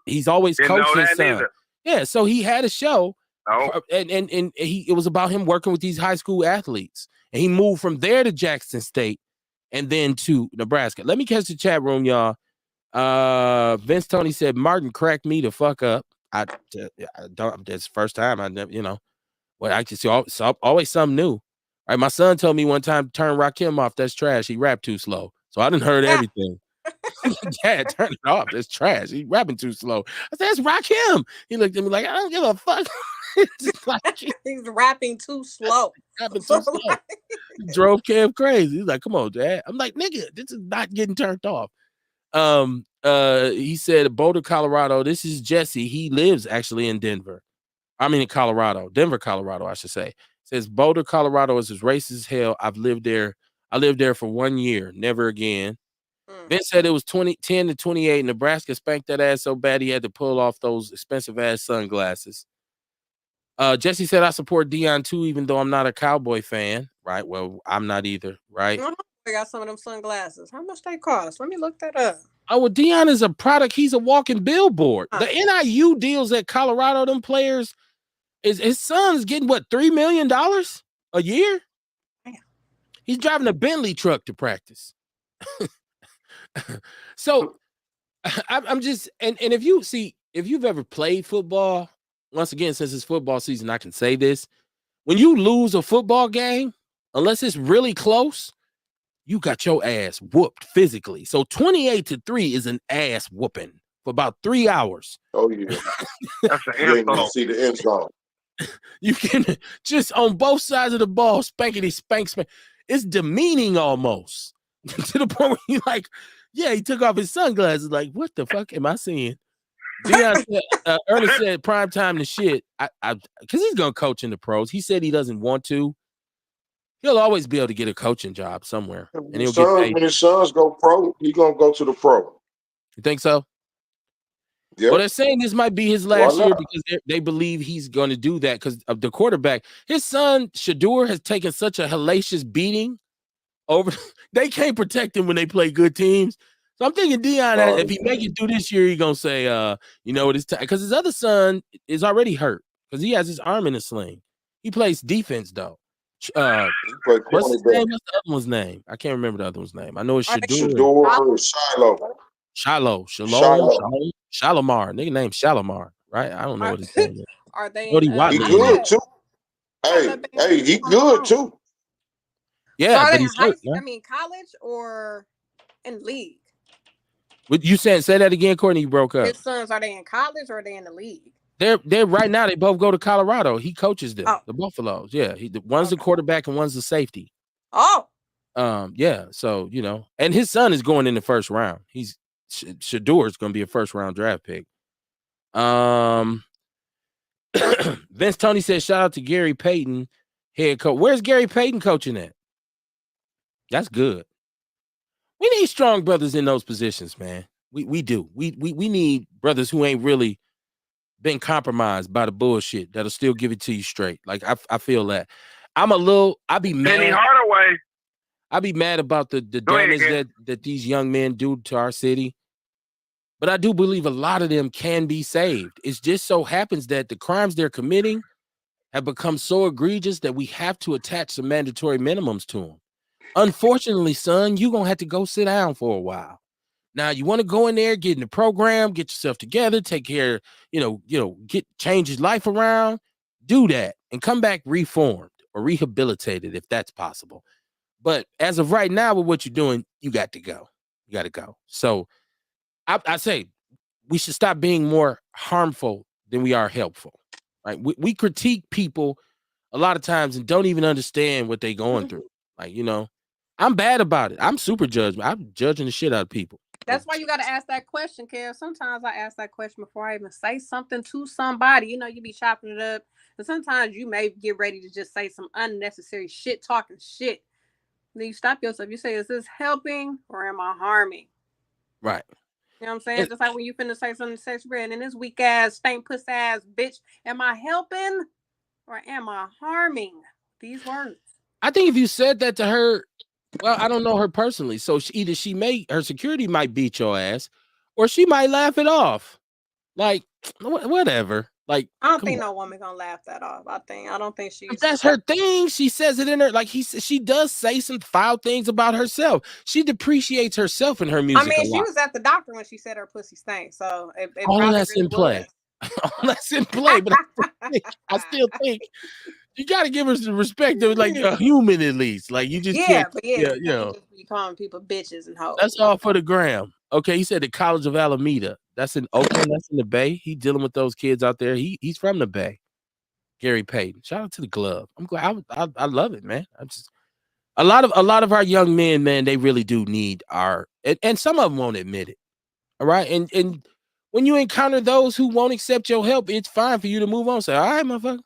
he's always coached his son. Either. Yeah, so he had a show, and it was about him working with these high school athletes, and he moved from there to Jackson State, and then to Nebraska. Let me catch the chat room, y'all. Vince Tony said Martin cracked me the fuck up. I don't. That's the first time I never. You know, well, I just always something new. All right, my son told me one time, turn Rakim off. That's trash. He rapped too slow. So I didn't heard everything. Dad, turn it off. That's trash. He rapping too slow. I said, that's Rakim. He looked at me like, I don't give a fuck. He's rapping too slow. Rapping too slow. Drove Kev crazy. He's like, come on, Dad. I'm like, nigga, this is not getting turned off. He said Boulder, Colorado. This is Jesse. He lives actually in Denver. In Denver, Colorado, I should say. Says Boulder, Colorado is as racist as hell. I lived there for 1 year. Never again. Vince said it was 10 to 28. Nebraska spanked that ass so bad he had to pull off those expensive ass sunglasses. Jesse said I support Deion too, even though I'm not a Cowboy fan. Right. Well, I'm not either. Right. I got some of them sunglasses. How much they cost? Let me look that up. Oh, well, Deion is a product. He's a walking billboard. The NIU deals at Colorado, them players, his son's getting what, $3 million a year? Damn. He's driving a Bentley truck to practice. So I'm just, and if you've ever played football, once again, since it's football season, I can say this. When you lose a football game, unless it's really close, you got your ass whooped physically. So 28-3 is an ass whooping for about 3 hours. Oh, yeah. That's an you ain't see the end zone. You can just on both sides of the ball, spankity spank. it's demeaning almost to the point where you like, yeah, he took off his sunglasses. Like, what the fuck am I seeing? Deion said, Ernest said, prime time to shit. Because he's gonna coach in the pros. He said he doesn't want to. He'll always be able to get a coaching job somewhere, and he'll get paid. When his sons go pro, he's gonna go to the pro. You think so? Yeah. Well, they're saying this might be his last year because they believe he's going to do that because of the quarterback. His son Shador has taken such a hellacious beating over. They can't protect him when they play good teams. So I'm thinking Deion, if he make it through this year, he's gonna say, you know, it's time because his other son is already hurt because he has his arm in a sling. He plays defense though. What's his name? What's the other one's name? I can't remember the other one's name. I know it's Shador or Shiloh. Shalimar. Nigga named Shalimar, right? I don't know what his name is. Are they? He good too. Hey, he good too. So Yeah, are but they he's hurt. I mean, college or in league? What you saying? Say that again, Courtney. You broke up. His sons, are they in college or are they in the league? They're right now. They both go to Colorado. He coaches them, the Buffaloes. Yeah, one's the quarterback and one's the safety. Oh, yeah. So you know, and his son is going in the first round. Shador is going to be a first round draft pick. Vince Tony said, "Shout out to Gary Payton, head coach. Where's Gary Payton coaching at? That's good. We need strong brothers in those positions, man. We do. We need brothers who ain't really been compromised by the bullshit that'll still give it to you straight. Like I feel that. I'd be mad. Penny Hardaway. I'd be mad about the damage that these young men do to our city. But I do believe a lot of them can be saved. It just so happens that the crimes they're committing have become so egregious that we have to attach some mandatory minimums to them. Unfortunately, son, you're going to have to go sit down for a while. Now, you want to go in there, get in the program, get yourself together, take care, change his life around, do that, and come back reformed or rehabilitated if that's possible. But as of right now, with what you're doing, you got to go. You got to go. So I say we should stop being more harmful than we are helpful. Right? We critique people a lot of times and don't even understand what they're going through. Like, I'm bad about it. I'm super judgment. I'm judging the shit out of people. That's why you got to ask that question, Kev. Sometimes I ask that question before I even say something to somebody. You be chopping it up. And sometimes you may get ready to just say some unnecessary shit, talking shit. Then you stop yourself. You say, is this helping or am I harming? Right. You know what I'm saying? Just like when you finna say something to sex bread and this weak ass, stank puss ass bitch, am I helping or am I harming? These words. I think if you said that to her, well, I don't know her personally. So either her security might beat your ass or she might laugh it off. Like, whatever. Like, I don't think no woman gonna laugh that off. I don't think she's. If that's her thing. She says it in her, like she does say some foul things about herself. She depreciates herself in her music. I mean, she was at the doctor when she said her pussy stank. So it all that's in play. All that's in play. But I still think you got to give her some respect of like a human at least. Like you just can't. But you just be calling people bitches and hoes. That's all for the gram. Okay, he said the College of Alameda. That's in Oakland. That's in the Bay. He dealing with those kids out there. He's from the Bay. Gary Payton. Shout out to the glove. I'm glad. I love it, man. I'm just a lot of our young men, man. They really do need and some of them won't admit it. All right, and when you encounter those who won't accept your help, it's fine for you to move on. Say, all right, motherfucker.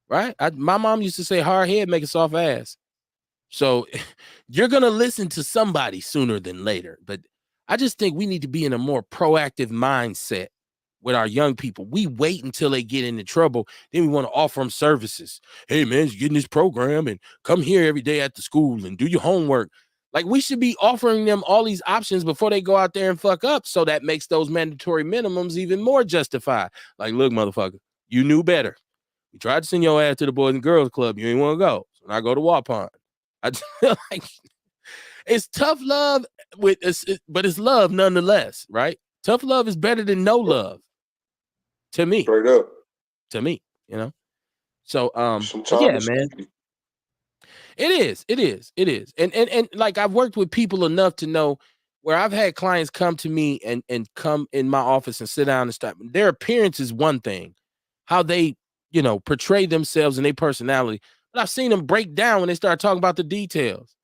Right? My mom used to say, hard head make a soft ass. So you're gonna listen to somebody sooner than later. But I just think we need to be in a more proactive mindset with our young people. We wait until they get into trouble. Then we want to offer them services. Hey, man, you get in this program and come here every day at the school and do your homework. Like, we should be offering them all these options before they go out there and fuck up. So that makes those mandatory minimums even more justified. Like, look, motherfucker, you knew better. You tried to send your ass to the Boys and Girls Club. You ain't want to go. So now go to Waupon. I just feel like it's tough love, but it's love nonetheless, right? Tough love is better than no love. To me. Straight up. To me, So sometimes yeah, man. It is. And like I've worked with people enough to know where I've had clients come to me and come in my office and sit down and stop. Their appearance is one thing. How they, portray themselves and their personality But I've seen them break down when they start talking about the details.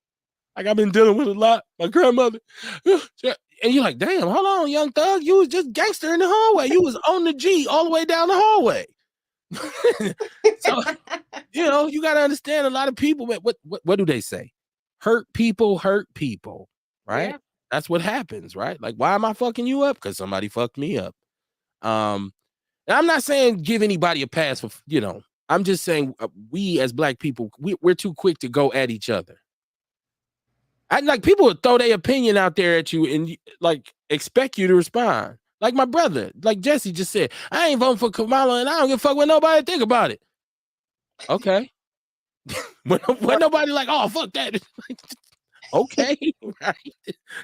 Like, I've been dealing with a lot. My grandmother. And you're like, damn, hold on, young thug. You was just gangster in the hallway. You was on the G all the way down the hallway. So, you got to understand a lot of people, what do they say? Hurt people, right? Yeah. That's what happens, right? Like, why am I fucking you up? Because somebody fucked me up. And I'm not saying give anybody a pass for, I'm just saying we as black people, we're too quick to go at each other. Like, people would throw their opinion out there at you and like expect you to respond. Like my brother, like Jesse just said, I ain't voting for Kamala and I don't give a fuck what nobody think about it. Okay. when nobody like, oh, fuck that. Okay, right.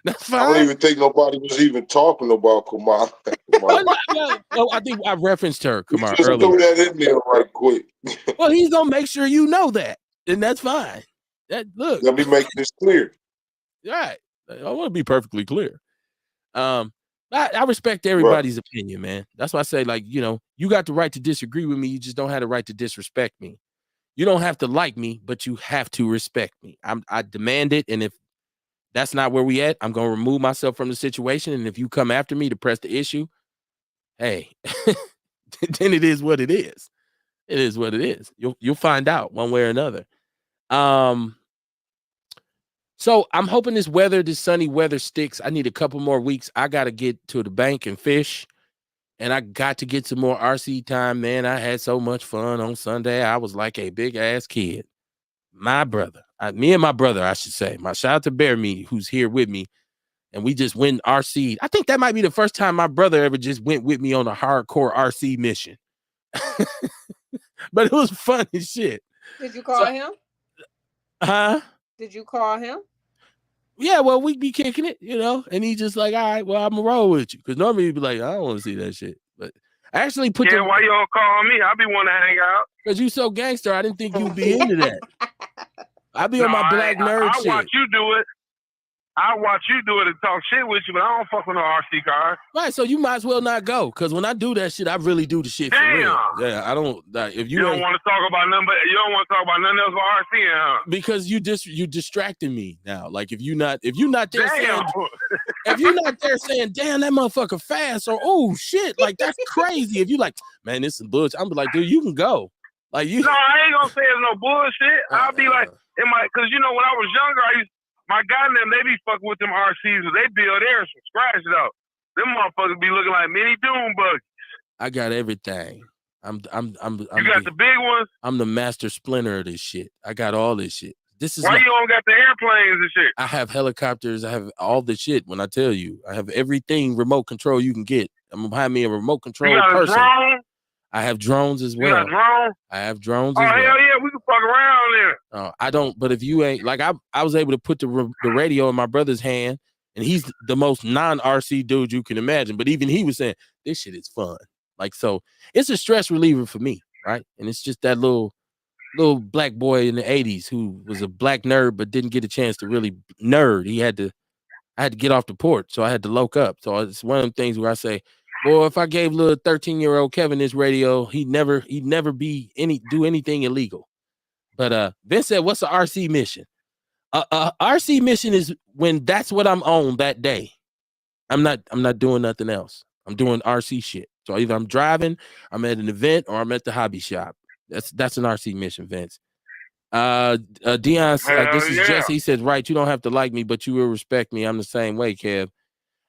That's fine. I don't even think nobody was even talking about Kamala. No, I think I referenced her, Kamala, just earlier. threw that in there right quick. Well, he's gonna make sure you know that, and that's fine. Look, let me make this clear. Right, I want to be perfectly clear. I respect everybody's opinion, man. That's why I say, like, you got the right to disagree with me. You just don't have the right to disrespect me. You don't have to like me, but you have to respect me. I demand it, and if that's not where we at, I'm gonna remove myself from the situation. And if you come after me to press the issue, hey, then it is what it is. It is what it is. You'll find out one way or another. So I'm hoping this sunny weather sticks. I need a couple more weeks. I got to get to the bank and fish, and I got to get some more RC time, man. I had so much fun on Sunday. I was like a big ass kid. Me and my brother, I should say. My shout out to Bear Me, who's here with me, and we just went RC. I think that might be the first time my brother ever just went with me on a hardcore RC mission. But it was fun as shit. Did you call him? Huh? Did you call him? Yeah, well, we be kicking it, and he just like, all right, well, I'm gonna roll with you. Because normally he'd be like, I don't want to see that shit. But I actually put why you don't call me? I be wanting to hang out. Because you so gangster, I didn't think you'd be into that. I be on my black nerd shit. I watch you do it. I watch you do it and talk shit with you, but I don't fuck with no RC car. Right, so you might as well not go. Because when I do that shit, I really do the shit for real. Yeah, I don't. If you don't want to talk about nothing, you don't want to talk about nothing else but RC, huh? Because you distracting me now. Like if you're not there saying, if you're not there saying, damn, that motherfucker fast, or oh shit, like that's crazy. If you like, man, this is bullshit. I'm like, dude, you can go. Like you. No, I ain't gonna say it's no bullshit. I'll be like, because when I was younger, my guy and them, they be fucking with them RCs, they build theirs from scratch though. Them motherfuckers be looking like mini doom buggies. I got everything. I'm you got the big ones? I'm the master splinter of this shit. I got all this shit. This is why you don't got the airplanes and shit? I have helicopters. I have all the shit. When I tell you, I have everything remote control you can get. I'm behind me a remote control person. Drone? I have drones as well. You got drones? I have drones as well. Oh, hell yeah, we can fuck around there. I don't, but if you ain't, like, I was able to put the radio in my brother's hand, and he's the most non-RC dude you can imagine, but even he was saying, this shit is fun. Like, so, it's a stress reliever for me, right? And it's just that little black boy in the 80s who was a black nerd, but didn't get a chance to really nerd. I had to get off the porch, so I had to loke up. So it's one of them things where I say, boy, if I gave little 13-year-old Kevin this radio, he'd never do anything illegal. But Vince said, what's the RC mission? RC mission is when that's what I'm on that day. I'm not doing nothing else. I'm doing RC shit. So either I'm driving, I'm at an event, or I'm at the hobby shop. That's an RC mission, Vince. Dion, this is Jesse. He said, right, you don't have to like me, but you will respect me. I'm the same way, Kev.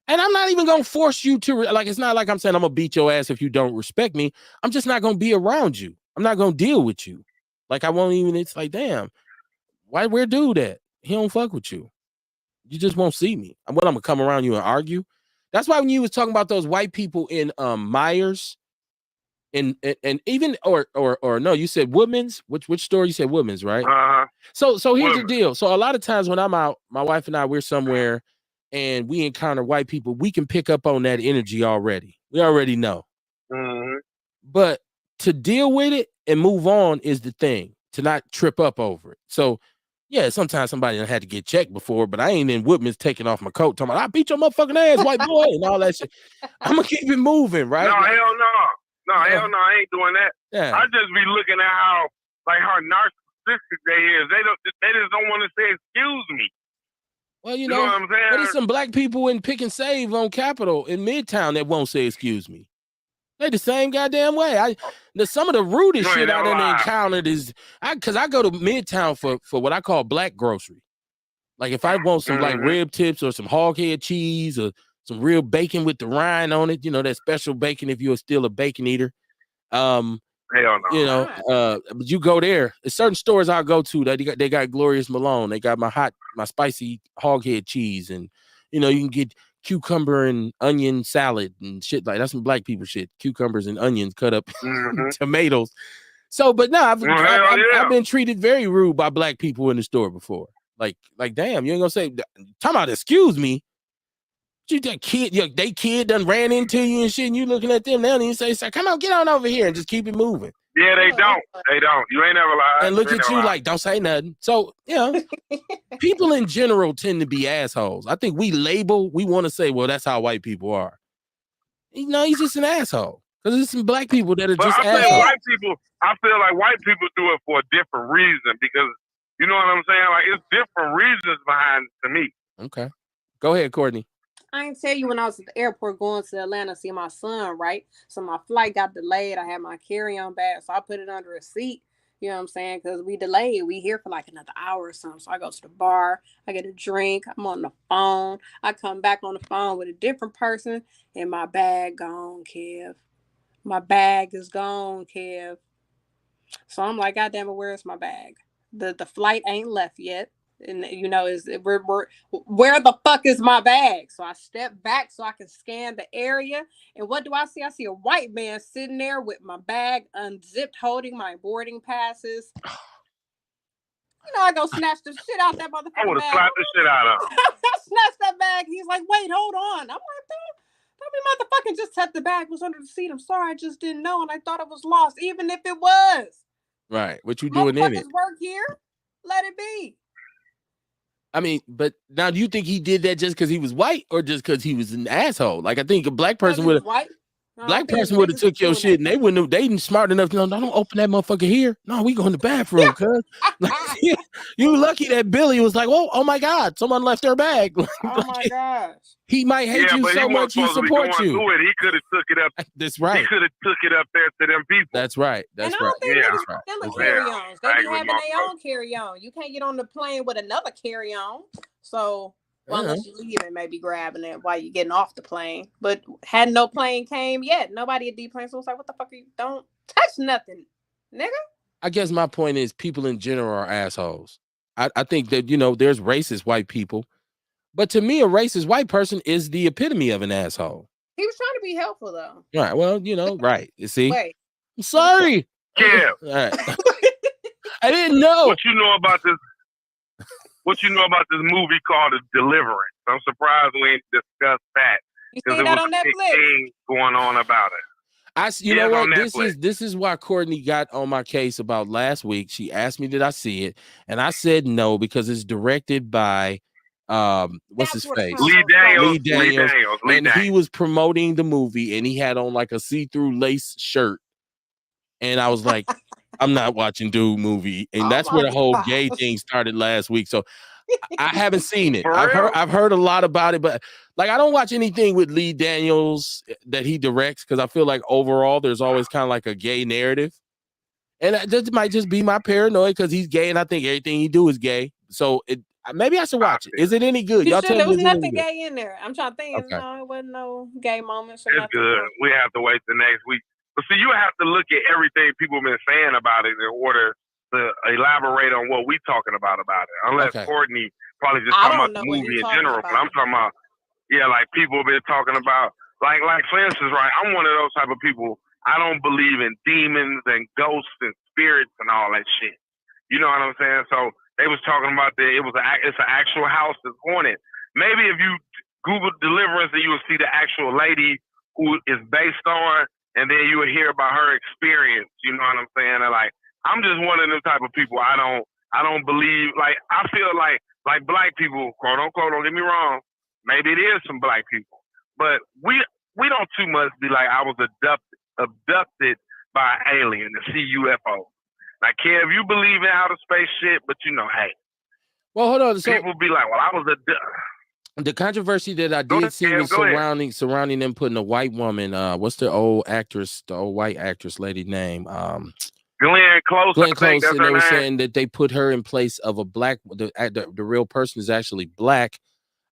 And I'm not even going to force you to, like, it's not like I'm saying I'm going to beat your ass if you don't respect me. I'm just not going to be around you. I'm not going to deal with you. Like, I won't even, it's like, damn, where dude at? He don't fuck with you. You just won't see me. I'm going to come around you and argue. That's why when you was talking about those white people in Myers and even, or no, you said Woodman's, which store you said Woodman's, right? So here's the deal. So a lot of times when I'm out, my wife and I, we're somewhere, and we encounter white people, we can pick up on that energy already. We already know. Mm-hmm. But to deal with it and move on is the thing, to not trip up over it. So, yeah, sometimes somebody had to get checked before, but I ain't in Woodman's taking off my coat, talking about, I beat your motherfucking ass, white boy, and all that shit. I'm going to keep it moving, right? No, hell no. No, hell no, I ain't doing that. Yeah. I just be looking at how narcissistic they is. They just don't want to say excuse me. Well, you know know what I'm saying? but there's some black people in Pick and Save on Capitol in Midtown that won't say excuse me. They the same goddamn way. Some of the rudest shit I done encountered is because I go to Midtown for what I call black grocery. Like if I want some like rib tips or some hog head cheese or some real bacon with the rind on it, you know, that special bacon if you're still a bacon eater. Hell no. You know, but you go there. There's certain stores I'll go to that they got Glorious Malone. They got my spicy hog head cheese, and you know, you can get cucumber and onion salad and shit like that's some black people shit. Cucumbers and onions cut up, tomatoes. So, but no, I've been treated very rude by black people in the store before. Like damn, you ain't gonna say talking about excuse me. You that kid, they kid done ran into you and shit, and you looking at them now and you say, come on, get on over here and just keep it moving. Yeah, they don't. They don't. You ain't never lied. And look at you like, don't say nothing. So, you know, people in general tend to be assholes. I think we want to say, well, that's how white people are. You know, he's just an asshole. Because there's some black people that are just assholes. I feel like white people do it for a different reason because, you know what I'm saying? Like, it's different reasons behind it to me. Okay. Go ahead, Courtney. I ain't tell you when I was at the airport going to Atlanta to see my son, right? So my flight got delayed. I had my carry-on bag, so I put it under a seat. You know what I'm saying? Because we delayed. We here for like another hour or something. So I go to the bar. I get a drink. I'm on the phone. I come back on the phone with a different person, and my bag gone, Kev. My bag is gone, Kev. So I'm like, God damn it, where's my bag? The flight ain't left yet. And you know, where the fuck is my bag? So I step back so I can scan the area. And what do I see? I see a white man sitting there with my bag unzipped, holding my boarding passes. You know, I go snatch the shit out that motherfucker. I would have slapped the shit out of him. I snatched that bag. He's like, wait, hold on. I'm like, that motherfucker just said the bag was under the seat. I'm sorry, I just didn't know, and I thought it was lost, even if it was. Right. What you doing in it? Motherfuckers work here. Let it be. I mean, but now do you think he did that just because he was white or just because he was an asshole? Like I think a black person would have took your shit and they wouldn't have, they ain't smart enough to know, don't open that motherfucker here. No, we go in the bathroom, cuz. Like, you lucky that Billy was like, oh my God, someone left their bag. Oh my gosh. He might hate you so much he supports you. He could have took it up. That's right. He could have took it up there to them people. That's right. That's right. That's right. Carry-ons. They be having their own carry-on. You can't get on the plane with another carry-on. So unless you leave and maybe grabbing it while you're getting off the plane. But had no plane came yet. Nobody at D-plane. So it's like, what the fuck are you? Don't touch nothing, nigga. I guess my point is people in general are assholes. I think that, you know, there's racist white people. But to me, a racist white person is the epitome of an asshole. He was trying to be helpful, though. Right. Well, you know, right. You see? Wait. I'm sorry. Yeah. All right. I didn't know. What you know about this? What you know about this movie called Deliverance? I'm surprised we ain't discussed that. You seen that on Netflix? Thing going on about it. You know what? This is why Courtney got on my case about last week. She asked me, did I see it? And I said no, because it's directed by what's his face? Lee Daniels. And he was promoting the movie and he had on like a see-through lace shirt. And I was like, I'm not watching dude movie. And that's where the whole gay thing started last week. So I haven't seen it. I've heard a lot about it, but like I don't watch anything with Lee Daniels that he directs because I feel like overall there's always kind of like a gay narrative. And that might just be my paranoia because he's gay and I think everything he do is gay. So maybe I should watch it. Is it any good? Y'all tell me. There was nothing gay in there. I'm trying to think. Okay. No, it wasn't no gay moments. It's good. We have to wait the next week. But see, you have to look at everything people have been saying about it in order to elaborate on what we talking about it. Unless Courtney probably just talking about the movie in general. But I'm talking about, like people have been talking about, like for instance, right? I'm one of those type of people. I don't believe in demons and ghosts and spirits and all that shit. You know what I'm saying? So they was talking about it's an actual house that's haunted. Maybe if you Google Deliverance, then you will see the actual lady who is based on, and then you will hear about her experience. You know what I'm saying? And like, I'm just one of them type of people. I don't believe, like, I feel like black people, quote unquote, don't get me wrong, maybe it is some black people, but we don't too much be like, I was abducted by an alien, the CUFO. Like, Kev, you believe in outer space shit, but you know, hey. Well, hold on. So people be like, well, I was the controversy that I did see was surrounding them putting a white woman. What's the old white actress lady name? Glenn Close. Glenn Close, and they were saying that they put her in place of a black. The real person is actually black.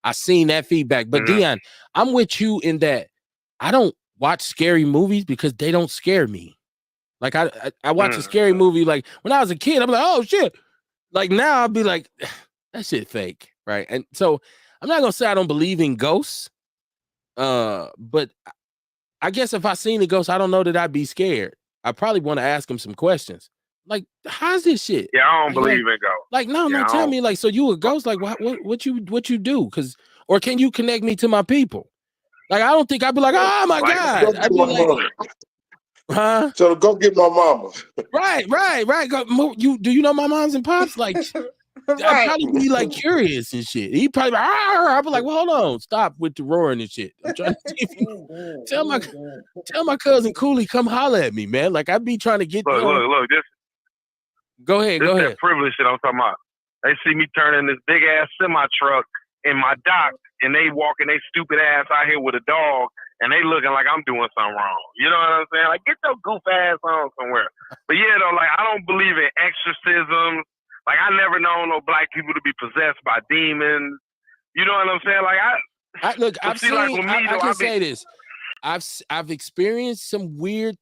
I seen that feedback, but Dion, I'm with you in that I don't watch scary movies because they don't scare me. Like I watch a scary movie like when I was a kid, I'm like, oh shit. Like now I'll be like, that shit fake, right? And so I'm not gonna say I don't believe in ghosts, but I guess if I seen a ghost, I don't know that I'd be scared. I probably want to ask him some questions. Like, how's this shit? Yeah, I don't believe in ghosts. Like, no, tell me, like, so you a ghost? Like, what you do? Or can you connect me to my people? Like, I don't think I'd be like, oh my God. I'd be like, huh? So go get my mama. Right. Do you know my moms and pops? Like, I'd probably be like curious and shit. He'd probably be, I'd be like, well, hold on, stop with the roaring and shit. I'm trying to see if you tell my cousin Cooley come holler at me, man. Like I'd be trying to get look, this go ahead. That privilege shit I'm talking about. They see me turning this big ass semi truck in my dock and they walking they stupid ass out here with a dog and they looking like I'm doing something wrong. You know what I'm saying? Like, get your goof ass on somewhere. But yeah, though, like I don't believe in exorcisms. Like, I never known no black people to be possessed by demons. You know what I'm saying? Like, I can say this. I've experienced some weird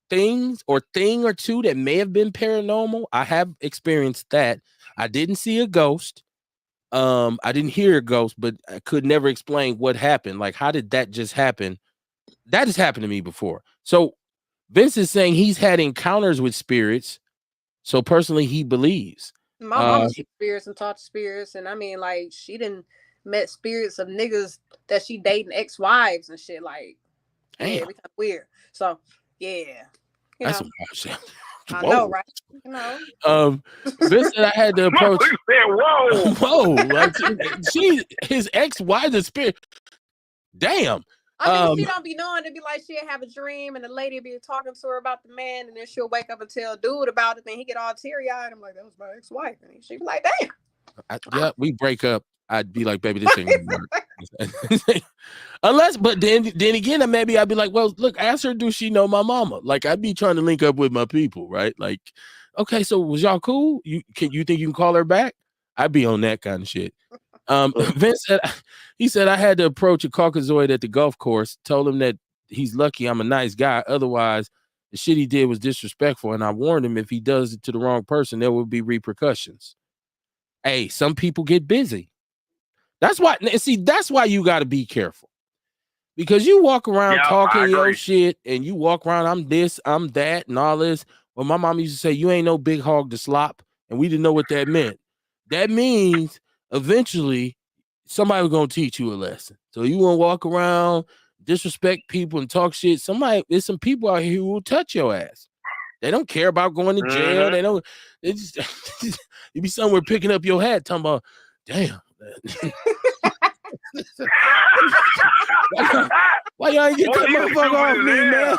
things or thing or two that may have been paranormal. I have experienced that. I didn't see a ghost. I didn't hear a ghost, but I could never explain what happened. Like, how did that just happen? That has happened to me before. So Vince is saying he's had encounters with spirits. So personally, he believes. My mama sees spirits and talks to spirits, and I mean, like, she done met spirits of niggas that she dating ex-wives and shit. Like, yeah, we kind of weird. So, yeah, that's some shit. I know, right? You know, Vince said I had to approach. Whoa, like his ex-wife is spirit. Damn. I mean, she don't be knowing. It'd be like she'll have a dream and the lady be talking to her about the man, and then she'll wake up and tell dude about it. Then he get all teary-eyed. I'm like, that was my ex-wife, and she be like, damn. Yeah, we break up. I'd be like, baby, this ain't gonna work. Unless, but then again, maybe I'd be like, well, look, ask her, do she know my mama? Like, I'd be trying to link up with my people, right? Like, okay, so was y'all cool? You think you can call her back? I'd be on that kind of shit. Vince said I had to approach a Caucasoid at the golf course, told him that he's lucky I'm a nice guy. Otherwise, the shit he did was disrespectful. And I warned him if he does it to the wrong person, there will be repercussions. Hey, some people get busy. That's why you got to be careful. Because you walk around talking your shit and you walk around, I'm this, I'm that, and all this. Well, my mom used to say, you ain't no big hog to slop. And we didn't know what that meant. That means eventually somebody was going to teach you a lesson. So you want to walk around, disrespect people and talk shit. There's some people out here who will touch your ass. They don't care about going to jail. They just you be somewhere picking up your hat talking about, damn. Why y'all ain't get that motherfucker off me, man?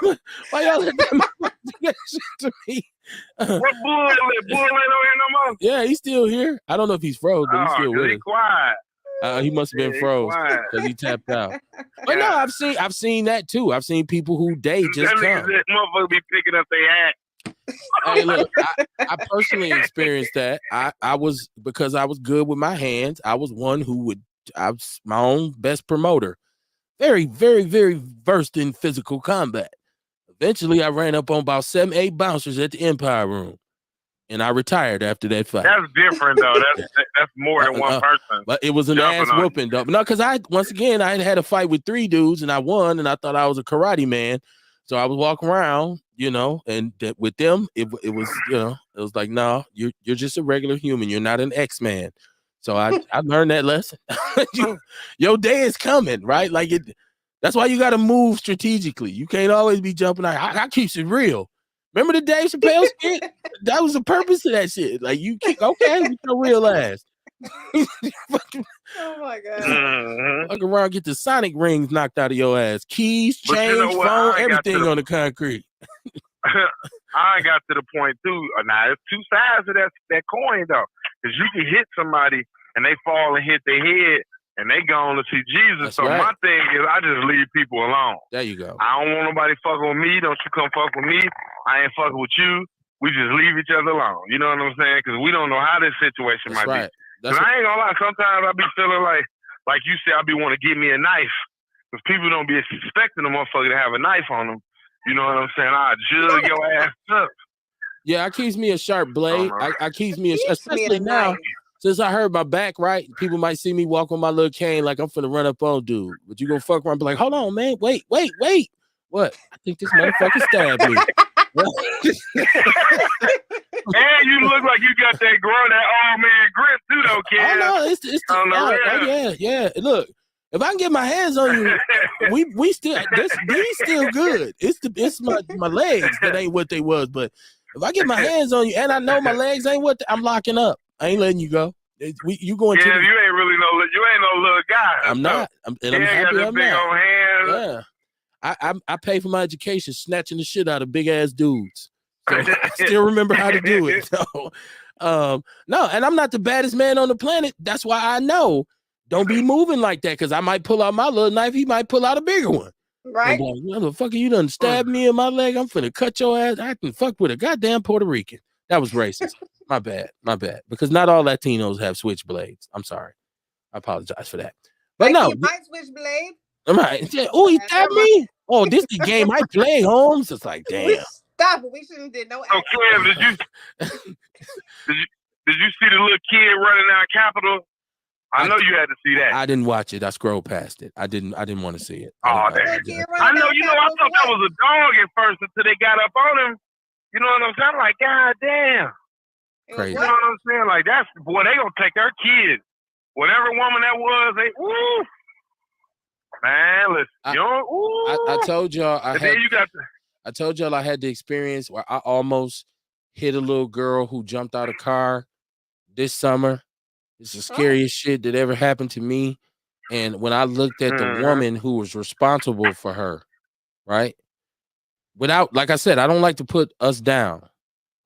Why y'all let that motherfucker do that shit to me? What bull ain't on here no more? Yeah, he's still here. I don't know if he's froze, but he's still with us. Quiet. He must have been froze because he tapped out. But no, I've seen that too. I've seen people who just come. That motherfucker be picking up their hat. Hey, look, I personally experienced that. I was, because I was good with my hands. I was one I was my own best promoter. Very, very, very versed in physical combat. Eventually, I ran up on about 7-8 bouncers at the Empire Room, and I retired after that fight. That's different, though. That's more than one person. But it was an ass whooping, though. No, because I had a fight with 3 dudes, and I won, and I thought I was a karate man. So I was walking around, and with them, it was, it was like, no, you're just a regular human. You're not an X-Man. So I learned that lesson. Your day is coming, right? Like that's why you got to move strategically. You can't always be jumping out. I keeps it real. Remember the Dave Chappelle skit? That was the purpose of that shit. Like, you kick, okay, with your real ass. Oh my God. Fuck around, get the sonic rings knocked out of your ass. Keys, change, phone, everything on the concrete. I got to the point too. Now there's two sides of that coin though, because you can hit somebody and they fall and hit their head and they gone to see Jesus. That's right. My thing is, I just leave people alone. There you go. I don't want nobody fucking with me. Don't you come fuck with me. I ain't fucking with you. We just leave each other alone. You know what I'm saying? Because we don't know how this situation might be. Because I ain't gonna lie. Sometimes I be feeling like you said, I be want to give me a knife. Because people don't be expecting a motherfucker to have a knife on them. You know what I'm saying? I jug your ass up. Yeah, I keeps me a sharp blade. I keeps me, especially now, since I hurt my back, right? People might see me walk on my little cane like I'm finna run up on dude. But you gonna fuck around and be like, hold on, man. Wait. What? I think this motherfucker stabbed me. And you look like you got that old man grip too, though, kid. Oh no, yeah. Look, if I can get my hands on you, we still these still good. It's my legs that ain't what they was, but if I get my hands on you and I know my legs ain't what I'm locking up. I ain't letting you go. You going to? Yeah, you ain't really no little guy. I'm not. I'm happy I'm not. Yeah. I pay for my education snatching the shit out of big ass dudes. So I still remember how to do it. So, no, and I'm not the baddest man on the planet. That's why I know don't be moving like that because I might pull out my little knife. He might pull out a bigger one. Right? Like, motherfucker, you done stabbed me in my leg. I'm finna cut your ass. I can fuck with a goddamn Puerto Rican. That was racist. My bad. Because not all Latinos have switchblades. I'm sorry. I apologize for that. But no. My switchblade. Oh, he stabbed me. Oh, this the game I play, Holmes. It's like, damn. Stop it. We shouldn't did no action. Kev, did you see the little kid running out of Capitol? I know you had to see that. I didn't watch it. I scrolled past it. I didn't want to see it. Oh, damn. I know, I thought that was a dog at first until they got up on him. You know what I'm saying? I'm like, God damn. Crazy. You know what I'm saying? Like, boy, they gonna take their kids. Whatever woman that was, woo. Man, listen, I told y'all I told y'all I had the experience where I almost hit a little girl who jumped out of a car this summer. It's the scariest shit that ever happened to me. And when I looked at the woman who was responsible for her, right? Without, like I said, I don't like to put us down.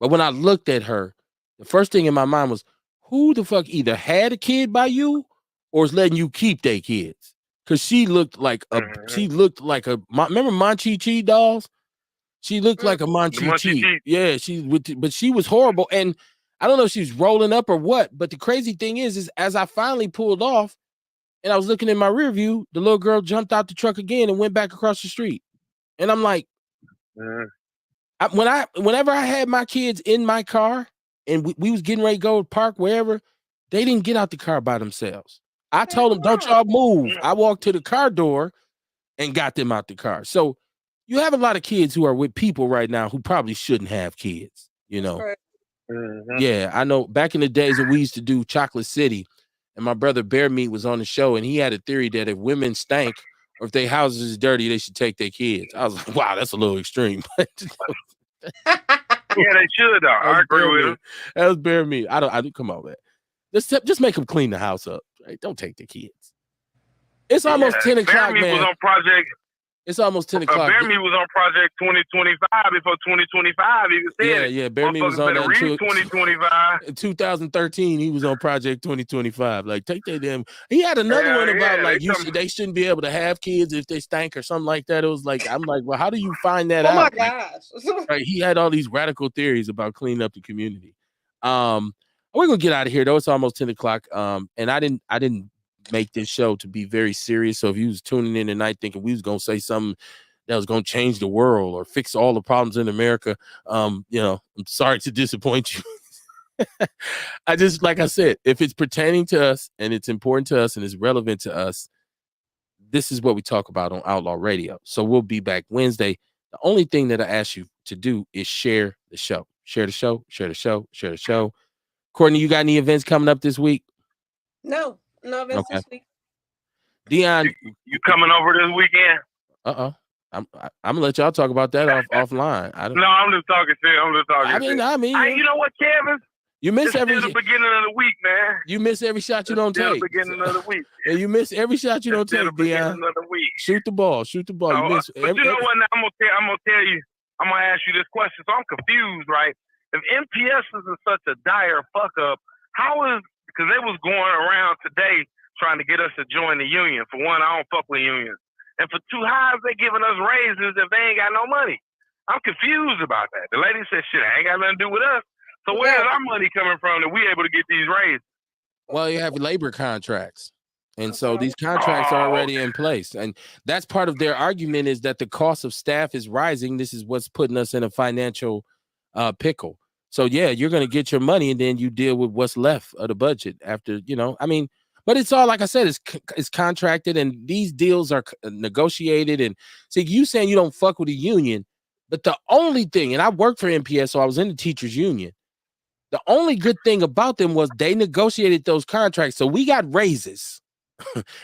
But when I looked at her, the first thing in my mind was, who the fuck either had a kid by you or is letting you keep their kids? Because she looked like a remember Monchi dolls? She looked like a Monchi. Yeah, but she was horrible. And I don't know if she's rolling up or what, but the crazy thing is as I finally pulled off and I was looking in my rear view, the little girl jumped out the truck again and went back across the street. And I'm like, whenever I had my kids in my car and we was getting ready to go park wherever, they didn't get out the car by themselves. I told them, don't y'all move. I walked to the car door and got them out the car. So you have a lot of kids who are with people right now who probably shouldn't have kids, you know? Yeah, I know back in the days when we used to do Chocolate City and my brother Bear Meat was on the show and he had a theory that if women stank or if their houses is dirty, they should take their kids. I was like, wow, that's a little extreme. Yeah, they should though. I agree with him. That was Bear Meat. I don't come on, man. Just make them clean the house up. Right? Don't take the kids. It's almost 10 o'clock, man. Was on project. It's almost 10 o'clock. Bear Meat was on Project 2025 before 2025 even said. Yeah. Bear Meat was on that 2025. In 2013, he was on Project 2025. Like, take that damn. He had another one about they shouldn't be able to have kids if they stank or something like that. It was like, I'm like, well, how do you find that out? Oh my gosh. Right? He had all these radical theories about cleaning up the community. We're gonna get out of here though. It's almost 10 o'clock. And I didn't make this show to be very serious. So if you was tuning in tonight thinking we was gonna say something that was gonna change the world or fix all the problems in America, I'm sorry to disappoint you. I just, like I said, if it's pertaining to us and it's important to us and it's relevant to us, this is what we talk about on Outlaw Radio. So we'll be back Wednesday. The only thing that I ask you to do is share the show. Share the show, share the show, share the show. Courtney, you got any events coming up this week? No events this week. Dion, you coming over this weekend? I'm gonna let y'all talk about that offline. No, I'm just talking shit. I mean, you know what, Kevin? You miss the beginning of the week, man. You miss every shot you don't take. The beginning of the week. And you miss every shot you don't take, Dion. Of the week. Shoot the ball. You know what? Now, I'm gonna tell you. I'm gonna ask you this question. So I'm confused, right? If MPS is in such a dire fuck up, how is, because they was going around today trying to get us to join the union. For one, I don't fuck with unions. And for two, how is they giving us raises if they ain't got no money? I'm confused about that. The lady said, shit, I ain't got nothing to do with us. So where is our money coming from that we able to get these raises? Well, you have labor contracts. And so these contracts are already in place. And that's part of their argument, is that the cost of staff is rising. This is what's putting us in a financial pickle. So, yeah, you're going to get your money and then you deal with what's left of the budget after, you know, I mean, but it's all, like I said, it's contracted, and these deals are negotiated. And see, you saying you don't fuck with the union, but the only thing, and I worked for MPS, so I was in the teachers union. The only good thing about them was they negotiated those contracts. So we got raises.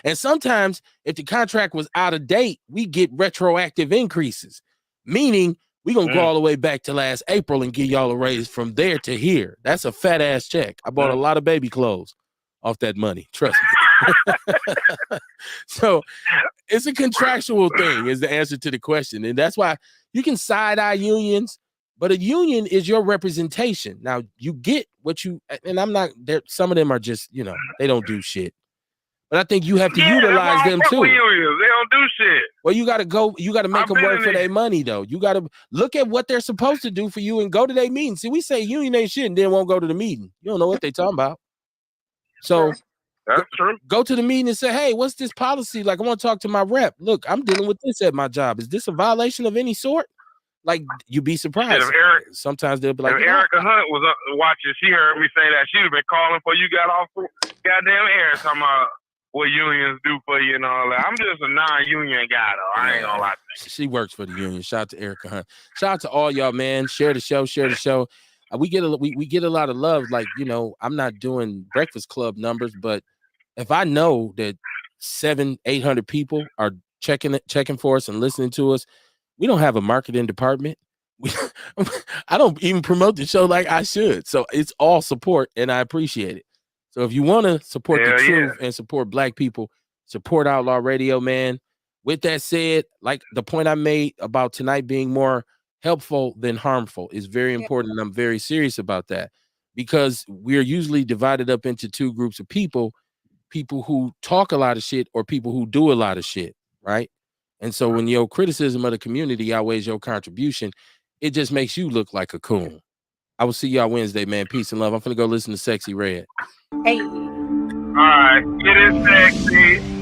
And sometimes if the contract was out of date, we get retroactive increases, meaning we're going to go all the way back to last April and give y'all a raise from there to here. That's a fat ass check. I bought a lot of baby clothes off that money. Trust me. So it's a contractual thing is the answer to the question. And that's why you can side eye unions, but a union is your representation. Now you get what you, and I'm not there. Some of them are just, you know, they don't do shit. But I think you have to utilize them too. They don't do shit. Well, you got to go. You got to make them work for their money, though. You got to look at what they're supposed to do for you and go to their meeting. See, we say union ain't shit and then won't go to the meeting. You don't know what they talking about. So that's true. Go to the meeting and say, hey, what's this policy? Like, I want to talk to my rep. Look, I'm dealing with this at my job. Is this a violation of any sort? Like, you'd be surprised. Sometimes they'll be like, if Erica Hunt was watching, she heard me say that. She'd have been calling for you got off goddamn air talking about what unions do for you and all that. I'm just a non-union guy, though. I ain't gonna lie to you. She works for the union. Shout out to Erica Hunt. Shout out to all y'all, man. Share the show. Share the show. We get a lot of love. Like, you know, I'm not doing Breakfast Club numbers, but if I know that 700-800 people are checking for us and listening to us, we don't have a marketing department. I don't even promote the show like I should. So it's all support, and I appreciate it. So if you want to support the truth and support Black people, support Outlaw Radio, man. With that said, like the point I made about tonight being more helpful than harmful is very important, and I'm very serious about that, because we're usually divided up into two groups of people who talk a lot of shit or people who do a lot of shit, right? And so when your criticism of the community outweighs your contribution, it just makes you look like a coon. I will see y'all Wednesday, man. Peace and love. I'm finna go listen to Sexy Red. Hey. All right. Get it sexy.